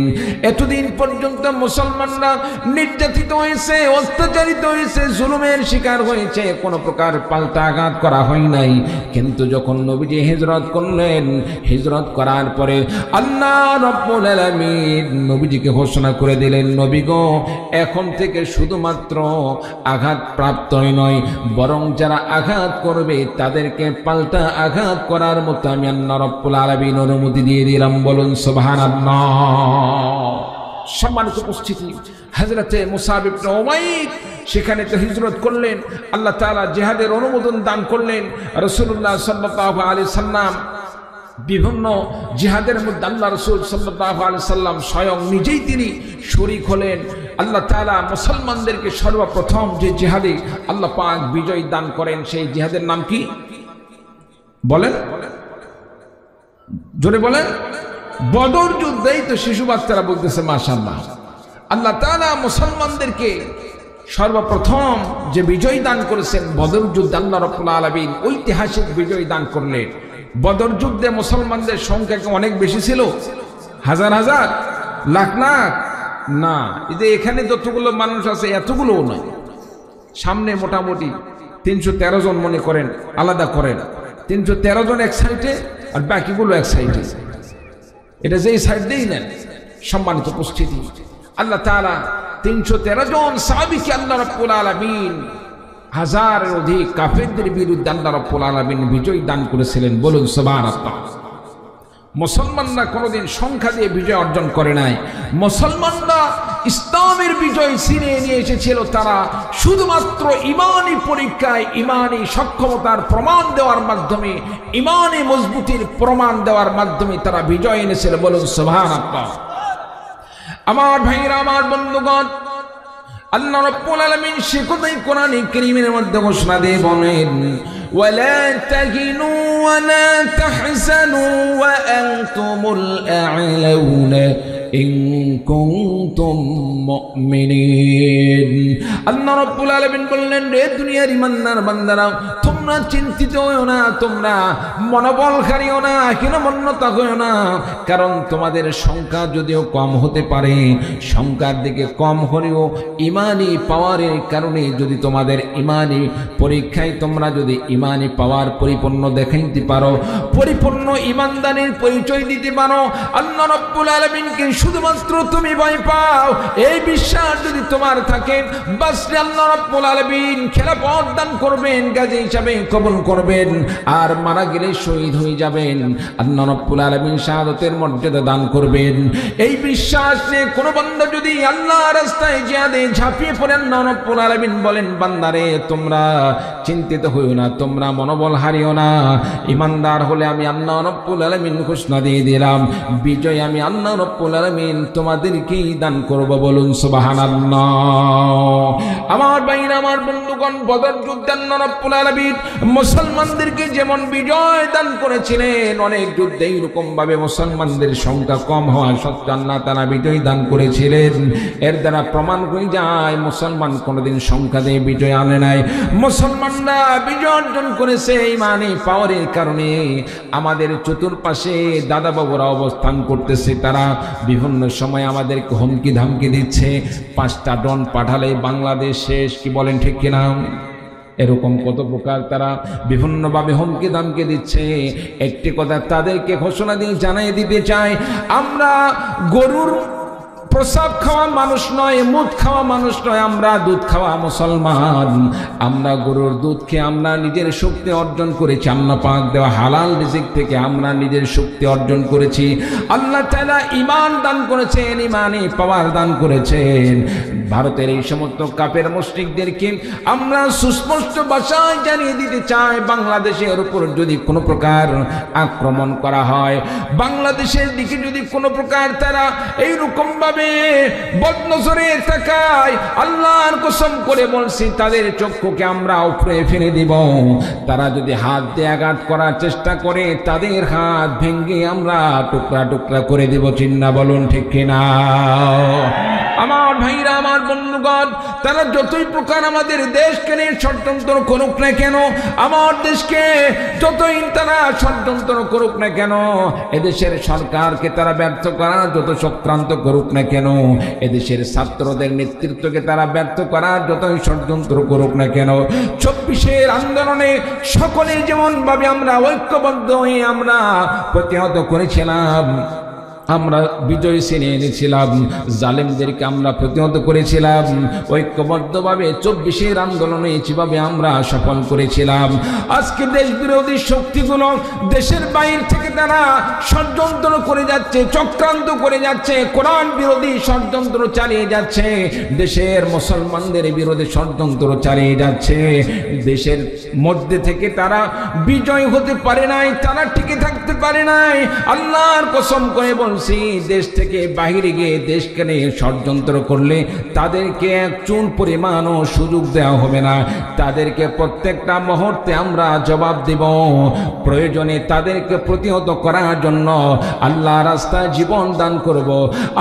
এতদিন পর্যন্ত মুসলমানরা নির্যাতিত হয়েছে, অত্যাচারিত হয়েছে, জুলুমের শিকার হয়েছে, কোনো প্রকার পাল্টা আঘাত করা হয় নাই। কিন্তু যখন নবীজি হিজরত করলেন, হিজরত করার পরে আল্লাহ রাব্বুল আলামিন নবীজিকে ঘোষণা করে দিলেন, নবী গো, এখন থেকে শুধুমাত্র আঘাত প্রাপ্তই নয়, বরং যারা আঘাত করবে তাদেরকে পাল্টা আঘাত করার মতো আমি আল্লাহ রাব্বুল আলামিন অনুমতি দিয়ে দিলাম। বলুন সুবহানাল্লাহ। সম্মানিত উপস্থিতি, হযরতে মুসআব ইবনে উমাইর সেখানে তো হিজরত করলেন, আল্লাহ তাআলা জিহাদের অনুমোদন দান করলেন। রাসূলুল্লাহ সাল্লাল্লাহু আলাইহি সাল্লাম বিভিন্ন জিহাদের মধ্যে আল্লাহ রাসূল সাল্লাল্লাহু আলাইহি সাল্লাম স্বয়ং নিজেই তিনি শরীক হলেন। আল্লাহ তাআলা মুসলমানদেরকে সর্বপ্রথম যে জিহাদে আল্লাহ পাক বিজয় দান করেন, সেই জিহাদের নাম কি বলেন? জোরে বলেন। বদর যুদ্ধেই তো শিশু বাচ্চারা বলতেছে মাশাআল্লাহ। আল্লাহ তাআলা মুসলমানদেরকে সর্বপ্রথম যে বিজয় দান করেছেন বদর যুদ্ধে, আল্লাহ রাব্বুল আলামিন ঐতিহাসিক বিজয় দান করলেন। বদর যুদ্ধে মুসলমানদের সংখ্যা অনেক বেশি ছিল, হাজার হাজার, লাখ লাখ না, এই যে এখানে যতগুলো মানুষ আছে এতগুলোও নয়। সামনে মোটামুটি 313 জন মনে করেন, আলাদা করেন, 313 জন এক সাইডে আর বাকিগুলো এক সাইডে, এটা যেই সাইড দিয়েই নেন। সম্মানিত উপস্থিতি, আল্লাহ তাআলা 313 জন সাহাবীকে আল্লাহ রাব্বুল আলামিন হাজারের অধিক কাফেরদের বিরুদ্ধে আল্লাহ রাব্বুল আলামিন বিজয় দান করেছিলেন। বলুন সুবহানাল্লাহ। মুসলমানরা কোনোদিন সংখ্যা দিয়ে বিজয় অর্জন করে নাই। মুসলমানরা ইসলামের বিজয় ছিনিয়ে নিয়ে এসেছিল তারা শুধুমাত্র ঈমানি পরীক্ষায়, ঈমানি সক্ষমতার প্রমাণ দেওয়ার মাধ্যমে, ঈমানি মজবুতির প্রমাণ দেওয়ার মাধ্যমে তারা বিজয় এনেছিল। বলুন সুবহানাল্লাহ। আমার ভাইরা, আমার বন্ধুগণ, আল্লাহ রাব্বুল আলামিন সে কথাই কোরআনে কারীমের মধ্যে ঘোষণা দিয়ে বলেন, ওয়ালা তাহিনু ওয়ালা তাহজানু ওয়া আনতুমুল আ'লাউনা ইন কুনতুম মুমিনিন। আল্লাহ রাব্বুল আলামিন বললেন, রে দুনিয়ার ঈমানদার বান্দারা, তোমরা চিন্তিত হও না, তোমরা মনোবল হারিও না, হীনমন্যতা হও না, কারণ তোমাদের সংখ্যা যদিও কম হতে পারে, সংখ্যার দিকে কম হলেও ঈমানি পাওয়ারের কারণে যদি তোমাদের ঈমানি পরীক্ষায় তোমরা যদি ঈমানি পাওয়ার পরিপূর্ণ দেখাইতে পারো, পরিপূর্ণ ঈমানদারের পরিচয় দিতে পারো, আল্লাহ রাব্বুল আলামিনকে শুধুমাত্র তুমি ভয় পাও, এই বিশ্বাস যদি তোমার থাকে, বাস আল্লাহ রাব্বুল আলামিন খেলাফত দান করবেন, গাজী হিসাবে কবুল করবেন, আর মারা গেলে শহীদ হয়ে যাবেন, আল্লাহ রাব্বুল আলামিন শাহাদাতের মর্যাদা দান করবেন। এই বিশ্বাস নিয়ে কোন বান্দা যদি আল্লাহর রাস্তায় জিহাদে ঝাঁপিয়ে পড়ে, আল্লাহ রাব্বুল আলামিন বলেন, বান্দারে তোমরা চিন্তিত হইও না, তোমরা মনোবল হারিও না। ইমানদার হলে আমি আল্লাহ রাব্বুল আলামিন ঘোষণা দিয়ে দিলাম, বিজয় আমি আল্লাহ রাব্বুল আলামিন তোমাদেরকেই দান করব। বলুন সুবহানাল্লাহ। আমার ভাইরা, আমার বন্ধুগণ, বদর যুদ্ধে আল্লাহ রাব্বুল আলামিন মুসলমানদেরকে যেমন বিজয় দান করেছিলেন, অনেক যুদ্ধে এরকম ভাবে মুসলমানদের সংখ্যা কম হওয়া সত্ত্বেও আল্লাহ তাআলা বিজয় দান করেছিলেন। এর দ্বারা প্রমাণ হয়ে যায় মুসলমান কোনোদিন সংখ্যা দিয়ে বিজয় আনে নাই, মুসলমানরা বিজয় অর্জন করেছে ইমানি পাওয়ারের কারণে। আমাদের চতুর্পাশে দাদা বাবুরা অবস্থান করতেছে, তারা বিভিন্ন সময় আমাদেরকে হুমকি ধামকি দিচ্ছে, 5টা ড্রোন পাঠালে বাংলাদেশ শেষ। কি বলেন ঠিক কিনা? এরকম কত প্রকার তারা বিভিন্নভাবে হুমকি ধামকি দিচ্ছে। একটি কথা তাদেরকে ঘোষণা দিয়ে জানিয়ে দিতে চাই, আমরা গরুর প্রসাব খাওয়া মানুষ নয়, মুদ খাওয়া মানুষ নয়, আমরা দুধ খাওয়া মুসলমান। আমরা গরুর দুধ খেয়ে আমরা নিজের শক্তি অর্জন করেছি, আল্লাহ পাক দেওয়া হালাল রিজিক থেকে আমরা নিজের শক্তি অর্জন করেছি। আল্লাহ তাআলা ঈমান দান করেছেন, ঈমানে পাওয়ার দান করেছেন। ভারতের এই সমস্ত কাফের মুশরিকদেরকে আমরা সুস্পষ্ট ভাষায় জানিয়ে দিতে চাই, বাংলাদেশের উপর যদি কোনো প্রকার আক্রমণ করা হয়, বাংলাদেশের দিকে যদি কোনো প্রকার তারা এইরকম ভাবে বদনজরে তাকায়, আল্লাহর কসম করে বলছি তাদের চক্ষুকে আমরা উপরে ফেলে দিব। তারা যদি হাত দিয়ে আঘাত করার চেষ্টা করে, তাদের হাত ভেঙে আমরা টুকরা টুকরা করে দিব। চিন্না বলুন ঠিক কিনা? আমার ভাইরা, আমার বন্ধুগণ, তারা যতই প্রকার আমাদের দেশকে নিয়ে ষড়যন্ত্র করুক না কেন, আমার দেশকে যতই তারা ষড়যন্ত্র করুক না কেন, এদেশের সরকারকে তারা ব্যর্থ করার যত চক্রান্ত করুক না কেন, এদেশের ছাত্রদের নেতৃত্বকে তারা ব্যর্থ করার যতই ষড়যন্ত্র করুক না কেন, 24-এর আন্দোলনে সকলে যেমন ভাবে আমরা ঐক্যবদ্ধ হয়ে আমরা প্রতিহত করেছিলাম, আমরা বিজয় ছিনিয়ে এনেছিলাম, জালেমদেরকে আমরা প্রতিহত করেছিলাম, ঐক্যবদ্ধভাবে 24-এর আন্দোলনে যেভাবে আমরা সফল করেছিলাম। আজকে দেশ বিরোধী শক্তিগুলো দেশের বাইরে থেকে তারা ষড়যন্ত্র করে যাচ্ছে, চক্রান্ত করে যাচ্ছে, কোরআন বিরোধী ষড়যন্ত্র চালিয়ে যাচ্ছে, দেশের মুসলমানদের বিরোধী ষড়যন্ত্র চালিয়ে যাচ্ছে। দেশের মধ্যে থেকে তারা বিজয় হতে পারে নাই, তারা টিকে থাকতে পারে নাই। আল্লাহর কসম করে বলছি, দেশ থেকে বাহিরে গিয়ে দেশকে নিয়ে ষড়যন্ত্র করলে তাদেরকে এক চুন পরিমাণও সুযোগ দেওয়া হবে না। তাদেরকে প্রত্যেকটা মুহূর্তে আমরা জবাব দেব। প্রয়োজনে তাদেরকে প্রতিহত করার জন্য আল্লাহর রাস্তায় জীবন দান করব,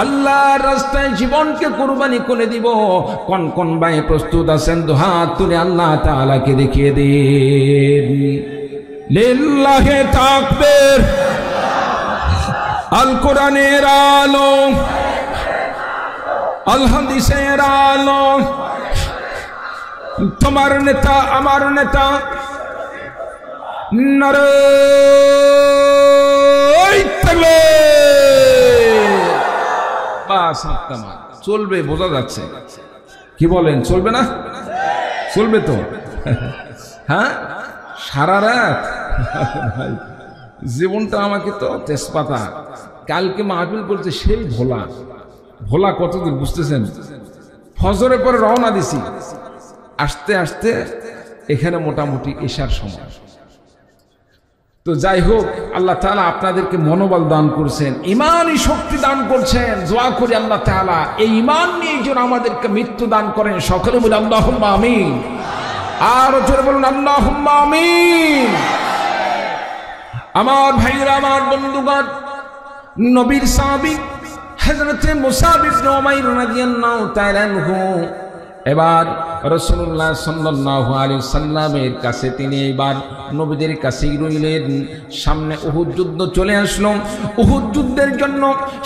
আল্লাহর রাস্তায় জীবনকে কুরবানি করে দিব। কোন কোন ভাই প্রস্তুত আছেন? দুহাত তুলে আল্লাহ তাআলাকে দেখিয়ে দিন। লিল্লাহি তাকবীর। আল কোরআনের আলো, আল হাদিসের আলো, তোমার নেতা আমার নেতা, নারে তাকবীর। বাস আত্মা চলবে, বোঝা যাচ্ছে। কি বলেন, চলবে না? চলবে তো? হ্যাঁ, সারা রাত জীবনটা আমাকে তো তেজপাতা। কালকে মাহফিল করছে সেই ভোলা, ভোলা কতদূর বুঝতেছেন? ফজরের পরে রওনা দিছি, আসতে আসতে এখানে মোটামুটি এশার সময়। তো যাই হোক, আল্লাহ তাআলা আপনাদেরকে মনোবল দান করছেন, ইমানই শক্তি দান করছেন। দোয়া করি আল্লাহ তাআলা এই ইমান নিয়ে যেন আমাদেরকে মৃত্যু দান করেন। সকলে বলি আল্লাহুম্মা আমিন। আর জোরে বলুন আল্লাহুম্মা আমিন। আমার ভাইরা, আমার বন্ধুগণ, নবীর সাহাবী হযরতে মুসাব ইবনে উমাইর রাদিয়াল্লাহু তাআলা আনহু এবার রাসূলুল্লাহ সাল্লাল্লাহু আলাইহি সাল্লামের কাছে তিনি এইবার নবীদের কাছেই রইলেন। সামনে উহুদ যুদ্ধ চলে আসলো। উহুদ যুদ্ধের জন্য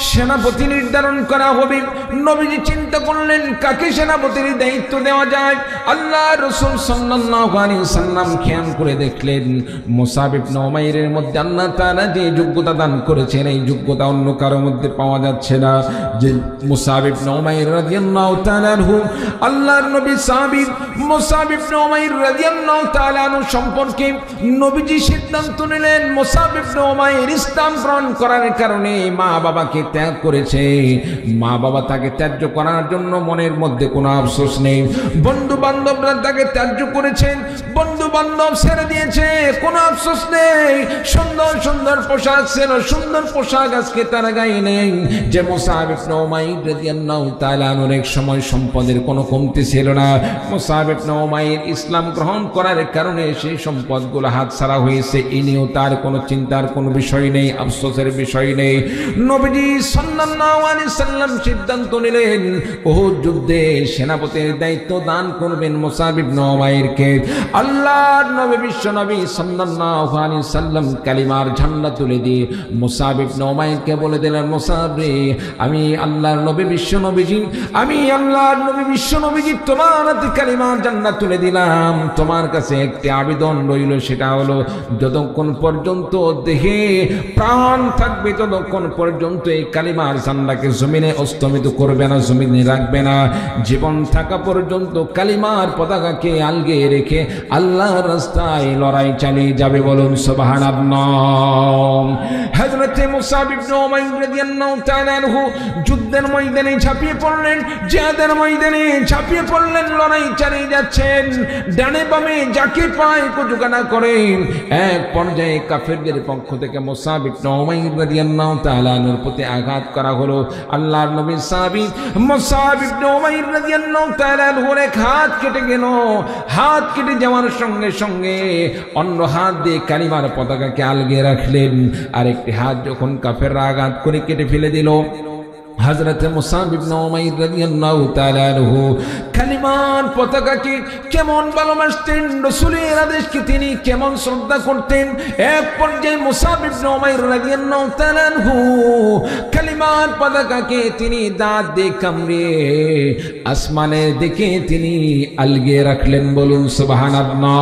সেনাপতি নির্ধারণ করা হবে। নবীজি চিন্তা করলেন কাকে সেনাপতির দায়িত্ব দেওয়া যায়। আল্লাহ রাসূল সাল্লাল্লাহু আলাইহি সাল্লাম খেয়াল করে দেখলেন মুসাব ইবনে উমাইরের মধ্যে আল্লাহ তাআলা যে যোগ্যতা দান করেছেন এই যোগ্যতা অন্য কারো মধ্যে পাওয়া যাচ্ছে না। যে মুসাব ইবনে উমাইর রাদিয়াল্লাহু তাআলা আনহু আল্লাহর নবী সাহাবী মুসাব ইবনে উমাইর রাদিয়াল্লাহু তাআলা আনহু সম্পর্কে নবীজি সিদ্ধান্ত নিলেন মুসাব ইবনে উমাইর ইসলাম গ্রহণ করার কারণে মা বাবাকে ত্যাগ করেছে। মা বাবা তাকে ত্যায্য করার জন্য মনের মধ্যে কোনো আফসোস নেই। বন্ধু বান্ধবরা তাকে ত্যায্য করেছেন, বন্ধু বান্ধব ছেড়ে দিয়েছে, কোনো আফসোস নেই। সুন্দর সুন্দর পোশাক ছিল, সুন্দর পোশাক আজকে তারা গায়ে নেই। যে মুসাব ইবনে উমাইর রাদিয়াল্লাহু তাআলা আনহুর এক সময় সম্পদের কোনো কমতি ছিল না। মুসাব ইবনে উমাইর ইসলাম গ্রহণ করার কারণে সেই সম্পদগুলো হাতছাড়া হয়েছে, এ নিয়েও তার কোনো চিন্তার কোনো বিষয় নেই, আফসোসের বিষয় নেই। নবীজি সাল্লাল্লাহু আলাইহি সাল্লাম সিদ্ধান্ত নিলেন উহুদ যুদ্ধে সেনাপতির দায়িত্ব দান করবেন মুসাব ইবনে উমাইরকে। আল্লাহর নবী বিশ্ব নবী সাল্লাল্লাহু আলাইহি সাল্লাম কালিমার ঝান্ডা তুলে দিয়ে মুসাব ইবনে উমাইরকে বলে দিলেন মুসাব রে, আমি আল্লাহর নবী বিশ্ব নবীজি, আমি আল্লাহর নবী বিশ্ব নবীজি তোমার হাতে কালিমার ঝান্ডা তুলে দিলাম। তোমার কাছে একটি আবেদন রইল, সেটা হলো যতক্ষণ পর্যন্ত দেহে প্রাণ থাকবে ততক্ষণ পর্যন্ত এই কালিমার ঝান্ডাকে জমিনে অস্তমিত করবে না, জমিনে রাখবে না। জীবন থাকা পর্যন্ত কালিমার পতাকাকে আলগে রেখে আল্লাহর রাস্তায় লড়াই চালিয়ে যাবে। বলুন সুবহানাল্লাহ। হযরত মুসাব ইবনে উমাইর রাদিয়াল্লাহু তাআলা আনহু যুদ্ধের ময়দানে ঝাঁপিয়ে পড়লেন, জিহাদের ময়দানে ঝাঁপিয়ে পড়লেন, লড়াই চালিয়ে যাচ্ছেন। ডানে বামে যাকে পায় কুচকানা করেন। এক পর্যায়ে কাফেরদের পক্ষ থেকে মুসাব ইবনে উমাইর রাদিয়াল্লাহু তাআলা আনহুর প্রতি আঘাত করা হলো। আল্লাহর নবী সাহাবী মুসাব ইবনে উমাইর রাদিয়াল্লাহু তাআলা আনহুর এক হাত কেটে গেল। হাত কেটে যাওয়ার সঙ্গে সঙ্গে অন্য হাত দিয়ে কালিমার পতাকাকে আলগে রাখলেন। আরেকটি হাত যখন কাফেররা আঘাত করে কেটে ফেলে দিল, হযরত মুসাব ইবনে উমাইর রাদিয়াল্লাহু তাআলা আনহু কালিমার পতাকাকে কেমন ভালোবাসতেন, রাসূলের আদেশকে তিনি কেমন শ্রদ্ধা করতেন। এক পর্যায়ে মুসাব ইবনে উমাইর রাদিয়াল্লাহু তাআলা আনহু কালিমার পতাকাকে তিনি দাঁত দিয়ে কামড়ে আসমানের দিকে তিনি আলগে রাখলেন। বলুন সুবহানাল্লাহ।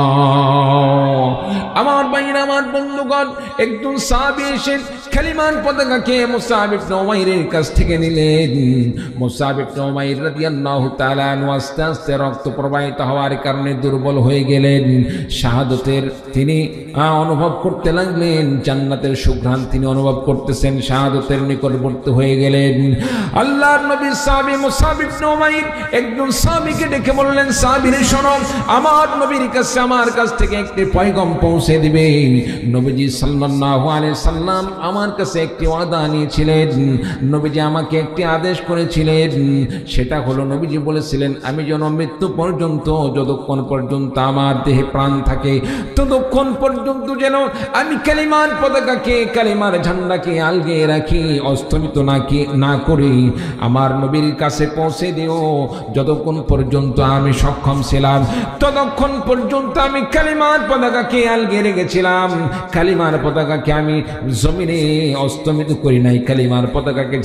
আমার ভাইরা, আমার বন্ধুগণ, একজন সাহাবী এসে কালিমার পতাকাকে মুসাব ইবনে উমাইরের কাছ থেকে নিলেন। মুসাব ইবনে উমাইর রাদিয়াল্লাহু তাআলা আনহু আস্তে আস্তে রক্ত প্রবাহিত হওয়ার কারণে দুর্বল হয়ে গেলেন। শাহাদাতের তিনি অনুভব করতে লাগলেন, জান্নাতের সুঘ্রাণ তিনি অনুভব করতেছেন, শাহাদাতের নিকটবর্তী হয়ে গেলেন। আল্লাহর নবী সাহাবী মুসাব ইবনে উমাইর একজন সাহাবীকে ডেকে বললেন, সাহাবীরে শোনো, আমার নবীর কাছে আমার কাছ থেকে একটি পয়গাম পৌঁছে দিবে। নবীজি সাল্লাল্লাহু আলাইহি সাল্লাম আমার কাছে একটি ওয়াদা নিয়েছিলেন। নবীজি আমাকে একটি আদেশ করেছিলেন, সেটা হলো নবীজি বলেছিলেন আমি যেন মৃত্যু পর্যন্ত, যতক্ষণ পর্যন্ত আমার দেহে প্রাণ থাকে ততক্ষণ পর্যন্ত যেন আমি কালিমার পতাকাকে, কালিমার ঝান্ডাকে আলগে রাখি, অস্তমিত না করি। আমার নবীর কাছে পৌঁছে দিও। যতক্ষণ পর্যন্ত আমি সক্ষম ছিলাম ততক্ষণ পর্যন্ত আমি কালিমার পতাকাকে আলগে রেখেছিলাম। কালিমার পতাকাকে আমি জমিনে অস্তমিত করি নাই, কালিমার পতাকাকে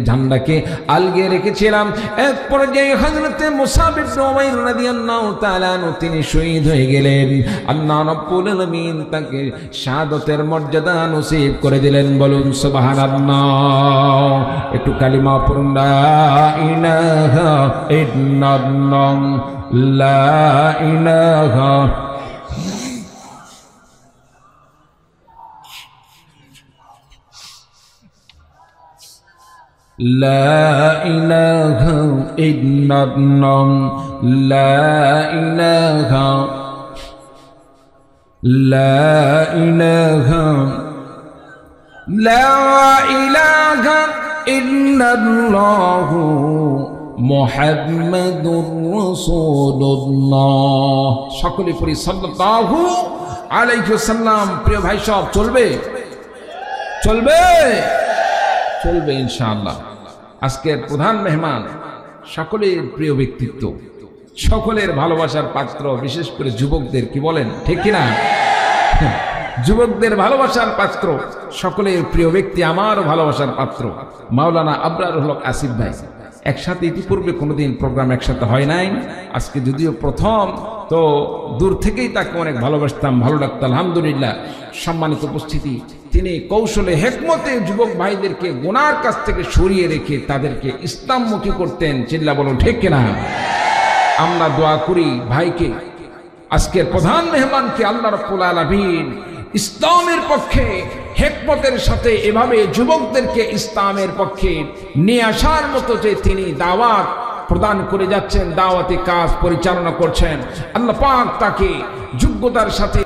ঝান্ডাকে আলগে রেখেছিলাম। এক পর্যায়ে হযরত মুসাব ইবনে উমাইর রাদিয়াল্লাহু তাআলা আনহু তিনি শহীদ হয়ে গেলেন। আল্লাহ রাব্বুল আলামিন তাকে শাহাদাতের মর্যাদা নসিব করে দিলেন। বলুন সুবহানাল্লাহ। একটু কালিমা পড়ুন, লা ইলাহা ইল্লাল্লাহ, লা ইলাহা لا إله إلا الله، لا إله، لا إله، لا إله إلا الله মুহাম্মাদুর রাসূলুল্লাহ। সকলে পড়ি সাল্লাল্লাহু আলাইহি ওয়াসাল্লাম। প্রিয় ভাই সব চলবে, চলবে, চলবে ইনশাআল্লাহ। আজকের প্রধান মেহমান সকলের প্রিয় ব্যক্তিত্ব সকলের ভালোবাসার পাত্র, বিশেষ করে যুবকদের, কি বলেন ঠিক কিনা? যুবকদের ভালোবাসার পাত্র, সকলের প্রিয় ব্যক্তি, আমারও ভালোবাসার পাত্র মাওলানা আবরারুল হক আসিফ ভাই। একসাথে ইতিপূর্বে কোনোদিন প্রোগ্রাম একসাথে হয় নাই, আজকে যদিও প্রথম, তো দূর থেকেই তাকে অনেক ভালোবাসতাম, ভালো লাগতো। আলহামদুলিল্লাহ, সম্মানিত উপস্থিতি, তিনি কৌশলে হেকমতে যুবক ভাইদেরকে গুনার কাছ থেকে সরিয়ে রেখে তাদেরকে ইসলামমুখী করতেন। চিল্লা বলুন ঠিক কিনা? আমরা দোয়া করি ভাইকে, আজকের প্রধান মেহমানকে আল্লাহ রাব্বুল আলামিন ইসলামের পক্ষে হেকমতের সাথে এভাবে যুবকদেরকে ইসলামের পক্ষে নিয়ে আসার মতো যে তিনি দাওয়াত প্রদান করে যাচ্ছেন, দাওয়াতি কাজ পরিচালনা করছেন, আল্লাহ পাক তাকে যোগ্যতার সাথে